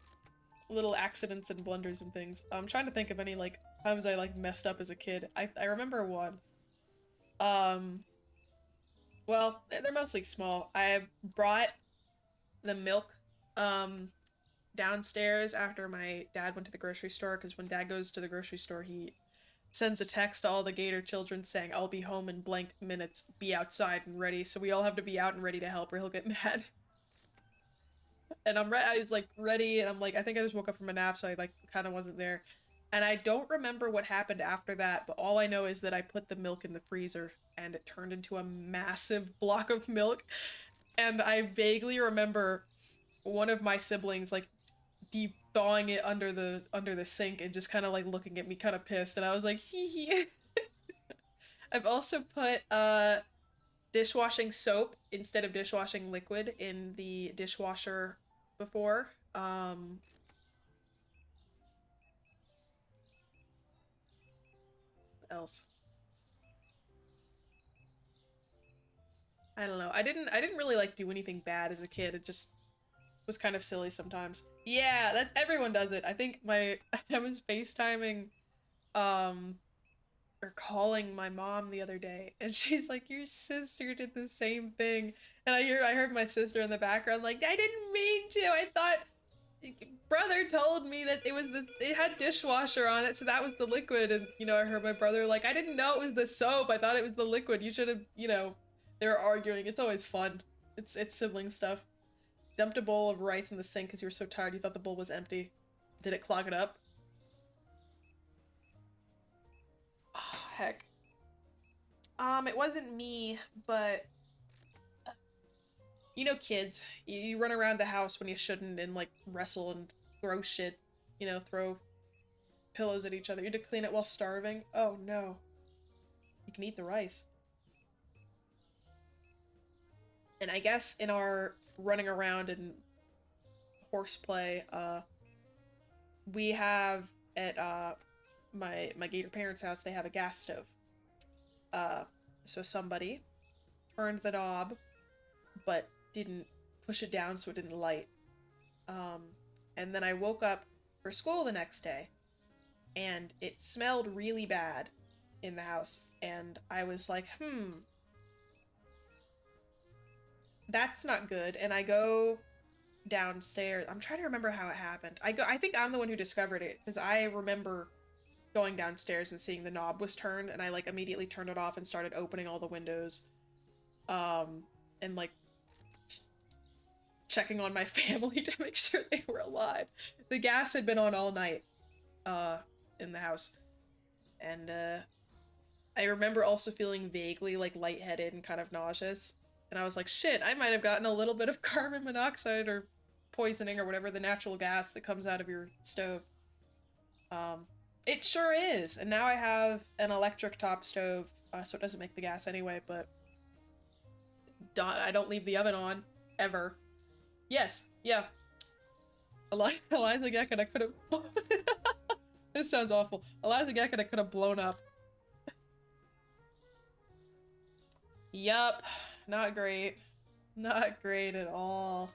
accidents and blunders and things, I'm trying to think of any, like, times I, like, messed up as a kid. I remember one. Well, they're mostly small. I brought the milk, downstairs after my dad went to the grocery store, because when dad goes to the grocery store, he sends a text to all the Gator children saying, I'll be home in blank minutes, be outside and ready, so we all have to be out and ready to help or he'll get mad. And I was like ready, and I'm like, I think I just woke up from a nap, so I like kind of wasn't there. And I don't remember what happened after that, but all I know is that I put the milk in the freezer and it turned into a massive block of milk. And I vaguely remember one of my siblings like deep thawing it under the sink and just kind of like looking at me kind of pissed, and I was like, hee hee. I've also put dishwashing soap instead of dishwashing liquid in the dishwasher before. What else? I don't know. I didn't really like do anything bad as a kid. It just was kind of silly sometimes. Yeah, that's everyone does it. I think my I was FaceTiming um or calling my mom the other day, and she's like, your sister did the same thing. And I heard my sister in the background like, I didn't mean to. I thought brother told me that it had dishwasher on it, so that was the liquid. And you know, I heard my brother like, I didn't know it was the soap, I thought it was the liquid, you should have, you know. They're arguing. It's always fun. It's sibling stuff. Dumped a bowl of rice in the sink because you were so tired you thought the bowl was empty. Did it clog it up? Oh, heck. It wasn't me, but you know, kids. You run around the house when you shouldn't and like wrestle and throw shit. You know, throw pillows at each other. You had to clean it while starving. Oh no. You can eat the rice. And I guess in our running around and horseplay, we have at my Gator parents' house, they have a gas stove. So somebody turned the knob, but didn't push it down so it didn't light. And then I woke up for school the next day, and it smelled really bad in the house, and I was like, that's not good. And I go downstairs. I'm trying to remember how it happened. I think I'm the one who discovered it, because I remember going downstairs and seeing the knob was turned, and I like immediately turned it off and started opening all the windows. And like checking on my family to make sure they were alive. The gas had been on all night in the house. And I remember also feeling vaguely like lightheaded and kind of nauseous. And I was like, shit, I might have gotten a little bit of carbon monoxide or poisoning or whatever the natural gas that comes out of your stove. It sure is. And now I have an electric top stove, so it doesn't make the gas anyway, but I don't leave the oven on, ever. Yes, yeah. Eliza Gekina could have... This sounds awful. Eliza Gekina could have blown up. Yup. Not great. Not great at all.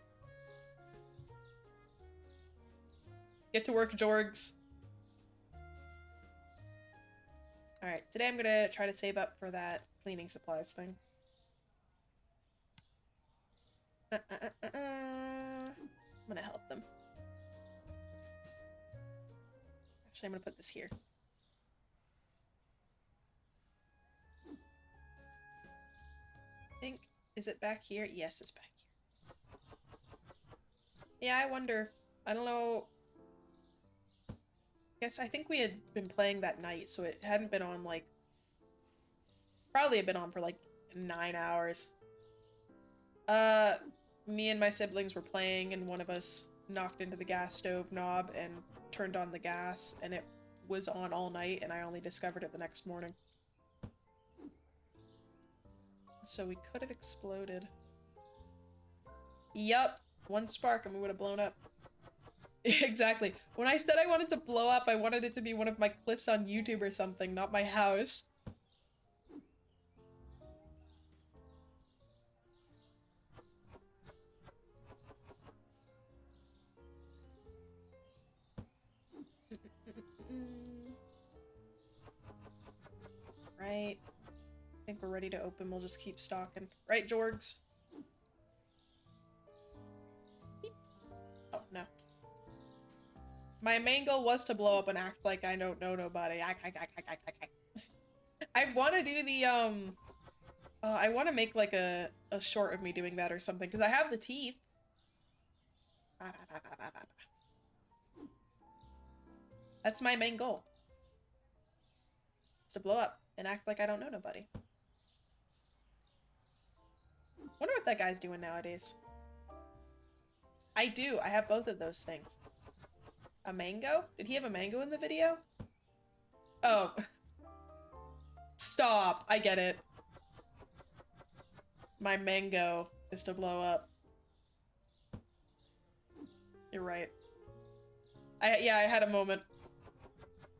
Get to work, Jorgs. Alright, today I'm gonna try to save up for that cleaning supplies thing. I'm gonna help them. Actually, I'm gonna put this here. I think, is it back here? Yes, it's back here. Yeah, I wonder. I don't know. I think we had been playing that night, so it hadn't been on, like... Probably had been on for, like, 9 hours. Me and my siblings were playing, and one of us knocked into the gas stove knob and turned on the gas, and it was on all night, and I only discovered it the next morning. So we could have exploded. Yup! One spark and we would have blown up. Exactly. When I said I wanted to blow up, I wanted it to be one of my clips on YouTube or something, not my house. Right. I think we're ready to open. We'll just keep stalking. Right, Jorgs? Oh, no. My main goal was to blow up and act like I don't know nobody. I want to do the, I want to make, like, a short of me doing that or something, because I have the teeth. That's my main goal. It's to blow up and act like I don't know nobody. Wonder what that guy's doing nowadays. I do. I have both of those things. A mango? Did he have a mango in the video? Oh. Stop. I get it. My mango is to blow up. You're right. Yeah, I had a moment.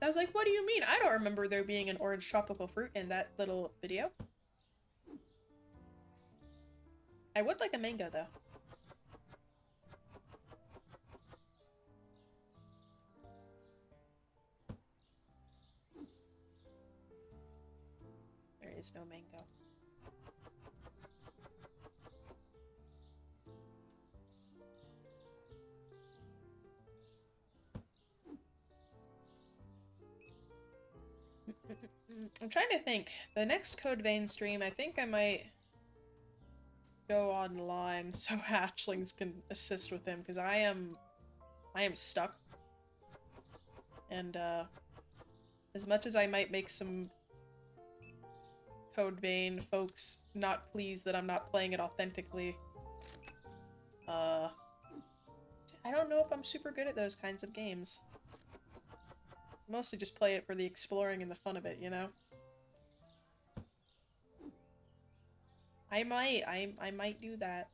I was like, what do you mean? I don't remember there being an orange tropical fruit in that little video. I would like a mango, though. There is no mango. I'm trying to think. The next Code Vein stream, I think I might go online so hatchlings can assist with him, because I am stuck. And as much as I might make some Code Vein folks not pleased that I'm not playing it authentically, I don't know if I'm super good at those kinds of games. Mostly just play it for the exploring and the fun of it, you know? I might do that.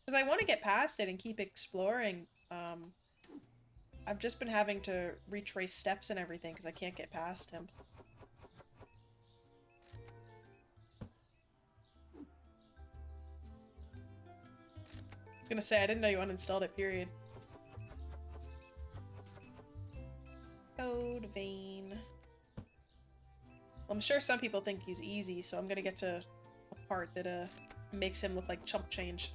Because I want to get past it and keep exploring. I've just been having to retrace steps and everything because I can't get past him. I was gonna say, I didn't know you uninstalled it, period. Code Vein. Well, I'm sure some people think he's easy, so I'm gonna get to a part that makes him look like chump change.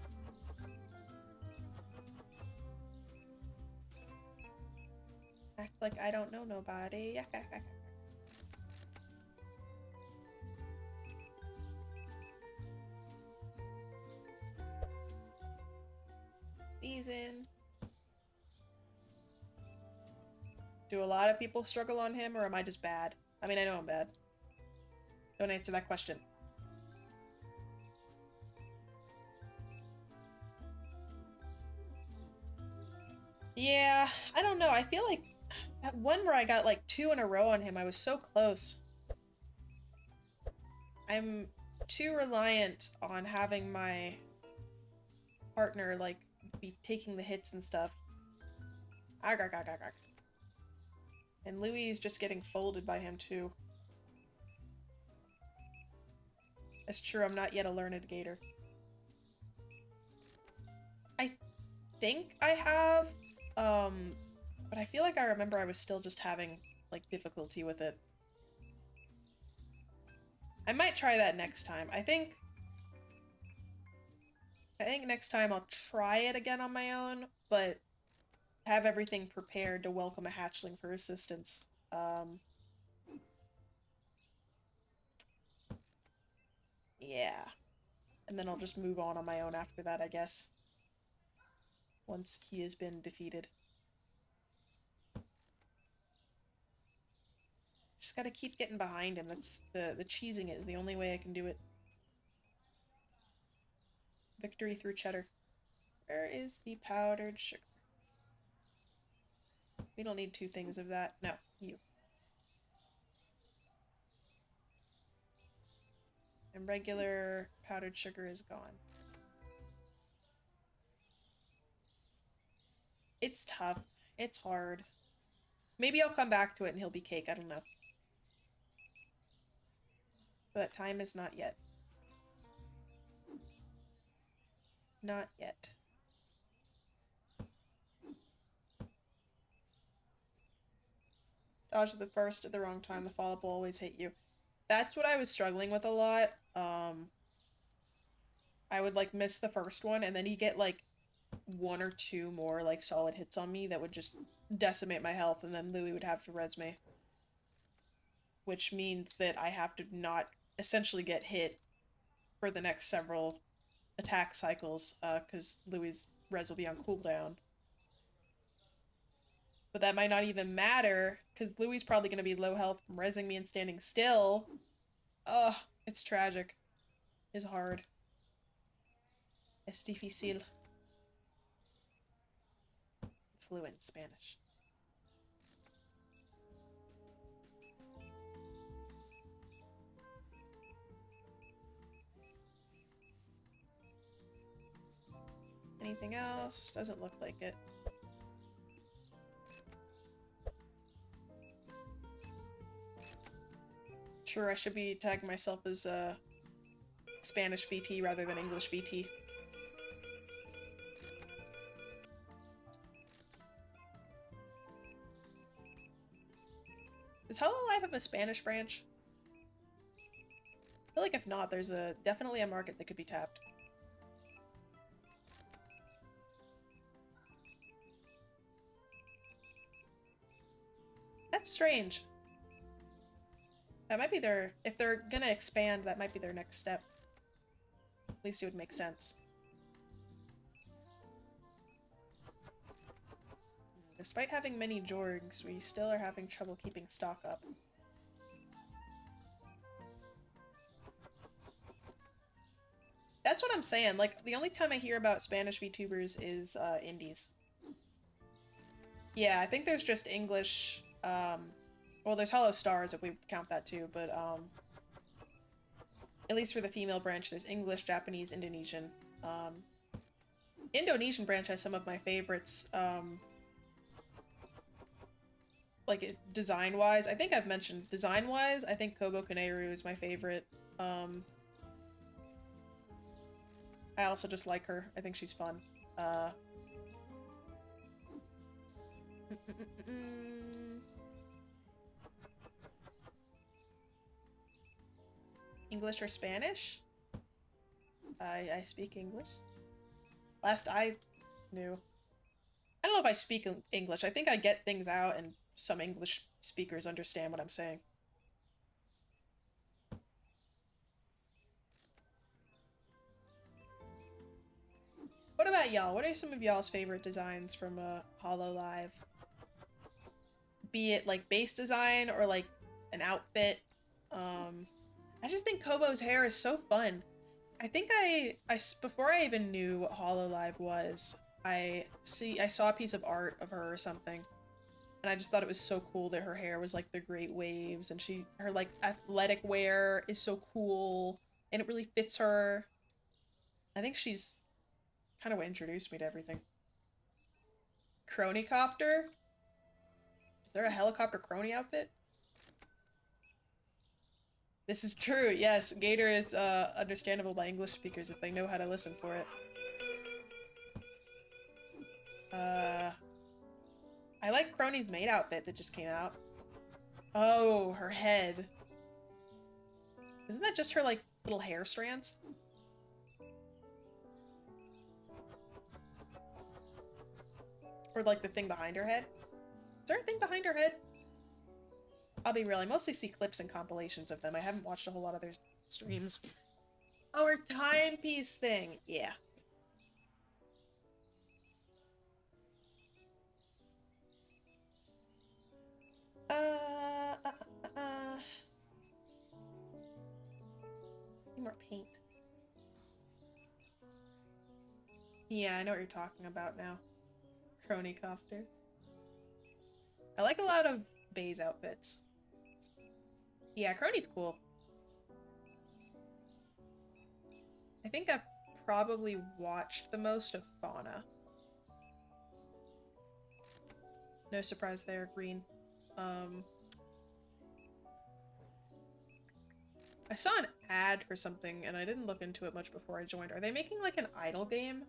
Act like I don't know nobody. Do a lot of people struggle on him, or am I just bad? I mean, I know I'm bad. Don't answer that question. Yeah, I don't know. I feel like that one where I got like 2 in a row on him, I was so close. I'm too reliant on having my partner, like, be taking the hits and stuff. Arg, arg, arg, arg, arg. And Louis is just getting folded by him, too. That's true, I'm not yet a learned gator. I think I have, but I feel like I remember I was still just having, like, difficulty with it. I might try that next time. I think next time I'll try it again on my own, but have everything prepared to welcome a hatchling for assistance. Yeah. And then I'll just move on my own after that, I guess. Once he has been defeated. Just gotta keep getting behind him. That's the cheesing is the only way I can do it. Victory through cheddar. Where is the powdered sugar? We don't need 2 things of that. No, you. And regular powdered sugar is gone. It's tough. It's hard. Maybe I'll come back to it and he'll be cake. I don't know. But time is not yet. Not yet. Dodge the first at the wrong time. The follow-up will always hit you. That's what I was struggling with a lot. I would like miss the first one and then he'd get like 1 or 2 more like solid hits on me that would just decimate my health, and then Louis would have to res me. Which means that I have to not essentially get hit for the next several attack cycles, because Louis' res will be on cooldown. But that might not even matter, because Louis is probably going to be low health from resing me and standing still. Ugh, it's tragic. It's hard. Es difícil. Fluent Spanish. Anything else? Doesn't look like it. Sure, I should be tagging myself as Spanish VT rather than English VT. Does Hololive have a Spanish branch? I feel like if not, there's definitely a market that could be tapped. That's strange. That might be if they're gonna expand, that might be their next step. At least it would make sense. Despite having many Jorgs, we still are having trouble keeping stock up. That's what I'm saying. Like, the only time I hear about Spanish VTubers is indies. Yeah, I think there's just English, well, there's Hollow Stars if we count that too, but at least for the female branch, there's English, Japanese, Indonesian. Indonesian branch has some of my favorites, like design-wise. I think I've mentioned design-wise, I think Kobo Kaneru is my favorite. I also just like her. I think she's fun. English or Spanish? I speak English. Last I knew. I don't know if I speak English. I think I get things out and some English speakers understand what I'm saying. What about y'all? What are some of y'all's favorite designs from Hololive? be it like base design or like an outfit. I just think Kobo's hair is so fun. I think before I even knew what Hololive was, I saw a piece of art of her or something, and I just thought it was so cool that her hair was like the great waves, and her like athletic wear is so cool, and it really fits her. I think she's kind of what introduced me to everything. Cronycopter? Is there a helicopter crony outfit? This is true, yes. Gator is understandable by English speakers if they know how to listen for it. I like Crony's maid outfit that just came out. Oh, her head. Isn't that just her, like, little hair strands? Or, like, the thing behind her head? Is there a thing behind her head? I'll be real, I mostly see clips and compilations of them. I haven't watched a whole lot of their streams. Oh, her timepiece thing. Yeah. Need more paint. Yeah, I know what you're talking about now. Cronycopter. I like a lot of Bay's outfits. Yeah, Crony's cool. I think I've probably watched the most of Fauna. No surprise there, green. I saw an ad for something and I didn't look into it much before I joined. Are they making like an idle game?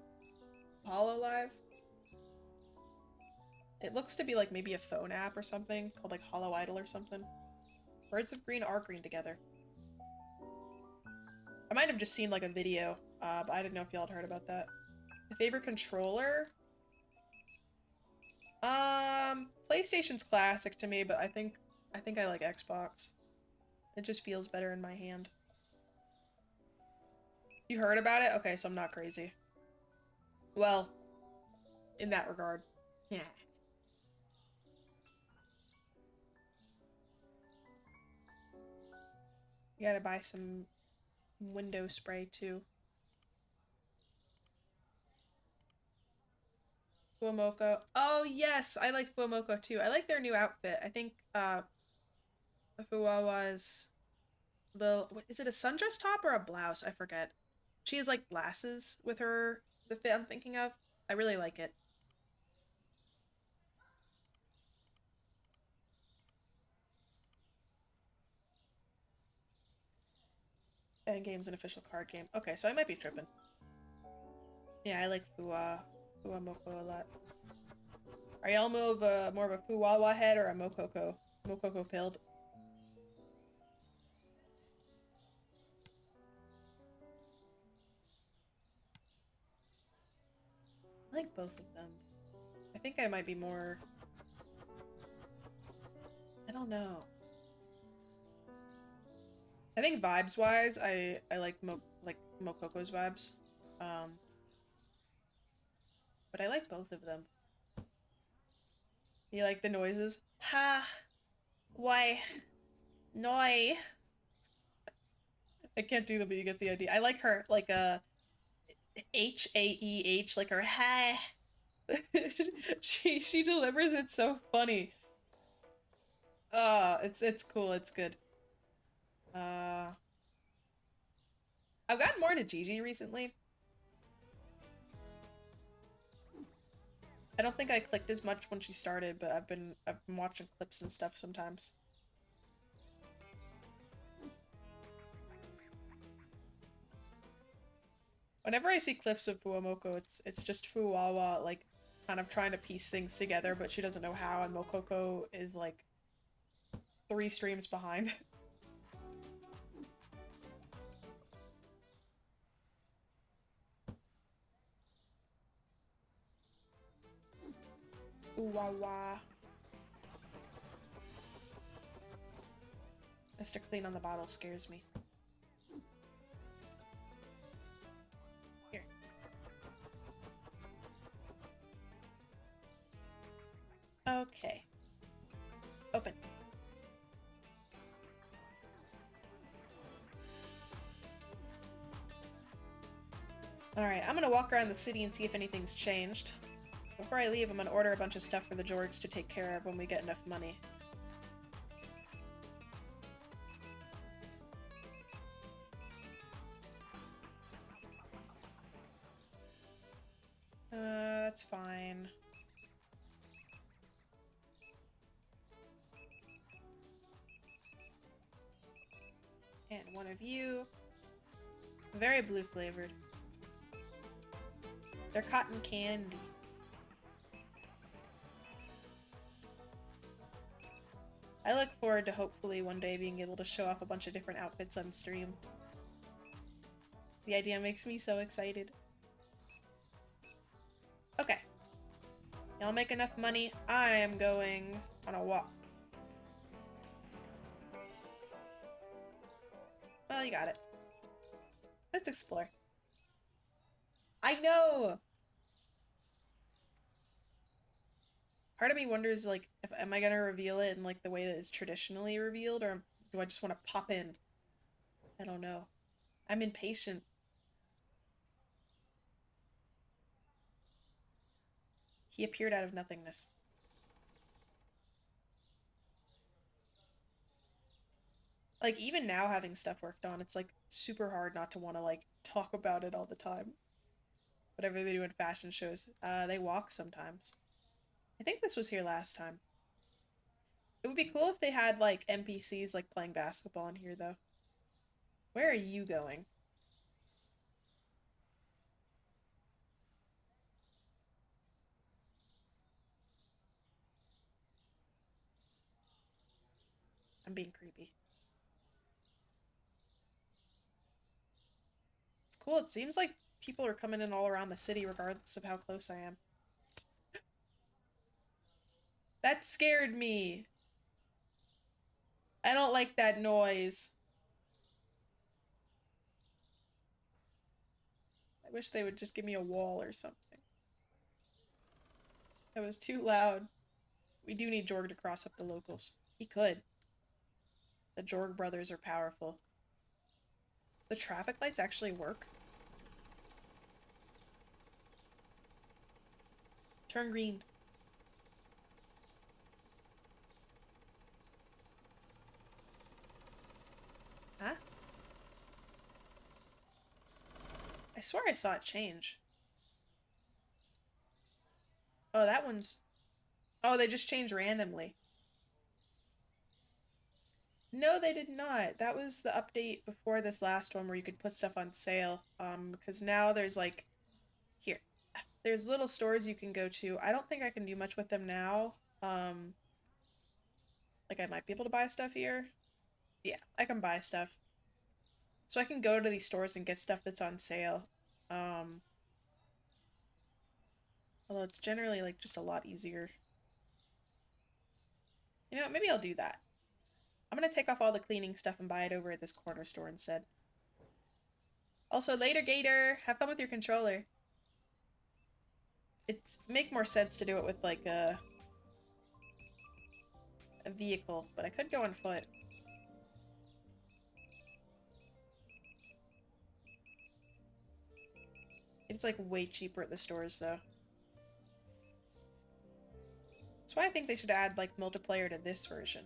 Hololive? It looks to be like maybe a phone app or something called like Hollow Idol or something. Birds of Green are green together. I might have just seen like a video, but I didn't know if y'all had heard about that. My favorite controller? PlayStation's classic to me, but I think I like Xbox. It just feels better in my hand. You heard about it? Okay, so I'm not crazy. Well, in that regard. Yeah. You gotta buy some window spray too. Fuamoko. Oh yes, I like Fuamoko too. I like their new outfit. I think Fuwawa's is it a sundress top or a blouse? I forget. She has like glasses with the fit I'm thinking of. I really like it. And game's an official card game. Okay, so I might be tripping. Yeah, I like Fuamoko a lot. Are y'all more of a Fuwawa head or a Mokoko pilled? I like both of them. I think I might be more... I don't know. I think vibes-wise, I like Mokoko's vibes. But I like both of them. You like the noises? Ha! Why? Noi! I can't do them, but you get the idea. I like her, like, H-A-E-H, like her ha! she delivers it so funny. It's cool, it's good. I've gotten more into Gigi recently. I don't think I clicked as much when she started, but I've been watching clips and stuff sometimes. Whenever I see clips of Fuamoko, it's just Fuwawa like kind of trying to piece things together, but she doesn't know how, and Mokoko is like 3 streams behind. Fuwawa. Mr. Clean on the bottle scares me. Here. Okay. Open. Alright, I'm gonna walk around the city and see if anything's changed. Before I leave, I'm gonna order a bunch of stuff for the Jorgs to take care of when we get enough money. That's fine. And one of you. Very blue flavored. They're cotton candy. I look forward to hopefully one day being able to show off a bunch of different outfits on stream. The idea makes me so excited. Okay. Y'all make enough money. I am going on a walk. Well, you got it. Let's explore. I know! Part of me wonders, like, if am I gonna reveal it in, like, the way that it's traditionally revealed, or do I just want to pop in? I don't know. I'm impatient. He appeared out of nothingness. Like, even now having stuff worked on, it's, like, super hard not to want to, like, talk about it all the time. Whatever they do in fashion shows. They walk sometimes. I think this was here last time. It would be cool if they had, like, NPCs, like, playing basketball in here, though. Where are you going? I'm being creepy. It's cool. It seems like people are coming in all around the city regardless of how close I am. That scared me. I don't like that noise. I wish they would just give me a wall or something. That was too loud. We do need Jorg to cross up the locals. He could. The Jorg brothers are powerful. The traffic lights actually work. Turn green. Huh? I swear I saw it change. Oh, that one's... Oh, they just changed randomly. No, they did not. That was the update before this last one where you could put stuff on sale. Because now there's like... Here. There's little stores you can go to. I don't think I can do much with them now. Like I might be able to buy stuff here. Yeah, I can buy stuff. So I can go to these stores and get stuff that's on sale. Although it's generally like just a lot easier. You know what, maybe I'll do that. I'm gonna take off all the cleaning stuff and buy it over at this corner store instead. Also, later, Gator! Have fun with your controller. It's make more sense to do it with like a vehicle, but I could go on foot. It's like way cheaper at the stores though. That's why I think they should add like multiplayer to this version.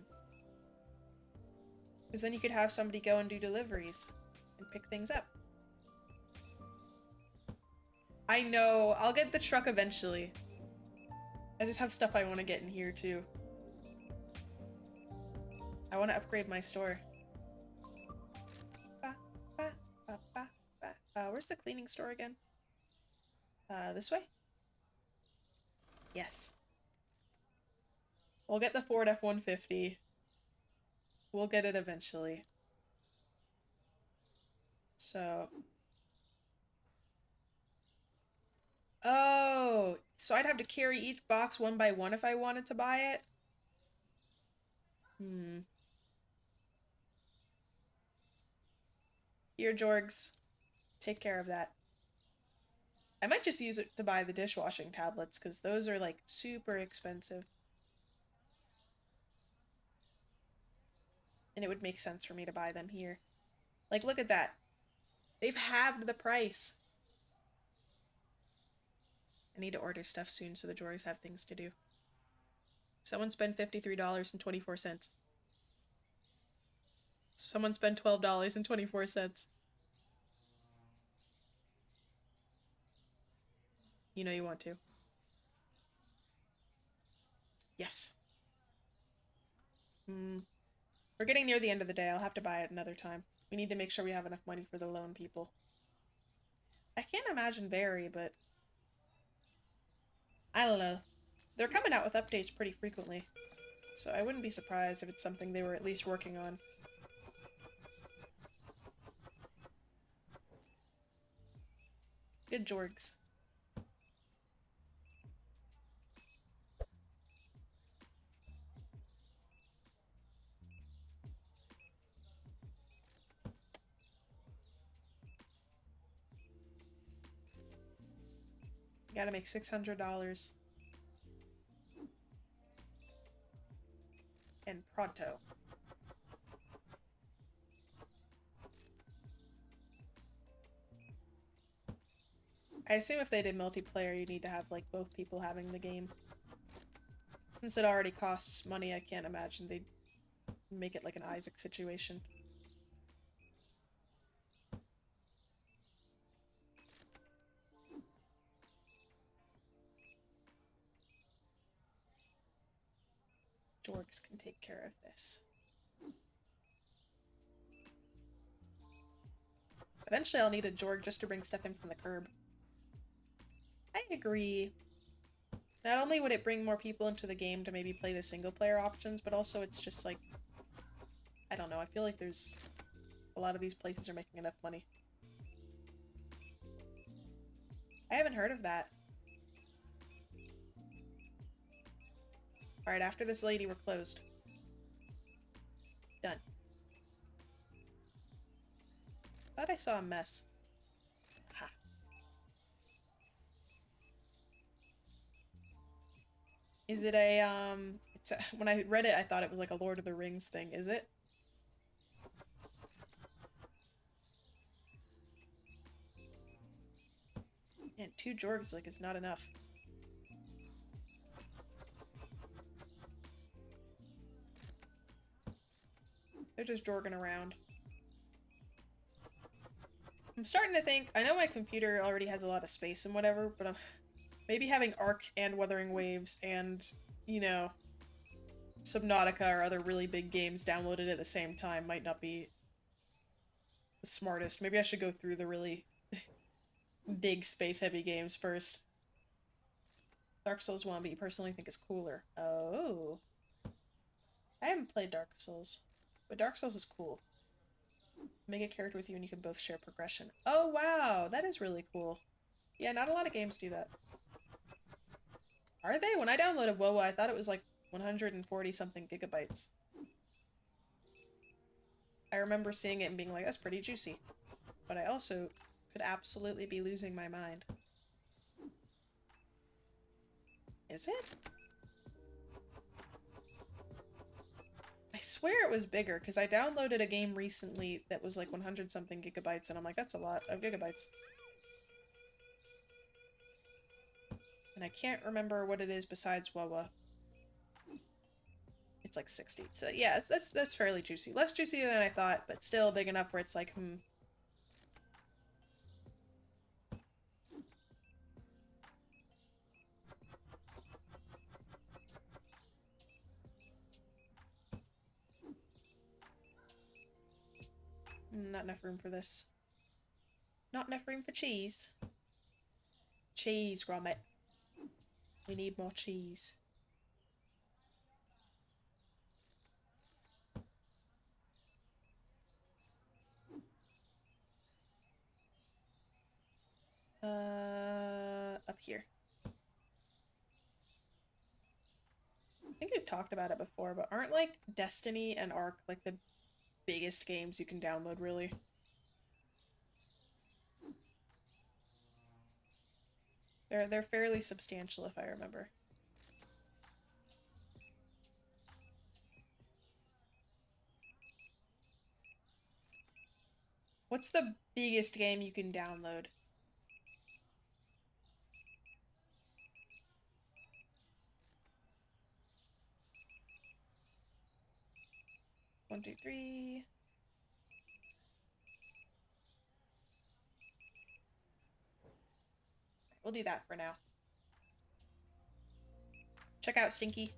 Because then you could have somebody go and do deliveries and pick things up. I know, I'll get the truck eventually. I just have stuff I want to get in here too. I want to upgrade my store. Where's the cleaning store again? This way? Yes. We'll get the Ford F-150. We'll get it eventually. So... Oh! So I'd have to carry each box one by one if I wanted to buy it? Hmm. Here, Jorgs. Take care of that. I might just use it to buy the dishwashing tablets, because those are, like, super expensive. And it would make sense for me to buy them here. Like, look at that. They've halved the price. I need to order stuff soon so the Jorgs have things to do. Someone spent $53.24. Someone spent $12.24. You know you want to. Yes. We're getting near the end of the day. I'll have to buy it another time. We need to make sure we have enough money for the loan people. I can't imagine Barry, but I don't know. They're coming out with updates pretty frequently, so I wouldn't be surprised if it's something they were at least working on. Good Jorgs. Gotta make $600. And pronto. I assume if they did multiplayer, you need to have, like, both people having the game. Since it already costs money, I can't imagine they'd make it like an Isaac situation. Jorgs can take care of this. Eventually I'll need a Jorg just to bring stuff in from the curb. I agree. Not only would it bring more people into the game to maybe play the single player options, but also it's just like, I don't know, I feel like there's a lot of these places are making enough money. I haven't heard of that. Alright, after this lady, we're closed. Done. Thought I saw a mess. Ha. Is it a, when I read it, I thought it was like a Lord of the Rings thing. Is it? And 2 Jorgs, like, is not enough. They're just jorging around. I'm starting to think, I know my computer already has a lot of space and whatever, but maybe having Ark and Wuthering Waves and, you know, Subnautica or other really big games downloaded at the same time might not be the smartest. Maybe I should go through the really big space-heavy games first. Dark Souls 1, but you personally think is cooler. Oh. I haven't played Dark Souls, but Dark Souls is cool. Make a character with you and you can both share progression. Oh, wow! That is really cool. Yeah, not a lot of games do that. Are they? When I downloaded WoW, I thought it was like 140-something gigabytes. I remember seeing it and being like, that's pretty juicy. But I also could absolutely be losing my mind. Is it? I swear it was bigger, because I downloaded a game recently that was like 100-something gigabytes, and I'm like, that's a lot of gigabytes. And I can't remember what it is besides WoW. It's like 60. So yeah, that's fairly juicy. Less juicy than I thought, but still big enough where it's like, not enough room for this. Not enough room for cheese. Cheese, Gromit. We need more cheese. Up here. I think we've talked about it before, but aren't like Destiny and Ark like the biggest games you can download, really? They're fairly substantial if I remember. What's the biggest game you can download? One, two, three. We'll do that for now. Check out Stinky.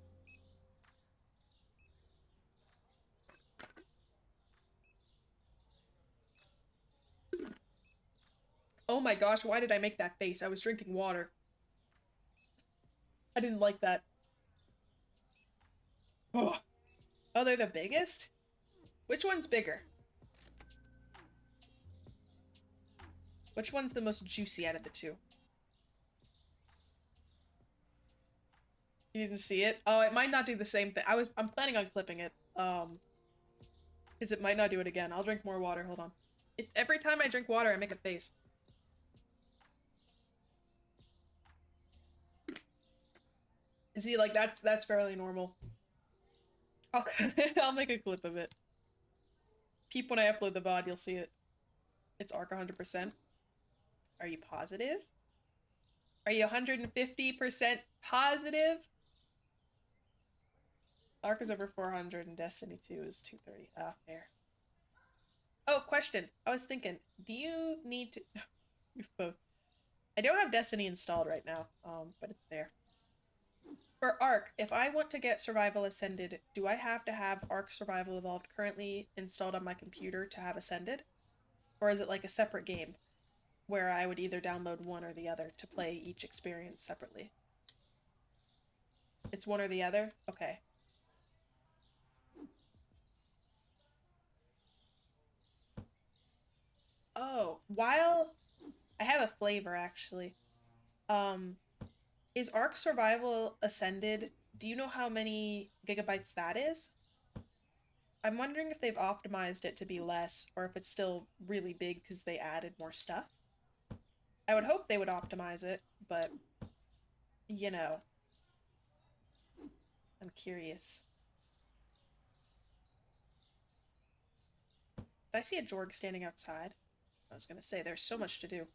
Oh my gosh, why did I make that face? I was drinking water. I didn't like that. Oh, oh, they're the biggest? Which one's bigger? Which one's the most juicy out of the two? You didn't see it? Oh, it might not do the same thing. I'm planning on clipping it. Because it might not do it again. I'll drink more water. Hold on. Every time I drink water, I make a face. See, like that's fairly normal. Okay, I'll make a clip of it. Peep when I upload the VOD, you'll see it. It's ARC 100%. Are you positive? Are you 150% positive? ARC is over 400 and Destiny 2 is 230. Ah, fair. Oh, question. I was thinking, do you need to... You've both. I don't have Destiny installed right now, but it's there. For ARC, if I want to get Survival Ascended, do I have to have ARC Survival Evolved currently installed on my computer to have Ascended? Or is it like a separate game where I would either download one or the other to play each experience separately? It's one or the other? Okay. Oh, while I have a flavor actually. Um, is Ark Survival Ascended? Do you know how many gigabytes that is? I'm wondering if they've optimized it to be less or if it's still really big because they added more stuff. I would hope they would optimize it, but you know, I'm curious. Did I see a Jorg standing outside? I was gonna say, there's so much to do.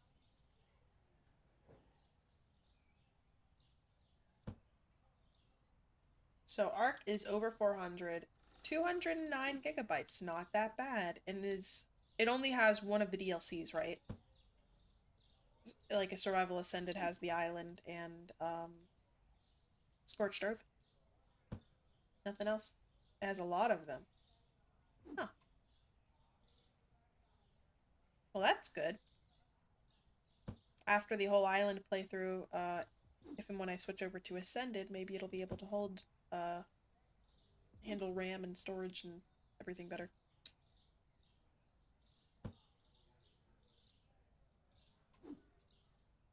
So Arc is over 400. 209 gigabytes, not that bad. And it only has one of the DLCs, right? Like a Survival Ascended has the island and Scorched Earth. Nothing else. It has a lot of them. Huh. Well, that's good. After the whole island playthrough, if and when I switch over to Ascended, maybe it'll be able to handle RAM and storage and everything better.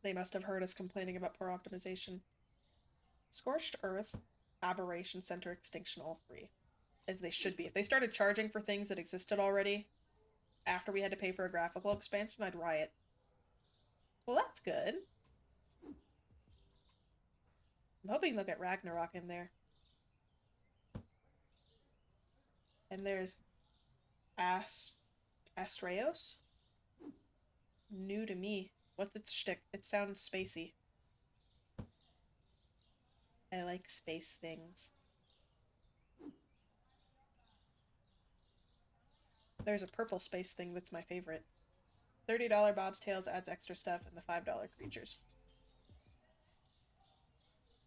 They must have heard us complaining about poor optimization. Scorched Earth, Aberration Center, Extinction, all free. As they should be. If they started charging for things that existed already after we had to pay for a graphical expansion, I'd riot. Well, that's good. I'm hoping they'll get Ragnarok in there. And there's Astreos? New to me. What's its shtick? It sounds spacey. I like space things. There's a purple space thing that's my favorite. $30 Bob's Tales adds extra stuff and the $5 creatures.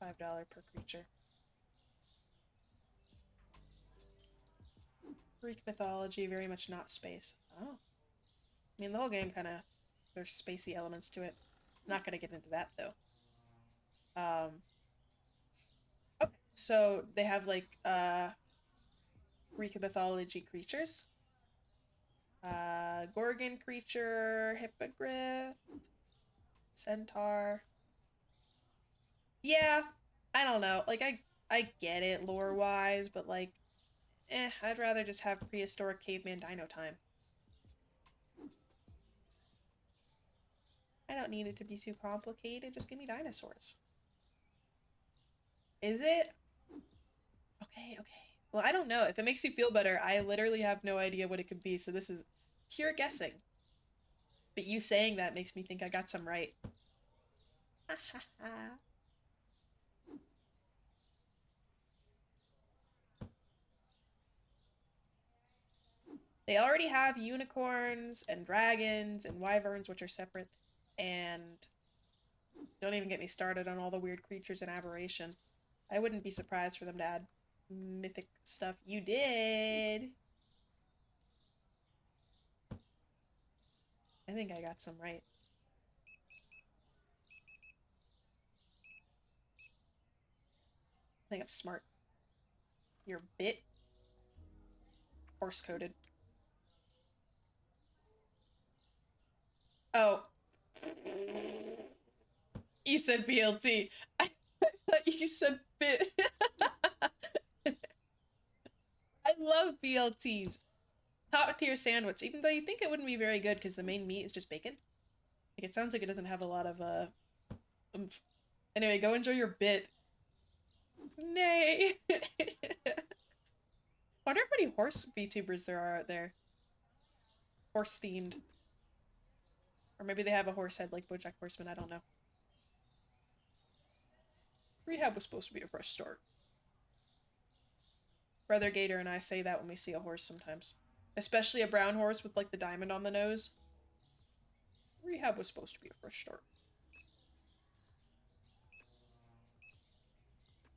$5 per creature. Greek mythology, very much not space. Oh. I mean, the whole game kind of, there's spacey elements to it. Not gonna get into that, though. Okay, so they have, like, Greek mythology creatures. Gorgon creature, hippogriff, centaur. Yeah, I don't know. Like, I get it lore-wise, but, like, I'd rather just have prehistoric caveman dino time. I don't need it to be too complicated. Just give me dinosaurs. Is it? Okay, okay. Well, I don't know. If it makes you feel better, I literally have no idea what it could be, so this is pure guessing. But you saying that makes me think I got some right. They already have unicorns and dragons and wyverns, which are separate. And don't even get me started on all the weird creatures in Aberration. I wouldn't be surprised for them to add mythic stuff. You did! I think I got some right. I think I'm smart. You're a bit horse-coded. Oh. You said BLT. I thought you said bit. I love BLTs. Top tier sandwich, even though you think it wouldn't be very good because the main meat is just bacon. Like, it sounds like it doesn't have a lot of oomph. Anyway, go enjoy your bit. Nay. Wonder how many horse VTubers there are out there. Horse themed. Or maybe they have a horse head like BoJack Horseman, I don't know. Rehab was supposed to be a fresh start. Brother Gator and I say that when we see a horse sometimes. Especially a brown horse with like the diamond on the nose. Rehab was supposed to be a fresh start.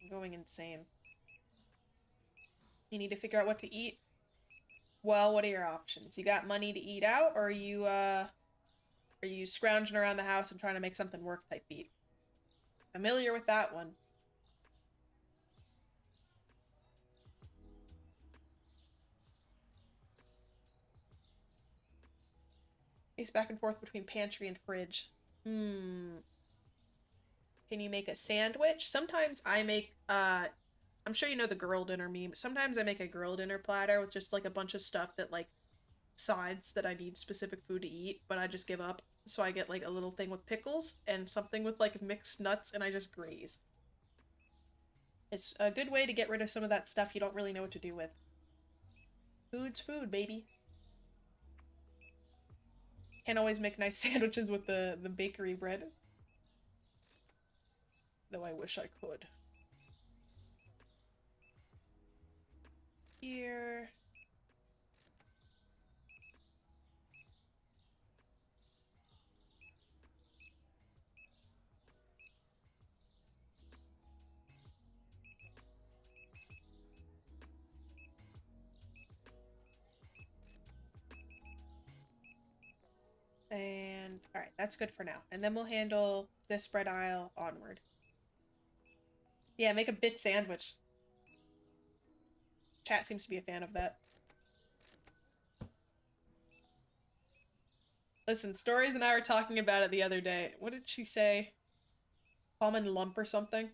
I'm going insane. You need to figure out what to eat. Well, what are your options? You got money to eat out, or are you scrounging around the house and trying to make something work type beat? Familiar with that one. Pace back and forth between pantry and fridge. Can you make a sandwich? Sometimes I make, I'm sure you know the girl dinner meme. Sometimes I make a girl dinner platter with just like a bunch of stuff that like sides that I need specific food to eat, but I just give up. So I get like a little thing with pickles and something with like mixed nuts and I just graze. It's a good way to get rid of some of that stuff you don't really know what to do with. Food's food, baby. Can't always make nice sandwiches with the bakery bread. Though I wish I could. Here. And alright, that's good for now. And then we'll handle this bread aisle onward. Yeah, make a bit sandwich. Chat seems to be a fan of that. Listen, Stories and I were talking about it the other day. What did she say? Common lump or something?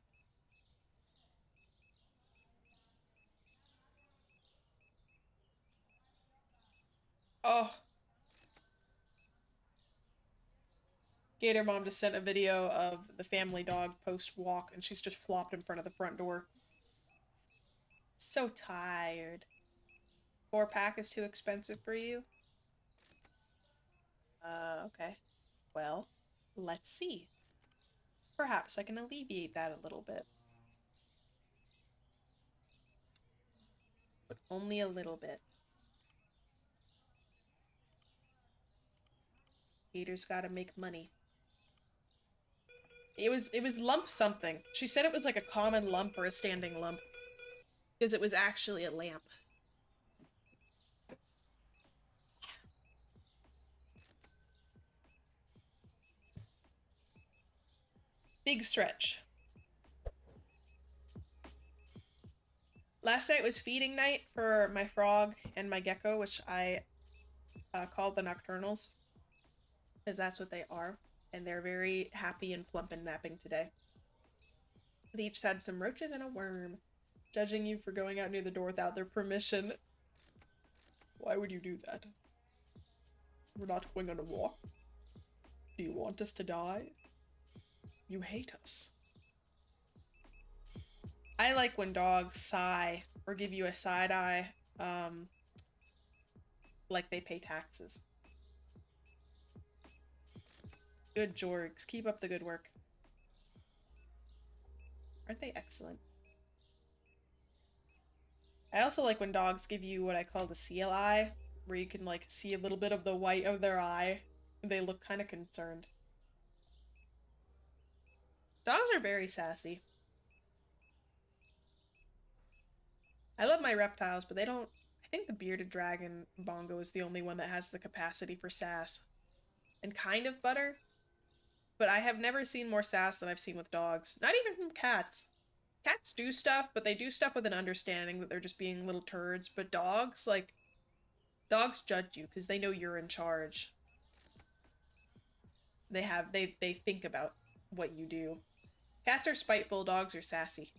Oh. Gator Mom just sent a video of the family dog post-walk, and she's just flopped in front of the front door. So tired. 4-pack is too expensive for you? Okay. Well, let's see. Perhaps I can alleviate that a little bit. But only a little bit. Gator's gotta make money. It was lump something. She said it was like a common lump or a standing lump. Because it was actually a lamp. Big stretch. Last night was feeding night for my frog and my gecko, which I called the nocturnals. Because that's what they are. And they're very happy and plump and napping today. They each had some roaches and a worm. Judging you for going out near the door without their permission. Why would you do that? We're not going on a walk. Do you want us to die? You hate us. I like when dogs sigh or give you a side eye, like they pay taxes. Good Jorgs. Keep up the good work. Aren't they excellent? I also like when dogs give you what I call the seal eye, where you can like see a little bit of the white of their eye. And they look kind of concerned. Dogs are very sassy. I love my reptiles, but they don't. I think the bearded dragon bongo is the only one that has the capacity for sass. And kind of butter, but I have never seen more sass than I've seen with dogs. Not even from cats. Cats do stuff, but they do stuff with an understanding that they're just being little turds. But dogs, like, dogs judge you because they know you're in charge. They think about what you do. Cats are spiteful, dogs are sassy.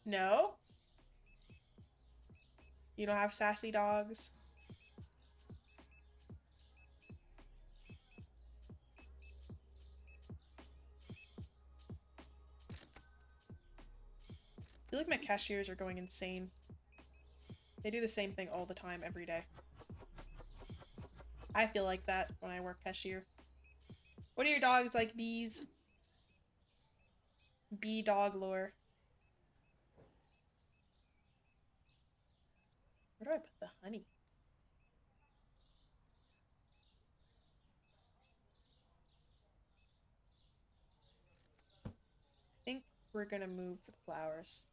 No? You don't have sassy dogs? I feel like my cashiers are going insane. They do the same thing all the time, every day. I feel like that when I work cashier. What are your dogs like, bees? Bee dog lore. Where do I put the honey? I think we're gonna move the flowers.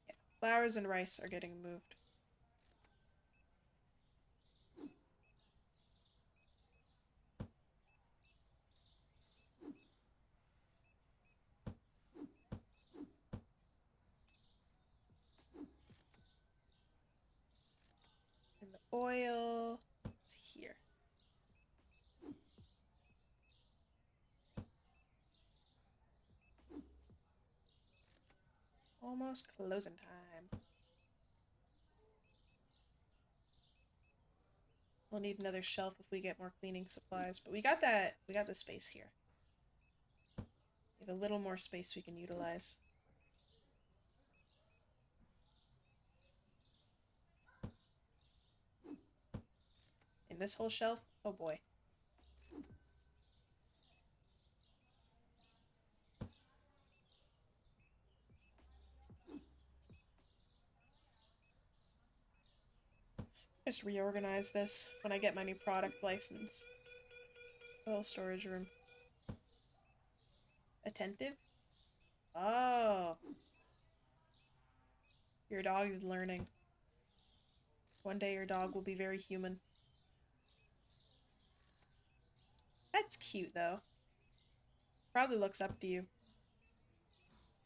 Yeah, flowers and rice are getting moved. And the oil is here. Almost closing time. We'll need another shelf if we get more cleaning supplies, but we got that. We got the space here. We have a little more space we can utilize. In this whole shelf? Oh boy. Just reorganize this when I get my new product license. Oh, storage room. Attentive? Oh. Your dog is learning. One day your dog will be very human. That's cute, though. Probably looks up to you.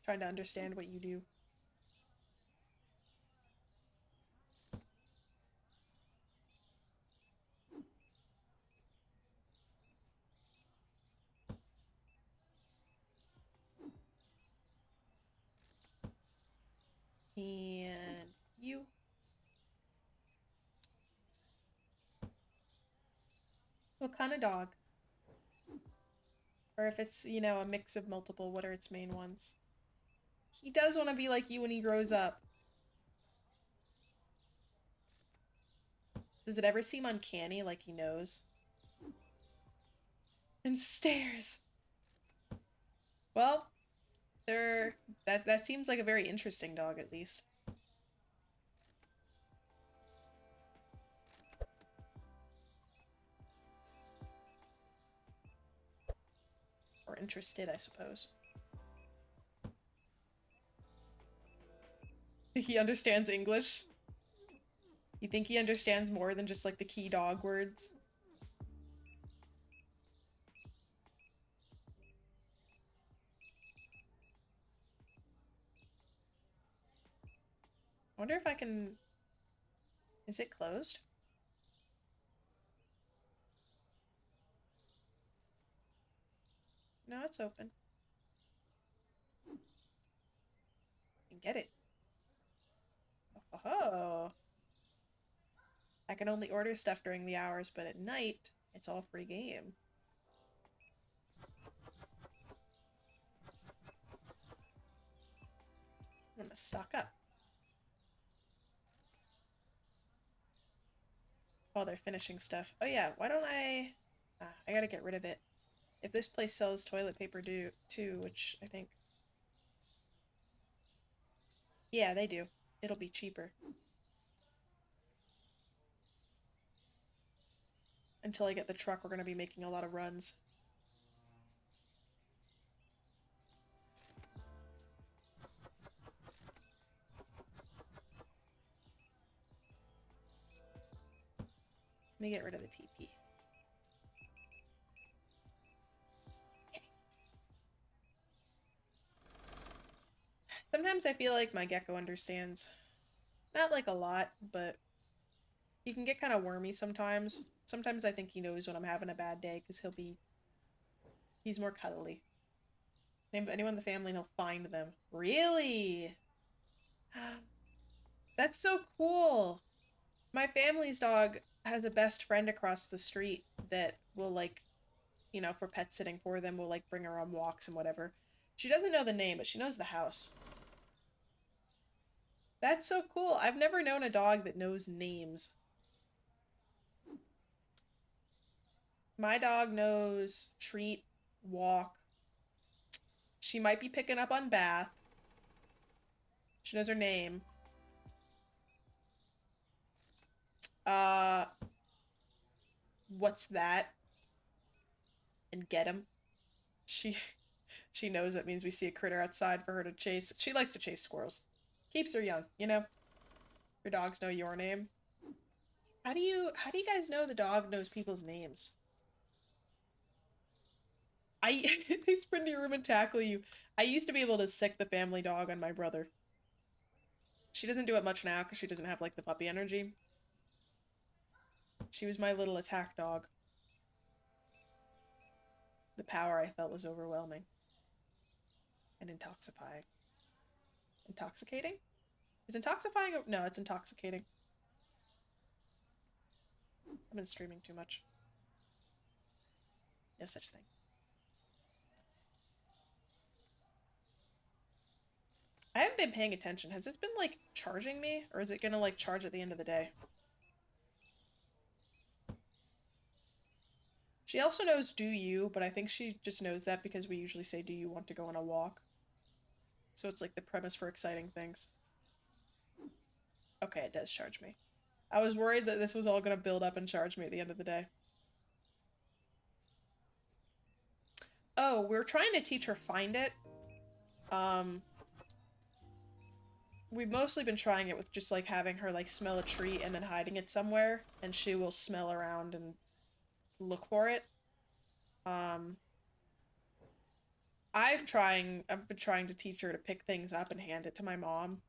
Trying to understand what you do. And you. What kind of dog? Or if it's, you know, a mix of multiple, what are its main ones? He does want to be like you when he grows up. Does it ever seem uncanny, like he knows? And stares. Well, that seems like a very interesting dog, at least. Or interested, I suppose. He understands English? You think he understands more than just like the key dog words? I wonder if I can... Is it closed? No, it's open. I can get it. Oh. I can only order stuff during the hours, but at night, it's all free game. I'm gonna stock up. While they're finishing stuff. Oh yeah, why don't I... I gotta get rid of it. If this place sells toilet paper too, which I think... Yeah, they do. It'll be cheaper. Until I get the truck, we're gonna be making a lot of runs. Let me get rid of the TP. Okay. Sometimes I feel like my gecko understands. Not like a lot, but he can get kind of wormy sometimes. Sometimes I think he knows when I'm having a bad day because he's more cuddly. Name anyone in the family and he'll find them. Really? That's so cool. My family's dog has a best friend across the street that will, like, you know, for pet sitting for them, will like bring her on walks and whatever. She doesn't know the name, but she knows the house. That's so cool. I've never known a dog that knows names. My dog knows treat, walk. She might be picking up on bath. She knows her name. Uh, what's that? And get him. She she knows that means we see a critter outside for her to chase. She likes to chase squirrels. Keeps her young, you know? Your dogs know your name. How do you guys know the dog knows people's names? They sprint to your room and tackle you. I used to be able to sick the family dog on my brother. She doesn't do it much now because she doesn't have like the puppy energy. She was my little attack dog. The power I felt was overwhelming. And intoxifying. Intoxicating? Is intoxifying? No, it's intoxicating. I've been streaming too much. No such thing. I haven't been paying attention. Has this been, like, charging me? Or is it gonna, like, charge at the end of the day? She also knows do you, but I think she just knows that because we usually say do you want to go on a walk? So it's like the premise for exciting things. Okay, it does charge me. I was worried that this was all gonna build up and charge me at the end of the day. Oh, we're trying to teach her find it. We've mostly been trying it with just like having her like smell a treat and then hiding it somewhere, and she will smell around and look for it. Um, I've been trying to teach her to pick things up and hand it to my mom.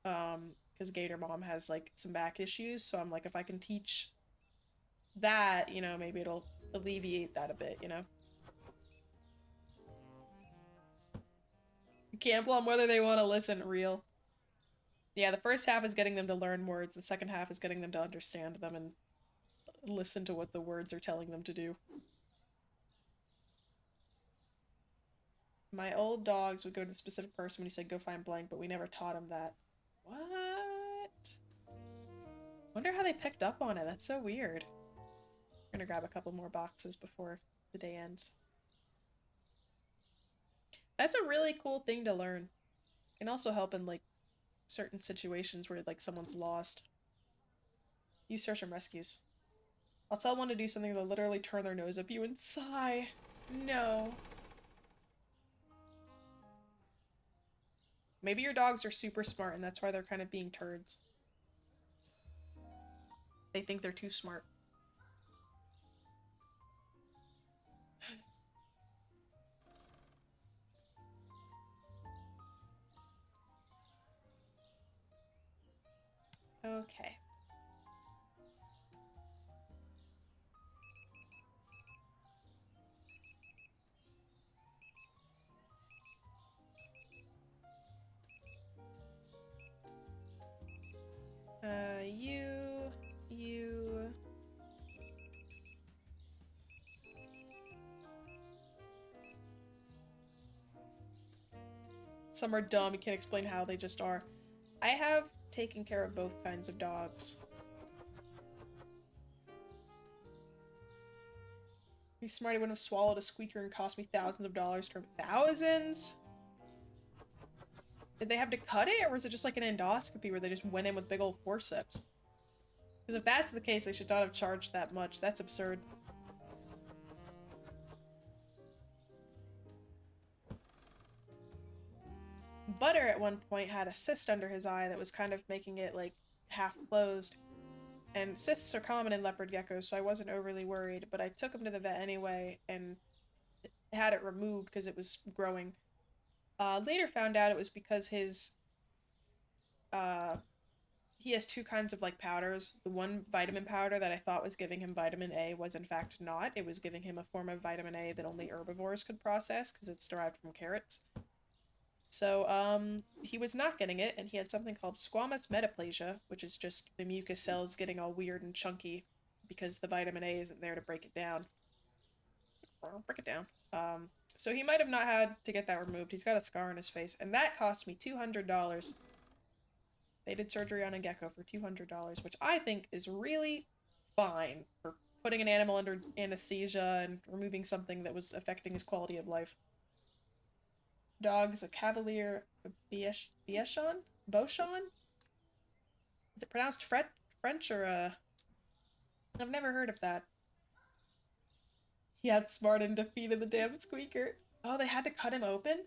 Because Gator Mom has like some back issues, so I'm like, if I can teach that, you know, maybe it'll alleviate that a bit, you know? Gamble on whether they want to listen. Real. Yeah, the first half is getting them to learn words, the second half is getting them to understand them and listen to what the words are telling them to do. My old dogs would go to the specific person when he said go find blank, but we never taught him that. What? Wonder how they picked up on it. That's so weird. I'm gonna grab a couple more boxes before the day ends. That's a really cool thing to learn. Can also help in like certain situations where like someone's lost. Use search and rescues. I'll tell one to do something, they'll literally turn their nose up you and sigh. No. Maybe your dogs are super smart and that's why they're kind of being turds. They think they're too smart. Okay. You, Some are dumb, you can't explain how, they just are. I have taken care of both kinds of dogs. Be smart, he wouldn't have swallowed a squeaker and cost me thousands of dollars. Thousands? Did they have to cut it, or was it just like an endoscopy where they just went in with big old forceps? Because if that's the case, they should not have charged that much. That's absurd. Butter at one point had a cyst under his eye that was kind of making it like half closed. And cysts are common in leopard geckos, so I wasn't overly worried, but I took him to the vet anyway and had it removed because it was growing. Later found out it was because his he has two kinds of like powders. The one vitamin powder that I thought was giving him vitamin A was in fact not. It was giving him a form of vitamin A that only herbivores could process because it's derived from carrots. So, he was not getting it, and he had something called squamous metaplasia, which is just the mucus cells getting all weird and chunky because the vitamin A isn't there to break it down. Break it down. So he might have not had to get that removed. He's got a scar on his face, and that cost me $200. They did surgery on a gecko for $200, which I think is really fine for putting an animal under anesthesia and removing something that was affecting his quality of life. Dog's a Cavalier Bichon? Beauchon? Is it pronounced French or I've never heard of that. He outsmarted and defeated the damn squeaker. Oh, they had to cut him open?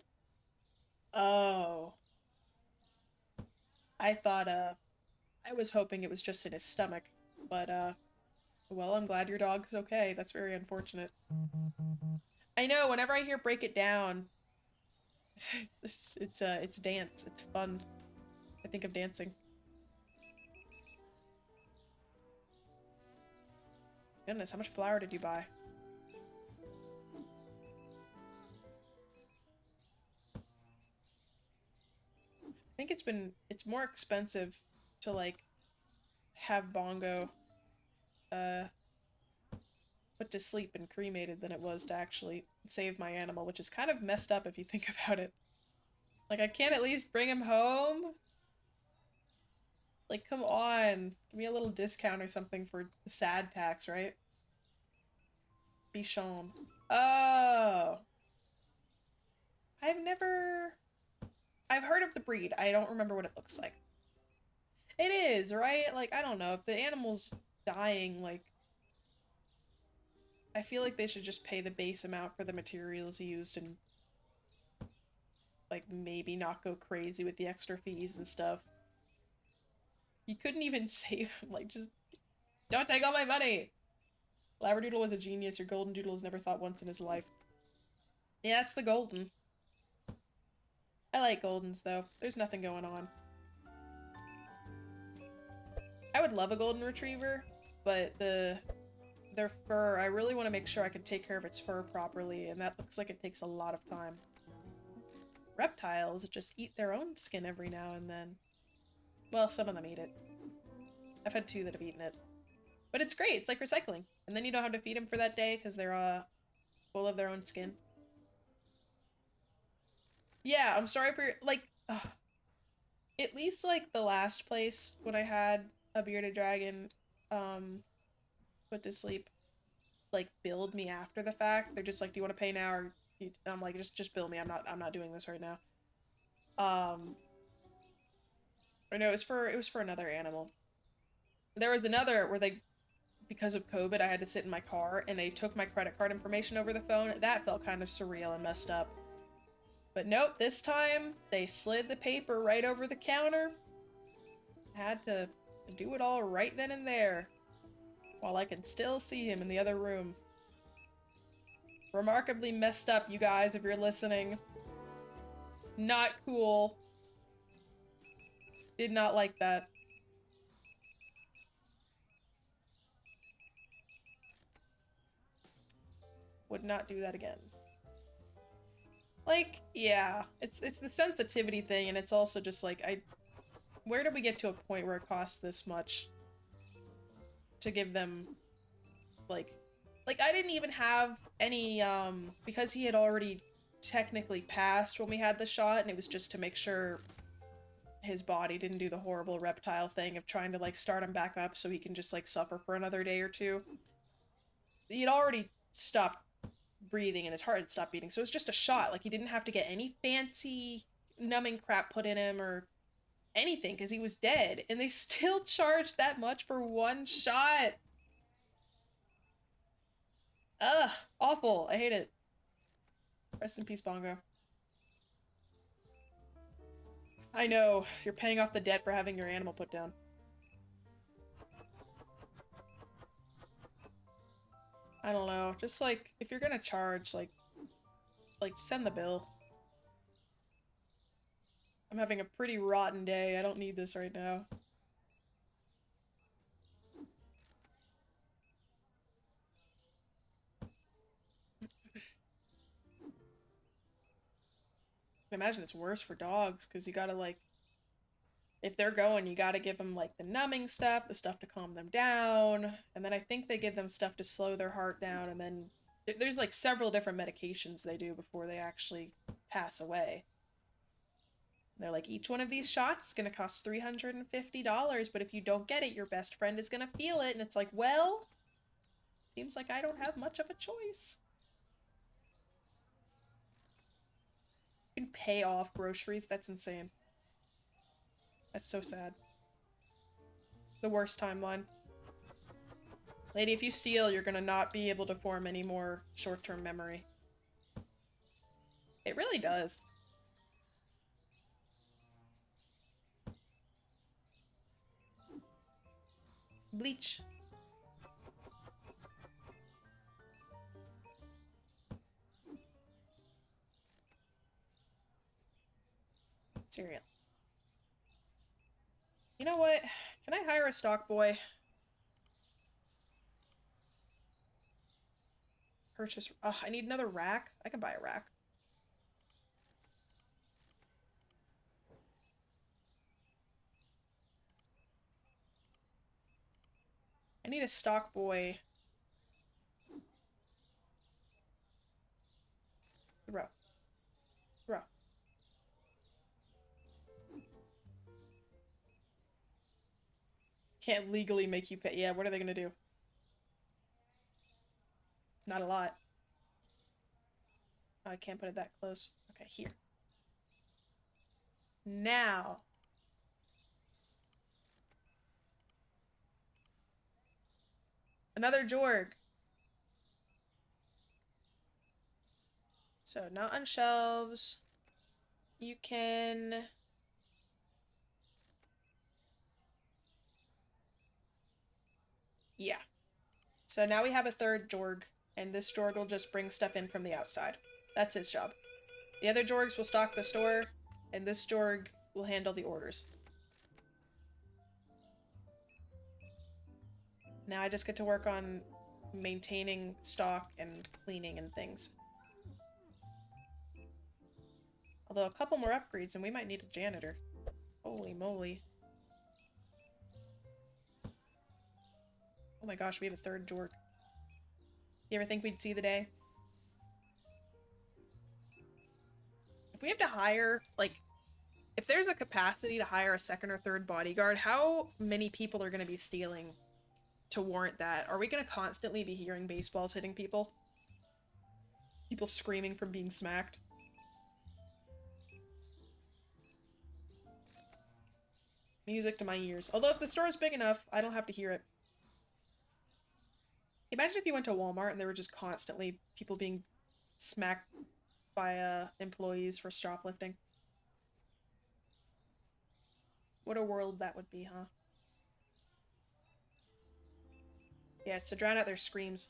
Oh. I thought, I was hoping it was just in his stomach, but, well, I'm glad your dog's okay. That's very unfortunate. I know, whenever I hear break it down, it's dance. It's fun. I think of dancing. Goodness, how much flour did you buy? I think it's more expensive to, like, have Bongo, put to sleep and cremated than it was to actually save my animal, which is kind of messed up if you think about it. Like, I can't at least bring him home? Like, come on. Give me a little discount or something for the sad tax, right? Bichon. Oh. I've heard of the breed. I don't remember what it looks like. It is, right? Like, I don't know. If the animal's dying, like, I feel like they should just pay the base amount for the materials used and, like, maybe not go crazy with the extra fees and stuff. You couldn't even save him, like, just don't take all my money! Labradoodle was a genius. Your golden doodle has never thought once in his life. Yeah, it's the golden. I like goldens, though. There's nothing going on. I would love a golden retriever, but their fur, I really want to make sure I can take care of its fur properly, and that looks like it takes a lot of time. Reptiles just eat their own skin every now and then. Well, some of them eat it. I've had two that have eaten it. But it's great, it's like recycling. And then you don't have to feed them for that day because they're full of their own skin. Yeah, I'm sorry for, like, ugh. At least, like, the last place when I had a bearded dragon, put to sleep, like, billed me after the fact. They're just like, do you want to pay now, or I'm like, just bill me. I'm not doing this right now. Or no, it was for another animal. There was another where because of COVID, I had to sit in my car, and they took my credit card information over the phone. That felt kind of surreal and messed up. But nope, this time, they slid the paper right over the counter. Had to do it all right then and there, while I can still see him in the other room. Remarkably messed up, you guys, if you're listening. Not cool. Did not like that. Would not do that again. Like, yeah, it's the sensitivity thing, and it's also just like, where did we get to a point where it costs this much to give them, like I didn't even have any, because he had already technically passed when we had the shot, and it was just to make sure his body didn't do the horrible reptile thing of trying to like start him back up so he can just like suffer for another day or two. He'd already stopped breathing and his heart had stopped beating, so it was just a shot. Like he didn't have to get any fancy numbing crap put in him or anything because he was dead, and they still charged that much for one shot. Ugh, awful. I hate it. Rest in peace, Bongo. I know, you're paying off the debt for having your animal put down. I don't know, just like, if you're gonna charge, like send the bill. I'm having a pretty rotten day, I don't need this right now. I imagine it's worse for dogs, because you gotta like, if they're going, you gotta give them like the numbing stuff, the stuff to calm them down, and then I think they give them stuff to slow their heart down, and then there's like several different medications they do before they actually pass away. They're like, each one of these shots is gonna cost $350, but if you don't get it, your best friend is gonna feel it, and it's like, well, seems like I don't have much of a choice. You can pay off groceries, that's insane. That's so sad. The worst timeline. Lady, if you steal, you're gonna not be able to form any more short-term memory. It really does. Bleach. Cereal. You know what? Can I hire a stock boy? Purchase. Ugh, I need another rack. I can buy a rack. I need a stock boy. Throw. Throw. Can't legally make you pay. Yeah, what are they gonna do? Not a lot. Oh, I can't put it that close. Okay, here. Now. Another Jorg. So, not on shelves. You can... Yeah. So now we have a third Jorg, and this Jorg will just bring stuff in from the outside. That's his job. The other Jorgs will stock the store, and this Jorg will handle the orders. Now I just get to work on maintaining stock and cleaning and things. Although a couple more upgrades and we might need a janitor. Holy moly. Oh my gosh, we have a third Jorg. You ever think we'd see the day? If we have to hire, like, if there's a capacity to hire a second or third bodyguard, how many people are going to be stealing to warrant that? Are we going to constantly be hearing baseballs hitting people? People screaming from being smacked? Music to my ears. Although if the store is big enough, I don't have to hear it. Imagine if you went to Walmart and there were just constantly people being smacked by employees for shoplifting. What a world that would be, huh? Yeah, it's to drown out their screams.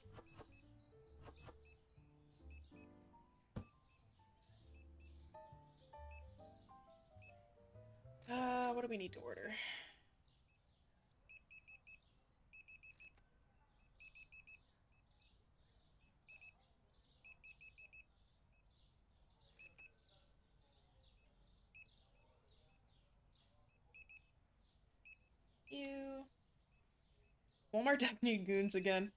What do we need to order? Ew. Walmart does need goons again.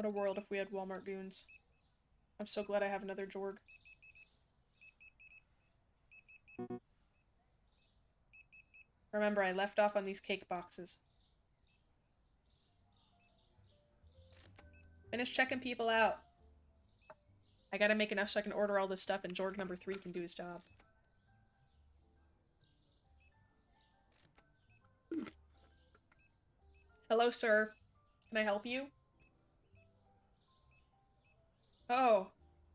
What a world if we had Walmart goons. I'm so glad I have another Jorg. Remember, I left off on these cake boxes. Finish checking people out. I gotta make enough so I can order all this stuff and Jorg number 3 can do his job. Hello, sir. Can I help you? Oh,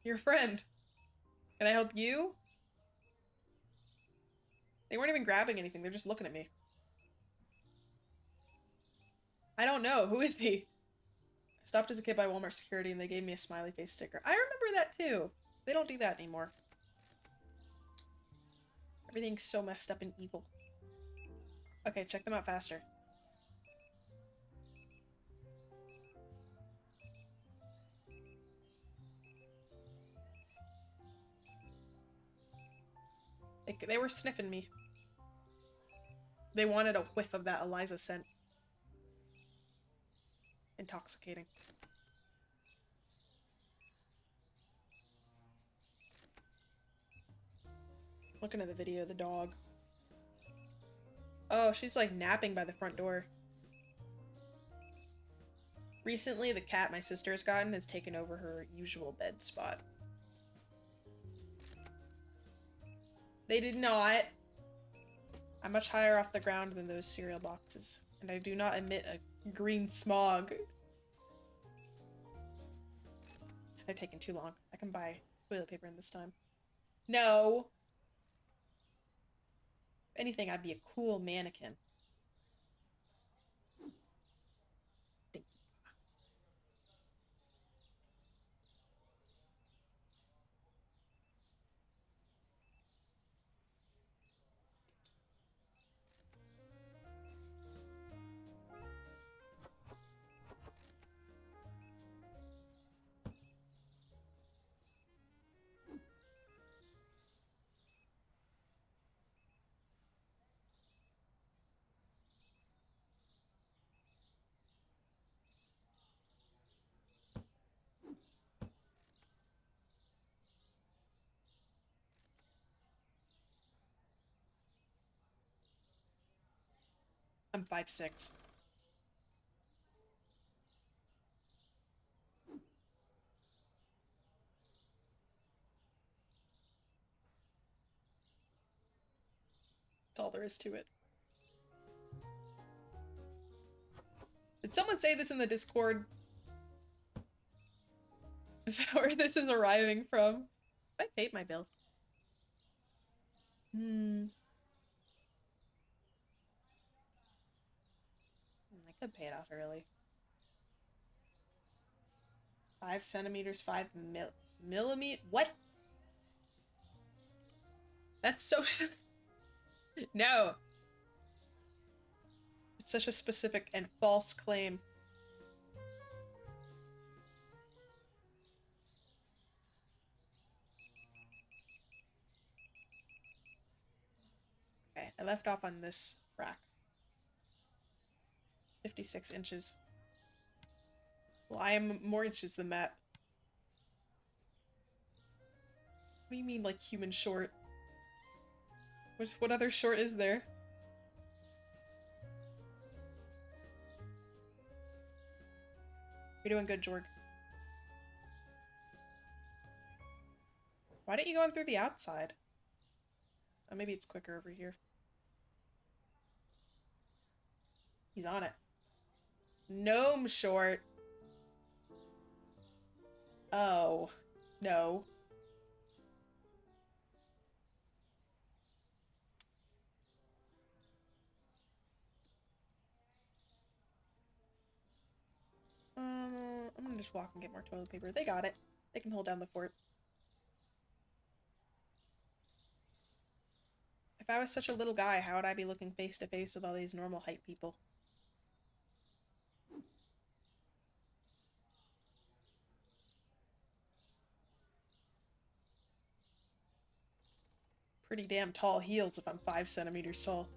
your friend. Can I help you? They weren't even grabbing anything. They're just looking at me. I don't know. Who is he? I stopped as a kid by Walmart security and they gave me a smiley face sticker. I remember that too. They don't do that anymore. Everything's so messed up and evil. Okay, check them out faster. They were sniffing me. They wanted a whiff of that Eliza scent. Intoxicating. Looking at the video of the dog. Oh, she's like napping by the front door. Recently, the cat my sister has gotten has taken over her usual bed spot. They did not. I'm much higher off the ground than those cereal boxes, and I do not emit a green smog. They're taking too long. I can buy toilet paper in this time. No! If anything, I'd be a cool mannequin. I'm 5'6". That's all there is to it. Did someone say this in the Discord? Is that where this is arriving from? I paid my bill. I could pay it off early. 5 centimeters, 5 millimeter. What? That's so. No. It's such a specific and false claim. Okay, I left off on this rack. 56 inches. Well, I am more inches than that. What do you mean, like, human short? What other short is there? You're doing good, Jorg. Why didn't you go in through the outside? Oh, maybe it's quicker over here. He's on it. Gnome short. Oh. No. I'm gonna just walk and get more toilet paper. They got it. They can hold down the fort. If I was such a little guy, how would I be looking face to face with all these normal height people? Pretty damn tall heels if I'm 5 centimeters tall.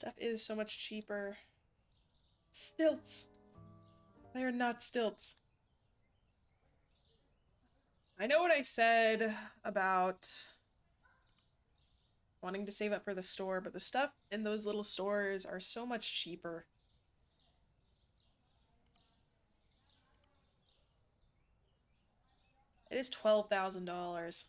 Stuff is so much cheaper. Stilts! They are not stilts. I know what I said about wanting to save up for the store, but the stuff in those little stores are so much cheaper. It is $12,000.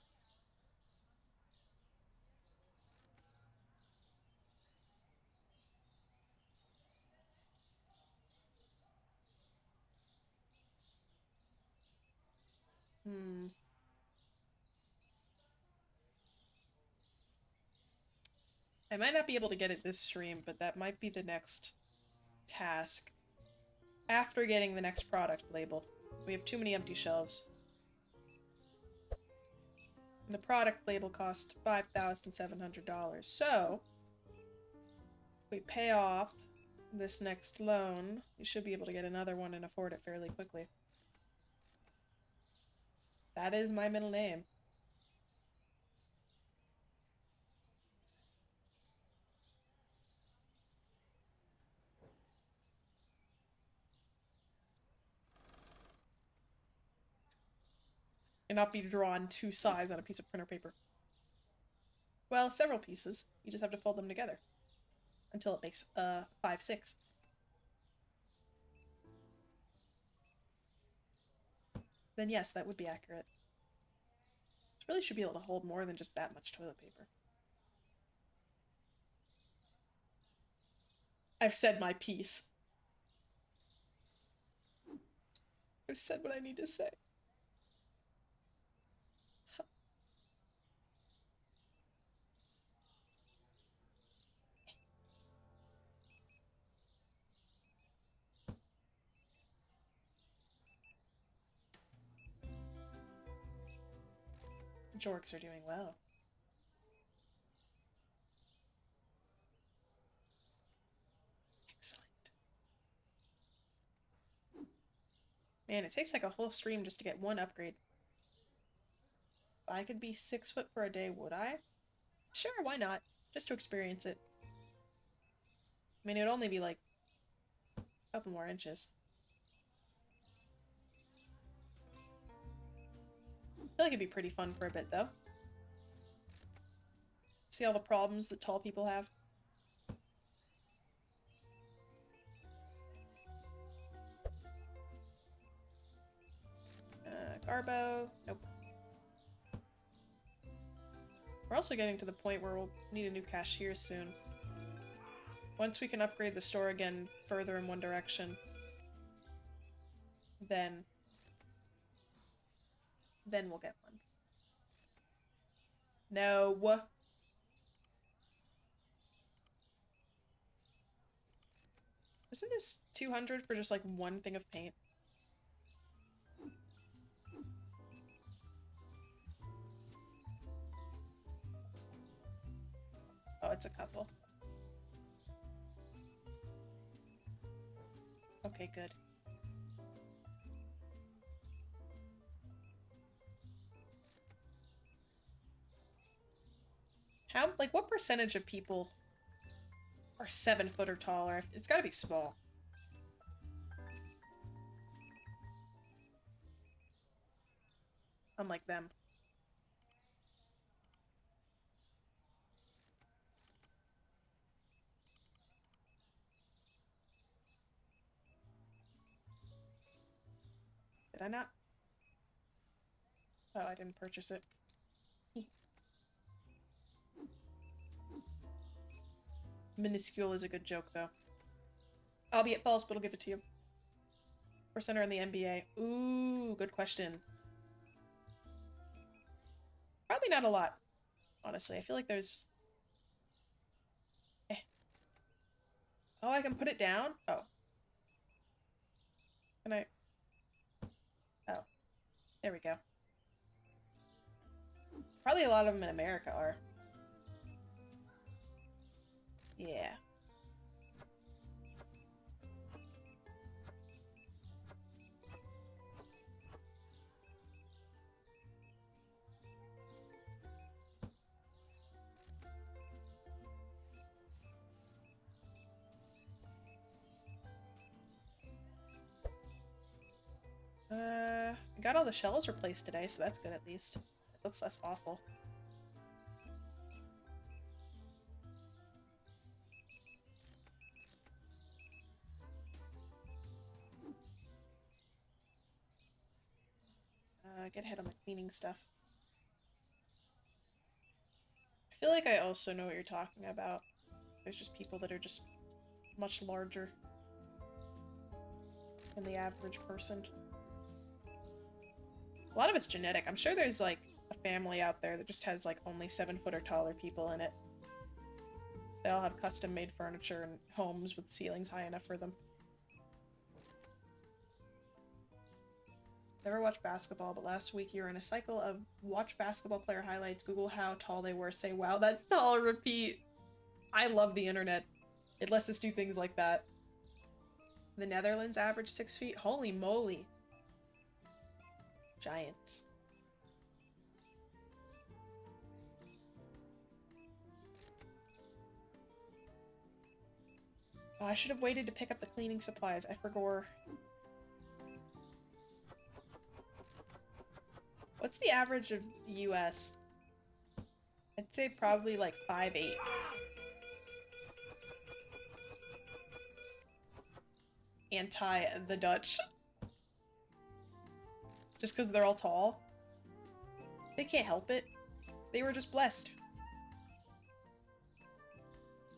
Hmm. I might not be able to get it this stream, but that might be the next task. After getting the next product label. We have too many empty shelves. And the product label cost $5,700. So, if we pay off this next loan, we should be able to get another one and afford it fairly quickly. That is my middle name. And not be drawn two sides on a piece of printer paper. Well, several pieces. You just have to fold them together. Until it makes 5-6. Then yes, that would be accurate. This really should be able to hold more than just that much toilet paper. I've said my piece. I've said what I need to say. Jorgs are doing well. Excellent. Man, it takes like a whole stream just to get one upgrade. If I could be 6 foot for a day, would I? Sure, why not? Just to experience it. I mean, it would only be like a couple more inches. I feel like it'd be pretty fun for a bit, though. See all the problems that tall people have? Garbo. Nope. We're also getting to the point where we'll need a new cashier soon. Once we can upgrade the store again further in one direction, then we'll get one. No. Isn't this 200 for just like one thing of paint? Oh, it's a couple. Okay, good. How, like, what percentage of people are 7 foot or taller? It's gotta be small. Unlike them. Did I not? Oh, I didn't purchase it. Minuscule is a good joke, though. I'll be at false, but I'll give it to you. Percenter in the NBA. Ooh, good question. Probably not a lot, honestly. I feel like there's... Eh. Oh, I can put it down? Oh. Can I... Oh. There we go. Probably a lot of them in America are. Yeah. Got all the shelves replaced today, so that's good at least. It looks less awful. Get ahead on the cleaning stuff. I feel like I also know what you're talking about. There's just people that are just much larger than the average person. A lot of it's genetic. I'm sure there's like a family out there that just has like only 7 foot or taller people in it. They all have custom made furniture and homes with ceilings high enough for them. Never watched basketball, but last week you were in a cycle of watch basketball player highlights, Google how tall they were, say wow that's tall, repeat. I love the internet. It lets us do things like that. The Netherlands average 6 feet. Holy moly. Giants. Oh, I should have waited to pick up the cleaning supplies. I forgot. What's the average of the US? I'd say probably like 5'8". Anti the Dutch. Just because they're all tall. They can't help it. They were just blessed.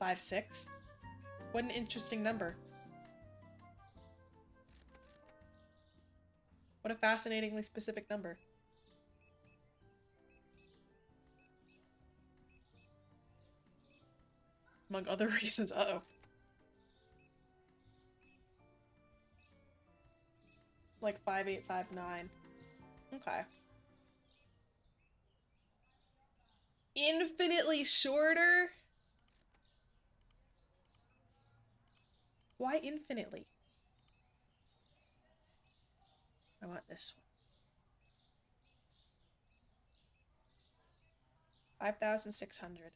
5'6". What an interesting number. What a fascinatingly specific number. Among other reasons. Uh-oh. Like 5'8", 5'9". Okay. Infinitely shorter? Why infinitely? I want this one. 5,600.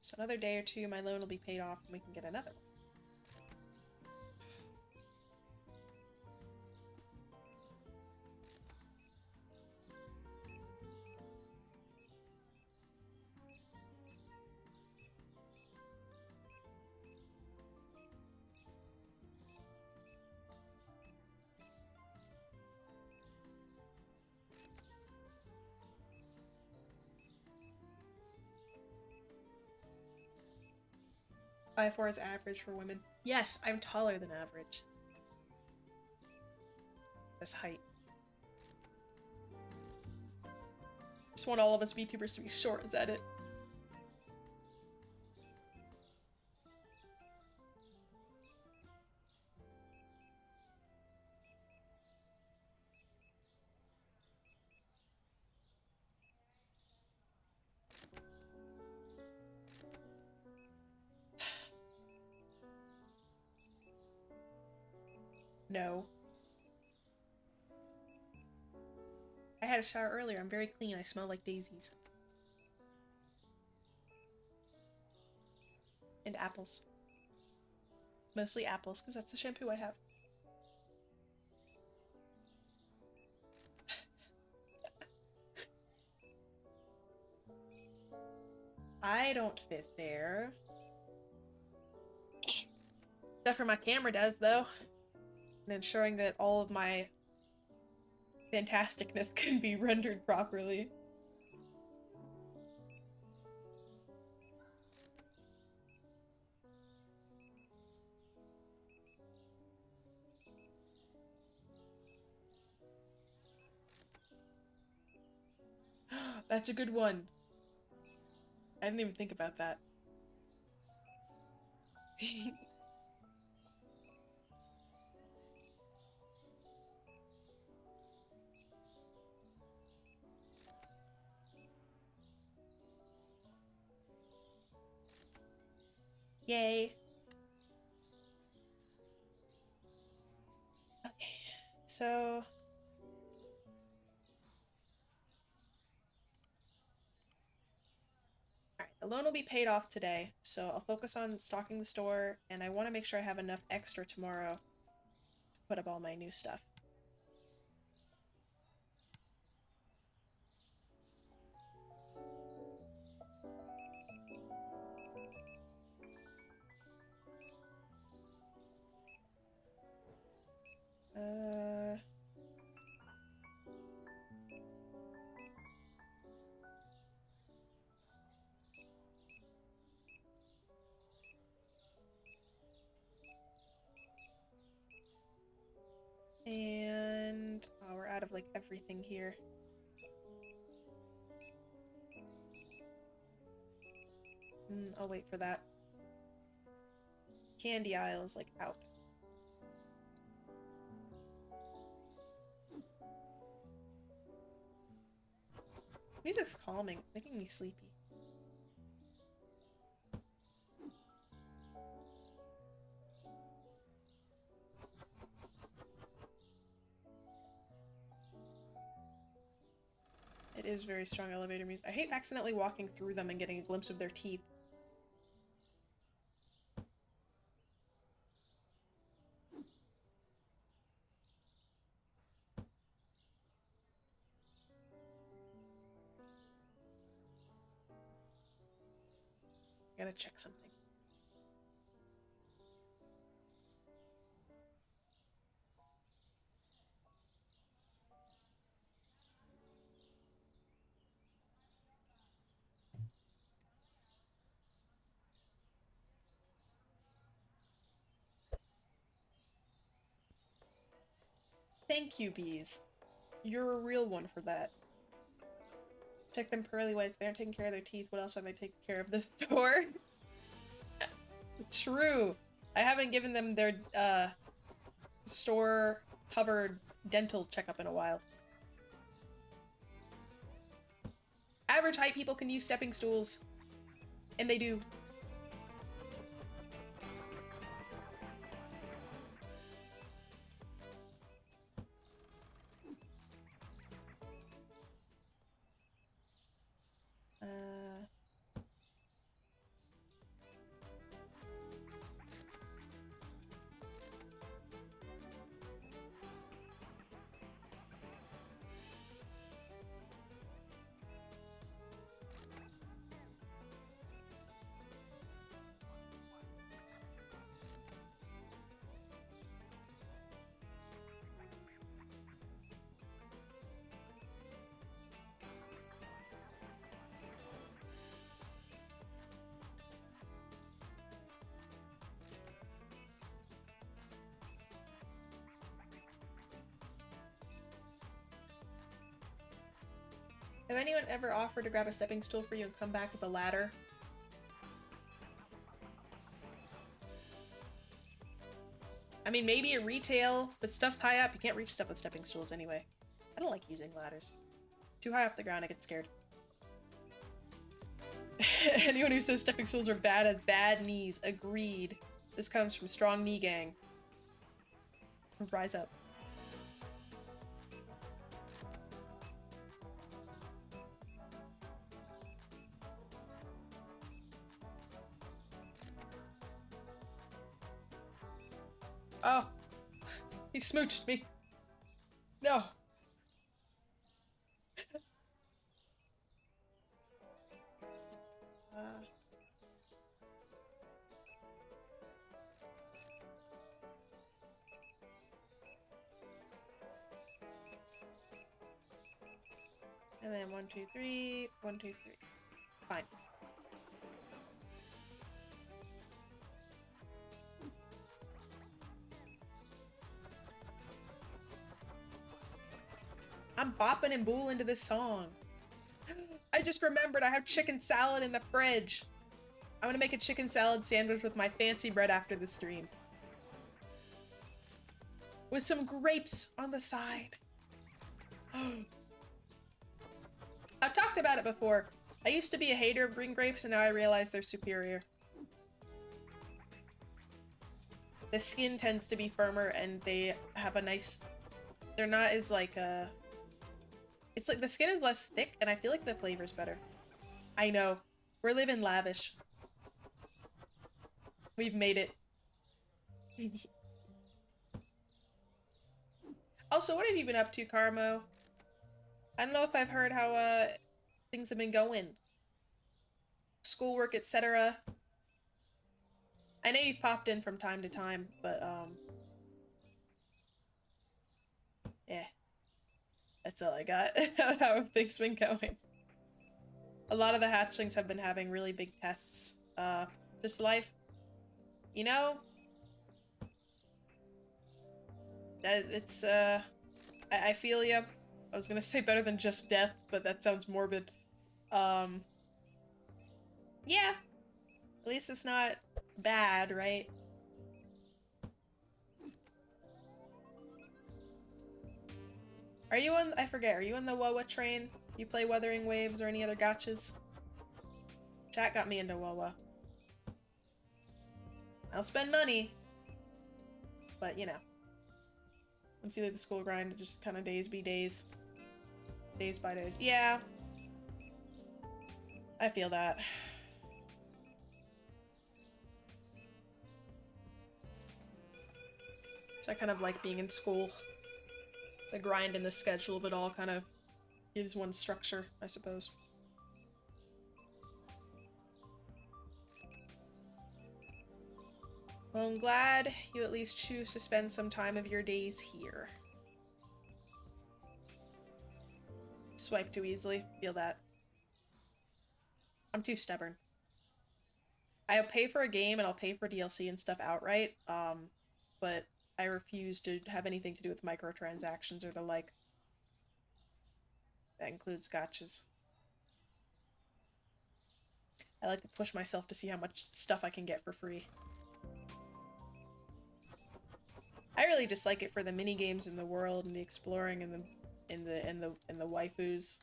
So another day or two, my loan will be paid off and we can get another one. Five four is average for women. Yes, I'm taller than average. This height. Just want all of us VTubers to be short, is that it? No. I had a shower earlier. I'm very clean. I smell like daisies. And apples. Mostly apples, because that's the shampoo I have. I don't fit there. Except for my camera does, though. And ensuring that all of my fantasticness can be rendered properly. That's a good one. I didn't even think about that. Yay. Okay, so... Alright, the loan will be paid off today, so I'll focus on stocking the store, and I want to make sure I have enough extra tomorrow to put up all my new stuff. like everything here. I'll wait for that. Candy aisle is like out. Music's calming, making me sleepy. It is very strong elevator music. I hate accidentally walking through them and getting a glimpse of their teeth. I gotta check something. Thank you, bees. You're a real one for that. Check them pearly whites. They aren't taking care of their teeth. What else have I taken care of this door? True. I haven't given them their store-covered dental checkup in a while. Average height people can use stepping stools. And they do. Have anyone ever offered to grab a stepping stool for you and come back with a ladder? I mean, maybe at retail, but stuff's high up. You can't reach stuff with stepping stools anyway. I don't like using ladders. Too high off the ground, I get scared. Anyone who says stepping stools are bad has bad knees. Agreed. This comes from Strong Knee Gang. Rise up. Oh, he smooched me. No. And then 1, 2, 3, 1, 2, 3. Fine. I'm bopping and booling to this song. I just remembered I have chicken salad in the fridge. I'm gonna make a chicken salad sandwich with my fancy bread after the stream. With some grapes on the side. I've talked about it before. I used to be a hater of green grapes and now I realize they're superior. The skin tends to be firmer and they have a nice... They're not as like it's like the skin is less thick and I feel like the flavor's better. I know. We're living lavish. We've made it. Also, what have you been up to, Carmo? I don't know if I've heard how things have been going. Schoolwork, etc. I know you've popped in from time to time, but yeah. That's all I got. How have things been going? A lot of the hatchlings have been having really big tests. Just life. You know? It's, I feel ya. I was gonna say better than just death, but that sounds morbid. Yeah. At least it's not bad, right? Are you on, I forget, are you on the Wawa train? You play Wuthering Waves or any other gachas? Chat got me into Wawa. I'll spend money. But, you know. Once you leave the school grind, it just kind of days be days. Days by days. Yeah. I feel that. So I kind of like being in school. The grind and the schedule of it all kind of gives one structure, I suppose. Well, I'm glad you at least choose to spend some time of your days here. Swipe too easily. Feel that. I'm too stubborn. I'll pay for a game and I'll pay for DLC and stuff outright, but I refuse to have anything to do with microtransactions or the like. That includes gachas. I like to push myself to see how much stuff I can get for free. I really just like it for the mini games in the world and the exploring and the waifus,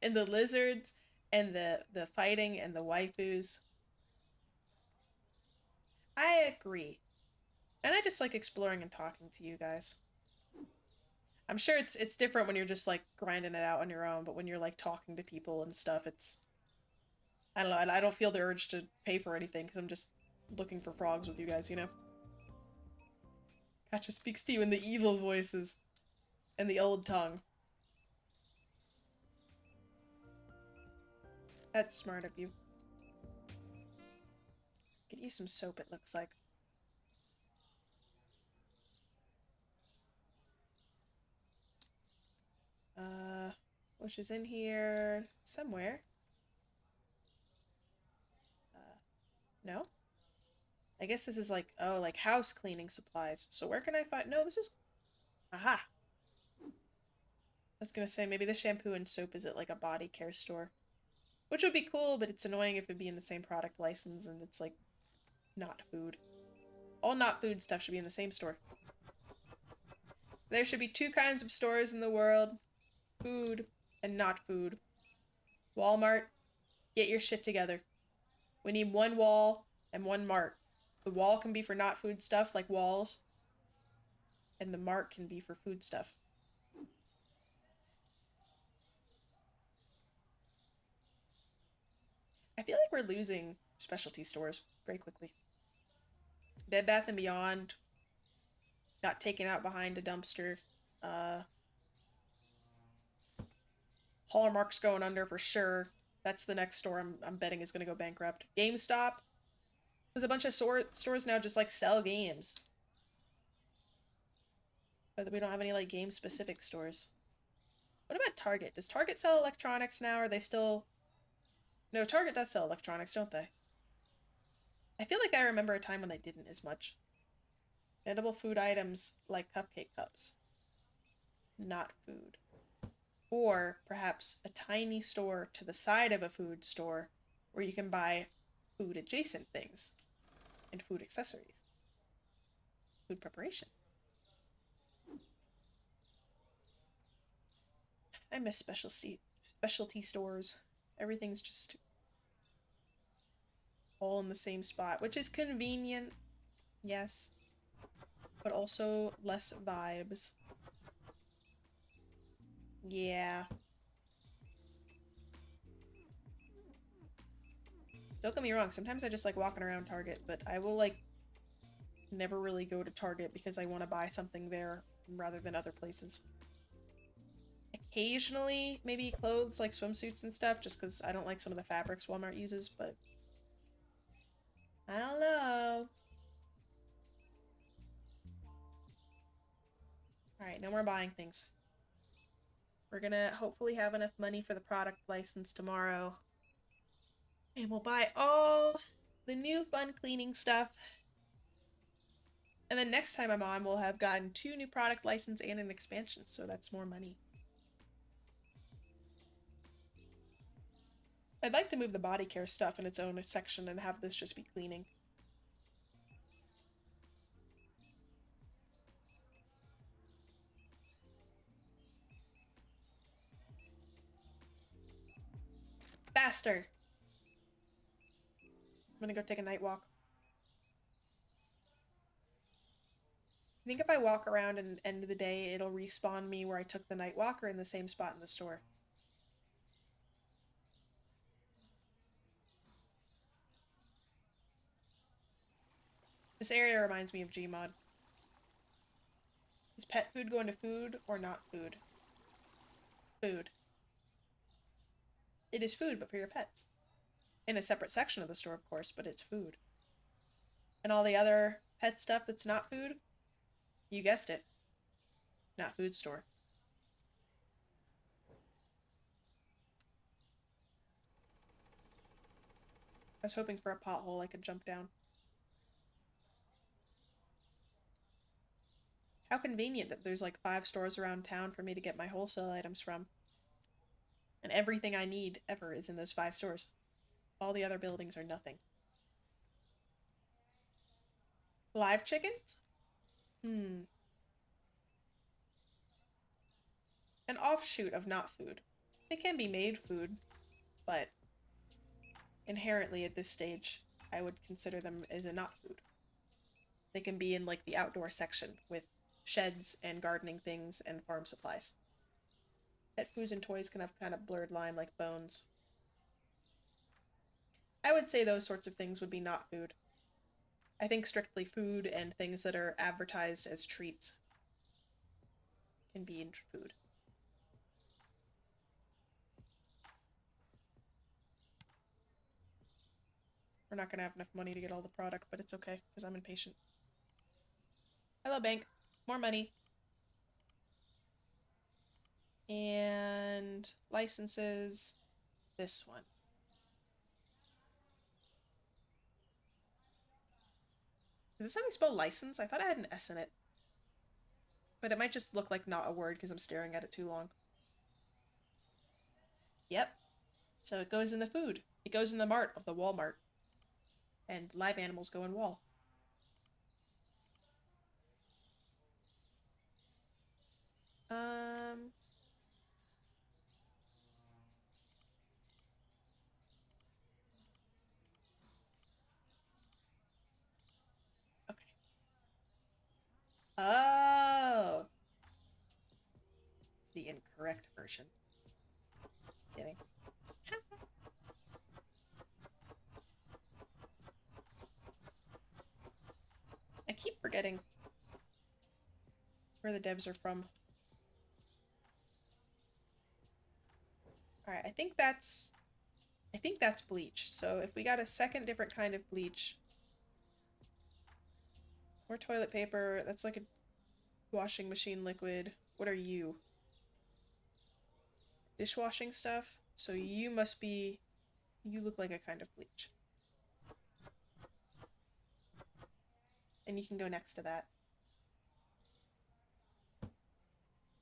and the lizards and the fighting and the waifus. I agree. And I just like exploring and talking to you guys. I'm sure it's different when you're just like grinding it out on your own, but when you're like talking to people and stuff, it's, I don't know, I don't feel the urge to pay for anything because I'm just looking for frogs with you guys, you know? Gotcha speaks to you in the evil voices and the old tongue. That's smart of you. Could use some soap, it looks like. Which is in here somewhere. No? I guess this is like, oh, like house cleaning supplies. So where can I find, no, this is, aha. I was gonna say, maybe the shampoo and soap is at like a body care store. Which would be cool, but it's annoying if it'd be in the same product license and it's like, not food. All not food stuff should be in the same store. There should be two kinds of stores in the world. Food and not food. Walmart, get your shit together. We need one wall and one mart. The wall can be for not food stuff, like walls, and the mart can be for food stuff. I feel like we're losing specialty stores very quickly. Bed Bath & Beyond got taken out behind a dumpster. Hallmark's going under for sure. That's the next store I'm betting is going to go bankrupt. GameStop. There's a bunch of stores now just like sell games. But we don't have any like game specific stores. What about Target? Does Target sell electronics now? Or are they still... No, Target does sell electronics, don't they? I feel like I remember a time when they didn't as much. Edible food items like cupcake cups. Not food. Or perhaps a tiny store to the side of a food store where you can buy food adjacent things and food accessories. Food preparation. I miss specialty stores. Everything's just all in the same spot, which is convenient, yes, but also less vibes. Yeah. Don't get me wrong, sometimes I just like walking around Target, but I will like never really go to Target because I want to buy something there rather than other places. Occasionally, maybe clothes like swimsuits and stuff, just because I don't like some of the fabrics Walmart uses, but I don't know. Alright, no more buying things. We're gonna hopefully have enough money for the product license tomorrow. And we'll buy all the new fun cleaning stuff. And then next time I'm on, we'll have gotten 2 new product license and an expansion, so that's more money. I'd like to move the body care stuff in its own section and have this just be cleaning. Faster! I'm gonna go take a night walk. I think if I walk around and end of the day, it'll respawn me where I took the night walk or in the same spot in the store. This area reminds me of Gmod. Is pet food going to food or not food? Food. It is food, but for your pets. In a separate section of the store, of course, but it's food. And all the other pet stuff that's not food, you guessed it, not food store. I was hoping for a pothole I could jump down. How convenient that there's like 5 stores around town for me to get my wholesale items from. And everything I need ever is in those 5 stores. All the other buildings are nothing. Live chickens? An offshoot of not food. They can be made food, but inherently at this stage, I would consider them as a not food. They can be in like the outdoor section with sheds and gardening things and farm supplies. Pet foods and toys can have kind of blurred line like bones. I would say those sorts of things would be not food. I think strictly food and things that are advertised as treats can be in food. We're not gonna have enough money to get all the product, but it's okay, because I'm impatient. Hello, bank. More money. And licenses. This one. Is this how they spell license? I thought I had an S in it. But it might just look like not a word because I'm staring at it too long. Yep. So it goes in the food. It goes in the mart of the Walmart. And live animals go in wall. Okay. Oh. The incorrect version. Kidding. I keep forgetting where the devs are from. Alright, I think that's bleach. So if we got a second different kind of bleach. More toilet paper. That's like a washing machine liquid. What are you? Dishwashing stuff? So you must be... You look like a kind of bleach. And you can go next to that.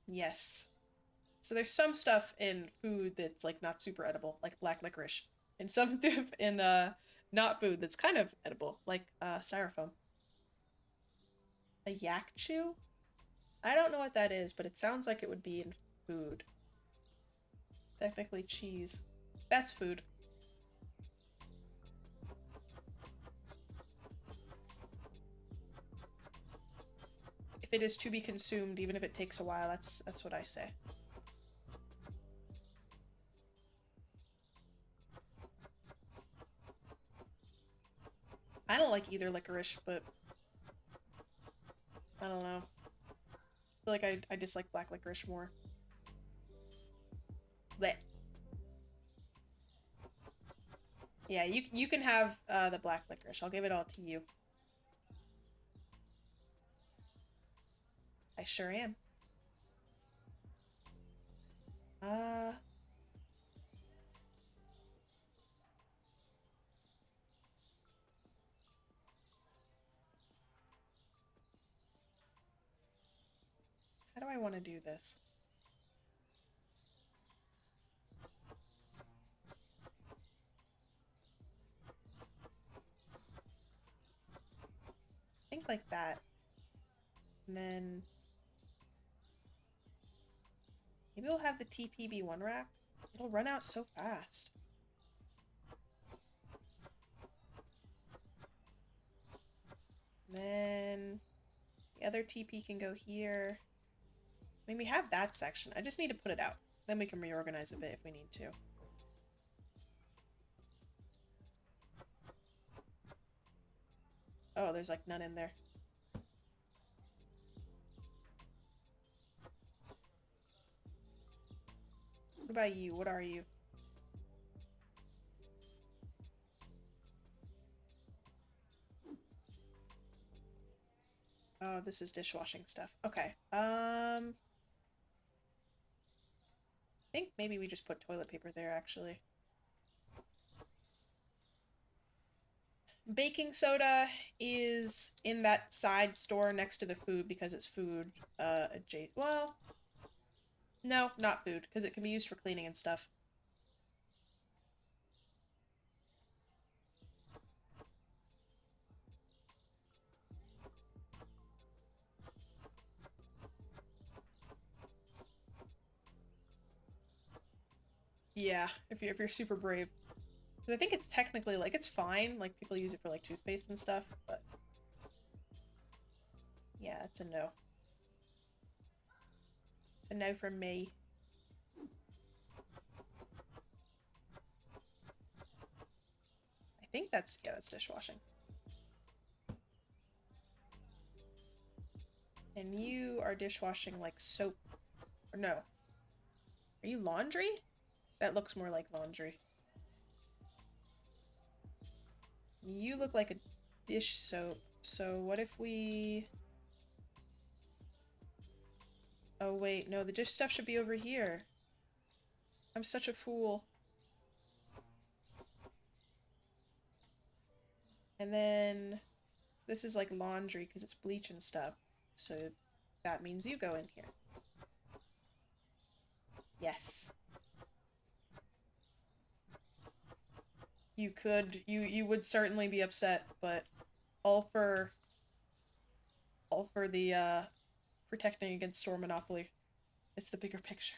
Yes. So there's some stuff in food that's like not super edible, like black licorice. And some stuff in not food that's kind of edible, like styrofoam. A yak chew? I don't know what that is, but it sounds like it would be in food. Technically cheese. That's food. If it is to be consumed, even if it takes a while, that's what I say. I don't like either licorice, but I don't know. I feel like I dislike black licorice more. Blech. Yeah, you can have the black licorice. I'll give it all to you. I sure am. How do I want to do this? think like that. And then maybe we'll have the TPB1 rack. It'll run out so fast. And then the other TP can go here. I mean, we have that section. I just need to put it out. Then we can reorganize a bit if we need to. Oh, there's like none in there. What about you? What are you? Oh, this is dishwashing stuff. Okay. I think maybe we just put toilet paper there, actually. Baking soda is in that side store next to the food because it's food, adjacent. Well, no, not food, because it can be used for cleaning and stuff. Yeah, if you're super brave. I think it's technically, like, it's fine. Like, people use it for, like, toothpaste and stuff, but... yeah, it's a no. It's a no from me. I think that's... yeah, that's dishwashing. And you are dishwashing, like, soap. Or no. Are you laundry? That looks more like laundry. You look like a dish soap. So what if we... oh wait, no, the dish stuff should be over here. I'm such a fool. And then this is like laundry because it's bleach and stuff. So that means you go in here. Yes. You could, you would certainly be upset, but all for the, protecting against store monopoly. It's the bigger picture.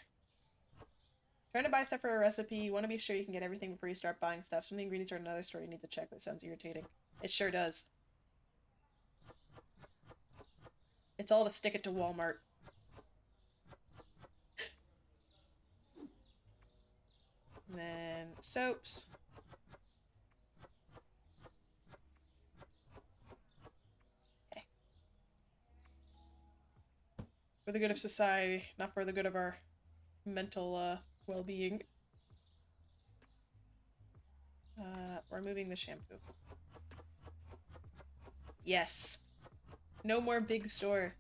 Trying to buy stuff for a recipe, you want to be sure you can get everything before you start buying stuff. Some of the ingredients are in another store you need to check. That sounds irritating. It sure does. It's all to stick it to Walmart. And then soaps. Okay. For the good of society, not for the good of our mental, well-being. Removing the shampoo. Yes. No more big store.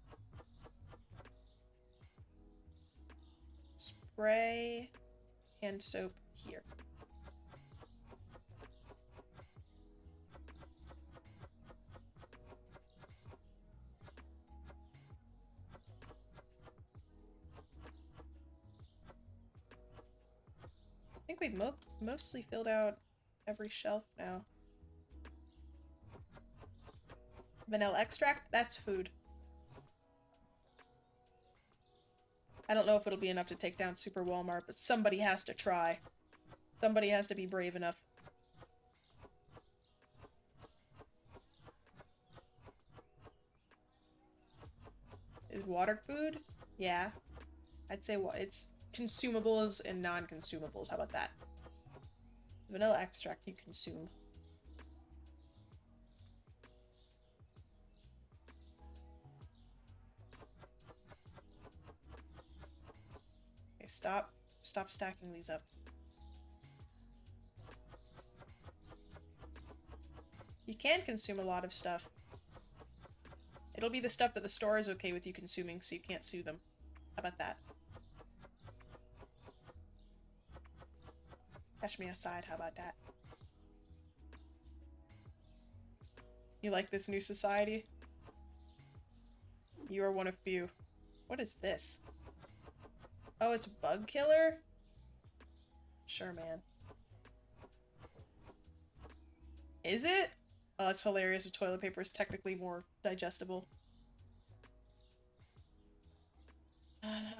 Spray hand soap here. I think we've mostly filled out every shelf now. Vanilla extract? That's food. I don't know if it'll be enough to take down Super Walmart, but somebody has to try. Somebody has to be brave enough. Is water food? Yeah. I'd say it's consumables and non-consumables. How about that? Vanilla extract you consume. Okay, stop stacking these up. You can consume a lot of stuff. It'll be the stuff that the store is okay with you consuming, so you can't sue them. How about that? Catch me outside, how about that? You like this new society? You are one of few. What is this? Oh, it's bug killer? Sure, man. Is it? Oh, it's hilarious if toilet paper is technically more digestible.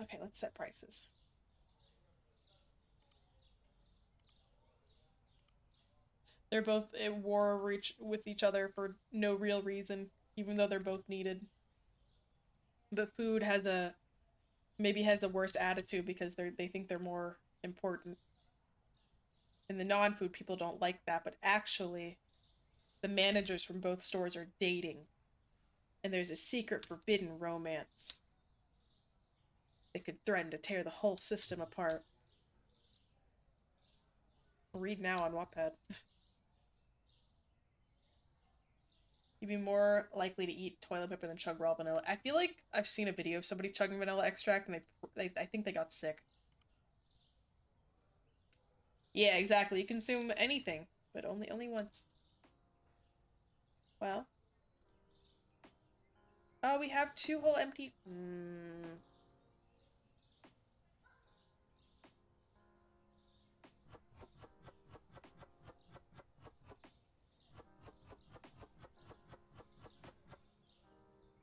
Okay, let's set prices. They're both at war with each other for no real reason, even though they're both needed. But food has a maybe has the worst attitude because they think they're more important. And the non-food people don't like that, but actually the managers from both stores are dating. And there's a secret forbidden romance. It could threaten to tear the whole system apart. Read now on Wattpad. You'd be more likely to eat toilet paper than chug raw vanilla. I feel like I've seen a video of somebody chugging vanilla extract and I think they got sick. Yeah, exactly. You consume anything, but only once. Well. Oh, we have 2 whole empty.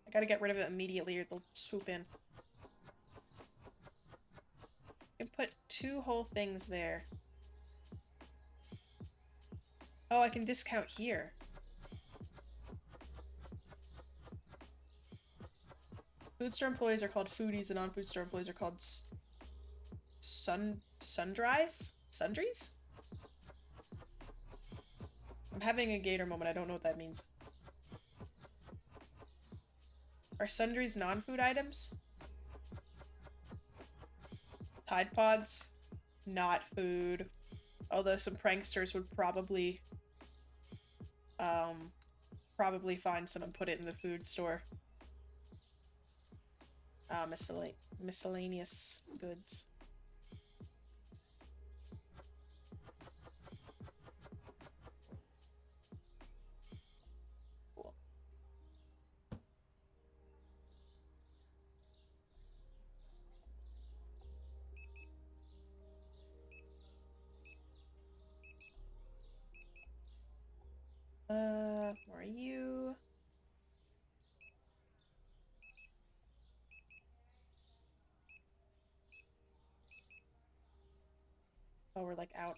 I gotta get rid of it immediately or they'll swoop in. I can put 2 whole things there. Oh, I can discount here. Food store employees are called foodies, and non-food store employees are called sundries? Sundries? I'm having a gator moment. I don't know what that means. Are sundries non-food items? Tide Pods? Not food. Although some pranksters would probably find some and put it in the food store. Miscellaneous goods. Cool. Where are you? Oh, we're like out.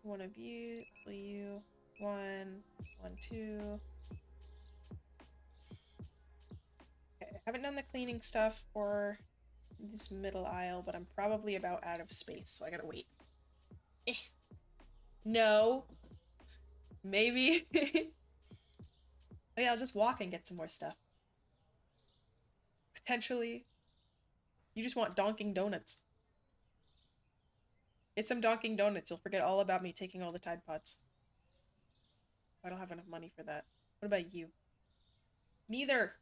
One of you, you, one, 2. Okay, I haven't done the cleaning stuff for this middle aisle, but I'm probably about out of space, so I gotta wait. No. Maybe. Oh yeah, I'll just walk and get some more stuff. Potentially. You just want donking donuts. Get some donking donuts. You'll forget all about me taking all the Tide Pods. I don't have enough money for that. What about you? Neither.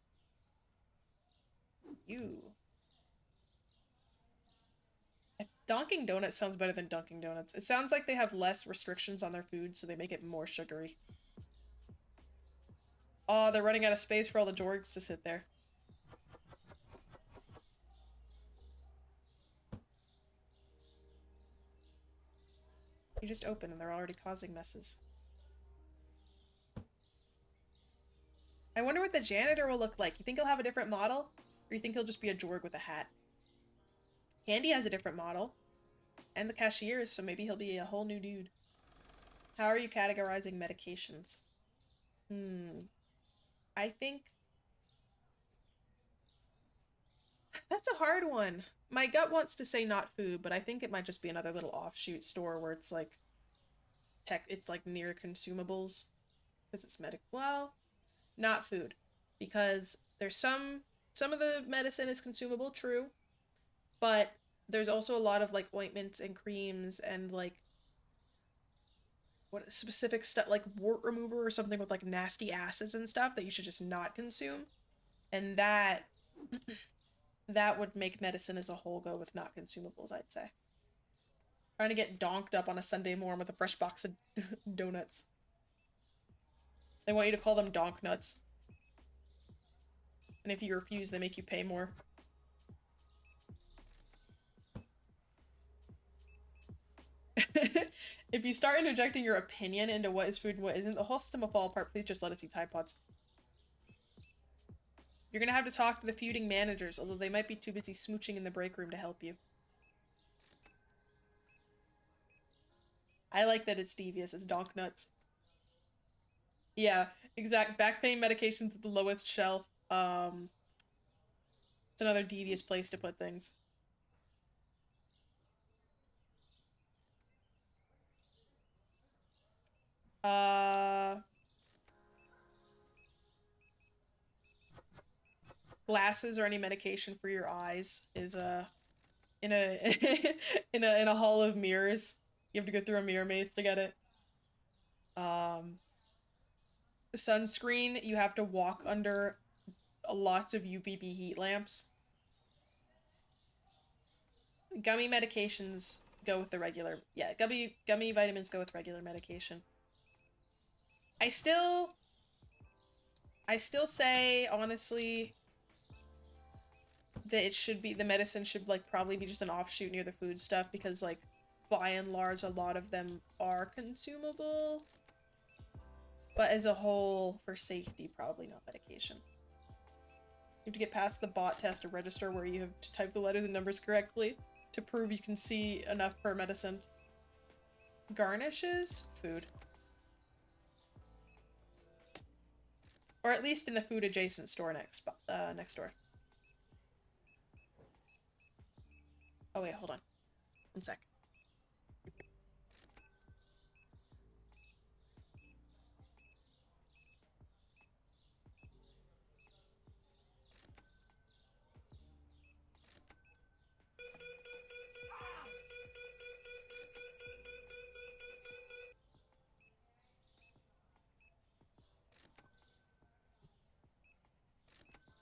You. Donking Donuts sounds better than Dunkin' Donuts. It sounds like they have less restrictions on their food, so they make it more sugary. Oh, they're running out of space for all the Jorgs to sit there. You just open and they're already causing messes. I wonder what the janitor will look like. You think he'll have a different model? Or you think he'll just be a Jorg with a hat? Candy has a different model. And the cashiers, so maybe he'll be a whole new dude. How are you categorizing medications? I think... That's a hard one. My gut wants to say not food, but I think it might just be another little offshoot store where it's like... it's like near consumables. Because it's well, not food. Because there's some of the medicine is consumable, true. But there's also a lot of like ointments and creams and like what specific stuff like wart remover or something with like nasty acids and stuff that you should just not consume. And that would make medicine as a whole go with not consumables, I'd say. Trying to get donked up on a Sunday morning with a fresh box of donuts. They want you to call them donk nuts. And if you refuse, they make you pay more. If you start interjecting your opinion into what is food and what isn't, the whole system will fall apart. Please just let us eat Tide Pods. You're gonna have to talk to the feuding managers, although they might be too busy smooching in the break room to help you. I like that it's devious. It's donk nuts. Yeah, exact. Back pain medications at the lowest shelf. It's another devious place to put things. Uh, Glasses or any medication for your eyes is in a in a hall of mirrors. You have to go through a mirror maze to get it. Um, Sunscreen, you have to walk under lots of UVB heat lamps. Gummy medications go with the regular. Yeah, gummy vitamins go with regular medication. I still say honestly that it should be the medicine should like probably be just an offshoot near the food stuff because like by and large a lot of them are consumable. But as a whole, for safety, probably not medication. You have to get past the bot test or register where you have to type the letters and numbers correctly to prove you can see enough per medicine. Garnishes? Food. Or at least in the food adjacent store next door. Oh wait, hold on. One sec.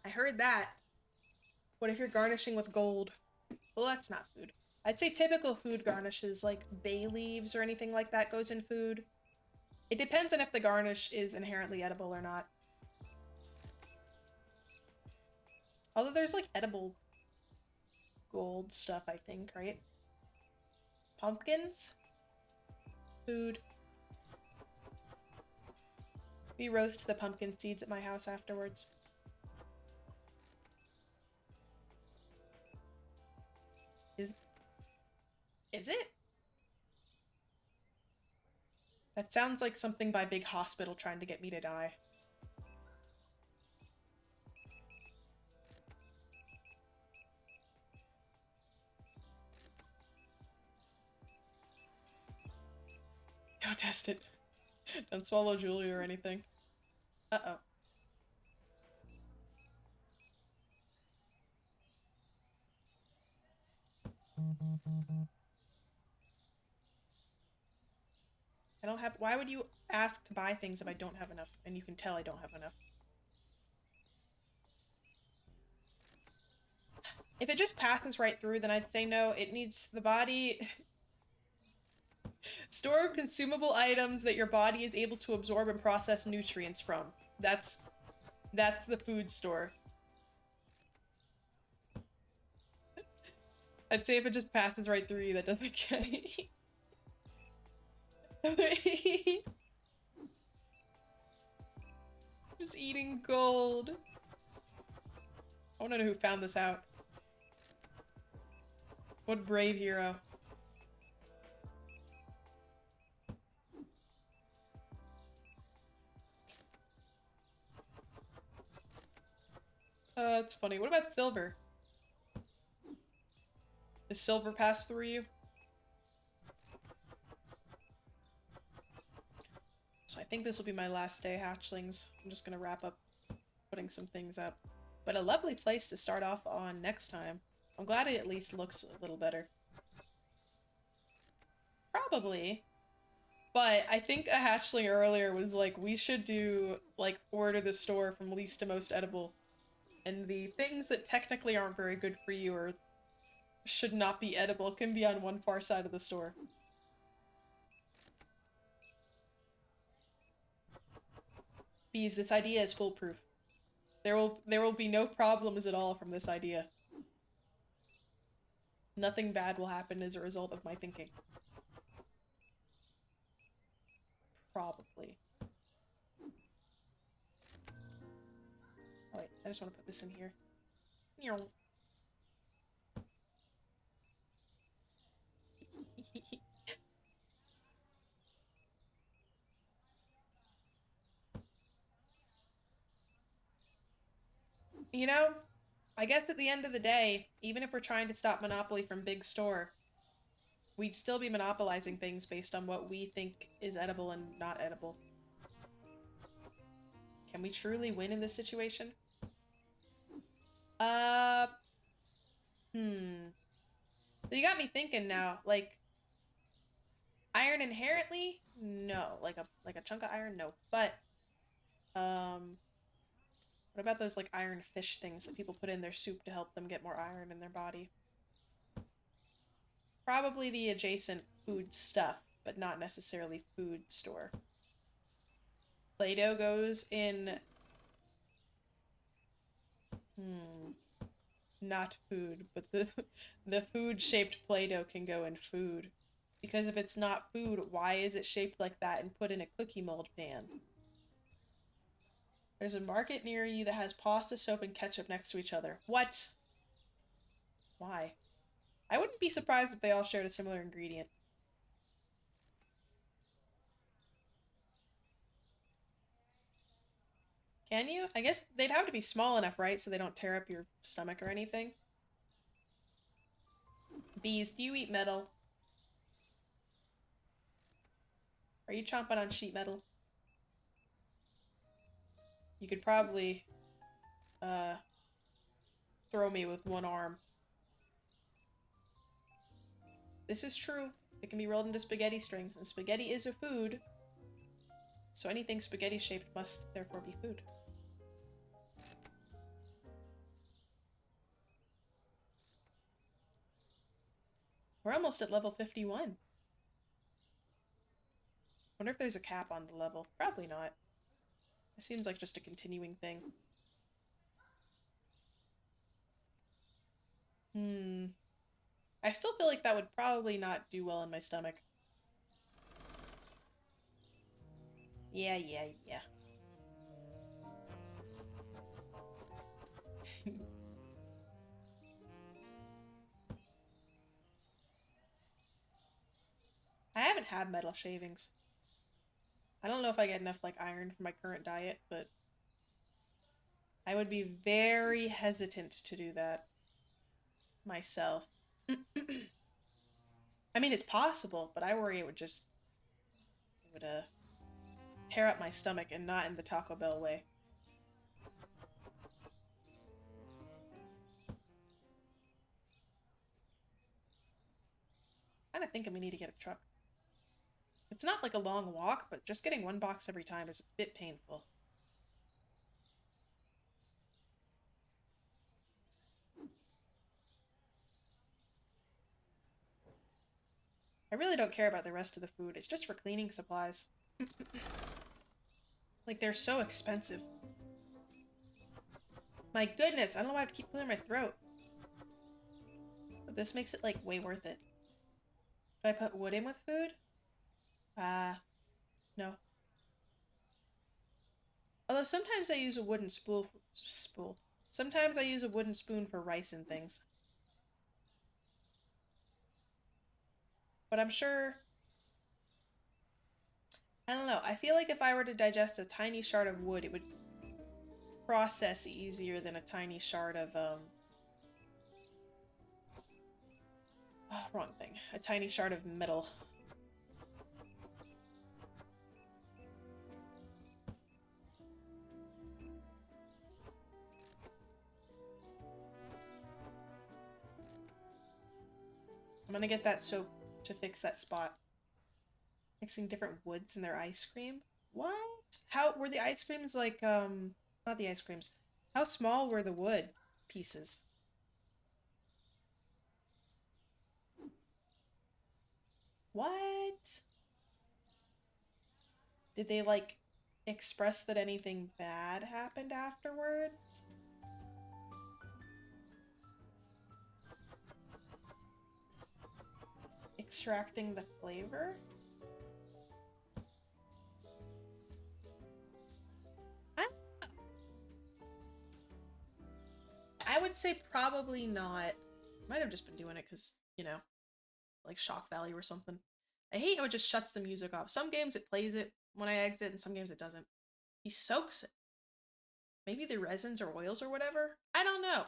I heard that. What if you're garnishing with gold? Well, that's not food. I'd say typical food garnishes like bay leaves or anything like that goes in food. It depends on if the garnish is inherently edible or not. Although there's like edible gold stuff, I think, right? Pumpkins? Food. We roast the pumpkin seeds at my house afterwards. Is it? That sounds like something by Big Hospital trying to get me to die. Go test it. Don't swallow Julia or anything. Uh-oh. I don't have- Why would you ask to buy things if I don't have enough? And you can tell I don't have enough. If it just passes right through, then I'd say no. It needs the body... Store consumable items that your body is able to absorb and process nutrients from. That's the food store. I'd say if it just passes right through you, that doesn't count. Just eating gold. I wanna know who found this out. What brave hero. That's funny. What about silver? Does silver pass through you? So I think this will be my last day, hatchlings. I'm just gonna wrap up putting some things up. But a lovely place to start off on next time. I'm glad it at least looks a little better. Probably. But I think a hatchling earlier was like, we should do, like, order the store from least to most edible. And the things that technically aren't very good for you or should not be edible can be on one far side of the store. Bees, this idea is foolproof. There will be no problems at all from this idea. Nothing bad will happen as a result of my thinking. Probably. Oh wait, I just want to put this in here. You know, I guess at the end of the day, even if we're trying to stop monopoly from big store, we'd still be monopolizing things based on what we think is edible and not edible. Can we truly win in this situation? Uh, hmm. So you got me thinking now, like, iron inherently? No. Like a chunk of iron? No. But, what about those, like, iron fish things that people put in their soup to help them get more iron in their body? Probably the adjacent food stuff, but not necessarily food store. Play-Doh goes in... Not food, but the food-shaped Play-Doh can go in food. Because if it's not food, why is it shaped like that and put in a cookie mold pan? There's a market near you that has pasta, soap, and ketchup next to each other. What? Why? I wouldn't be surprised if they all shared a similar ingredient. Can you? I guess they'd have to be small enough, right? So they don't tear up your stomach or anything. Bees, do you eat metal? Are you chomping on sheet metal? You could probably, uh, throw me with one arm. This is true. It can be rolled into spaghetti strings, and spaghetti is a food. So anything spaghetti-shaped must therefore be food. We're almost at level 51. Wonder if there's a cap on the level. Probably not. It seems like just a continuing thing. I still feel like that would probably not do well in my stomach. Yeah. I haven't had metal shavings. I don't know if I get enough, like, iron from my current diet, but I would be very hesitant to do that myself. I mean, it's possible, but I worry it would just... It would, tear up my stomach and not in the Taco Bell way. I kinda think we need to get a truck. It's not like a long walk, but just getting one box every time is a bit painful. I really don't care about the rest of the food. It's just for cleaning supplies. Like, they're so expensive. My goodness, I don't know why I have to keep clearing my throat. But this makes it, like, way worth it. Do I put wood in with food? No. Although sometimes I use a wooden spool. Sometimes I use a wooden spoon for rice and things. But I'm sure... I don't know. I feel like if I were to digest a tiny shard of wood, it would process easier than a tiny shard of, oh, wrong thing. A tiny shard of metal. I'm gonna get that soap to fix that spot. Mixing different woods in their ice cream? What? How were the ice creams like, not the ice creams. How small were the wood pieces? What? Did they, like, express that anything bad happened afterwards? Extracting the flavor? would say probably not. Might have just been doing it because, you know, like shock value or something. I hate how it just shuts the music off. Some games it plays it when I exit, and some games it doesn't. He soaks it. Maybe the resins or oils or whatever? I don't know.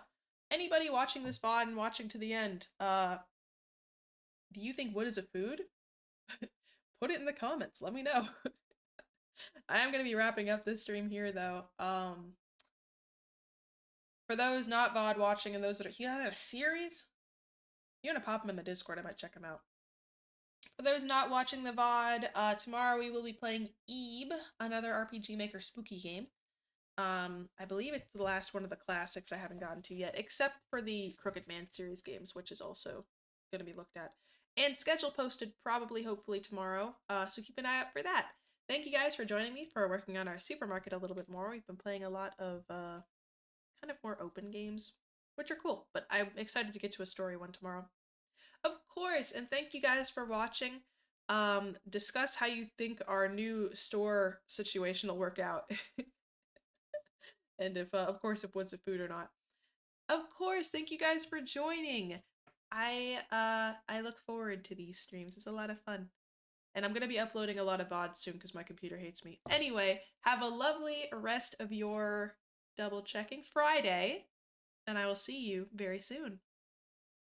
Anybody watching this VOD and watching to the end, do you think wood is a food? Put it in the comments. Let me know. I am going to be wrapping up this stream here, though. For those not VOD watching and those that are here in a series, if you want to pop them in the Discord, I might check them out. For those not watching the VOD, tomorrow we will be playing Ebe, another RPG Maker spooky game. I believe it's the last one of the classics I haven't gotten to yet, except for the Crooked Man series games, which is also going to be looked at. And schedule posted probably, hopefully, tomorrow, so keep an eye out for that. Thank you guys for joining me for working on our supermarket a little bit more. We've been playing a lot of kind of more open games, which are cool, but I'm excited to get to a story one tomorrow. Of course, and thank you guys for watching. Discuss how you think our new store situation will work out. And if, of course, if wood's a food or not. Of course, thank you guys for joining. I look forward to these streams. It's a lot of fun. And I'm gonna be uploading a lot of VODs soon because my computer hates me. Anyway, have a lovely rest of your double-checking Friday, and I will see you very soon.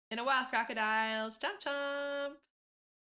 In a while, crocodiles. Chomp chomp!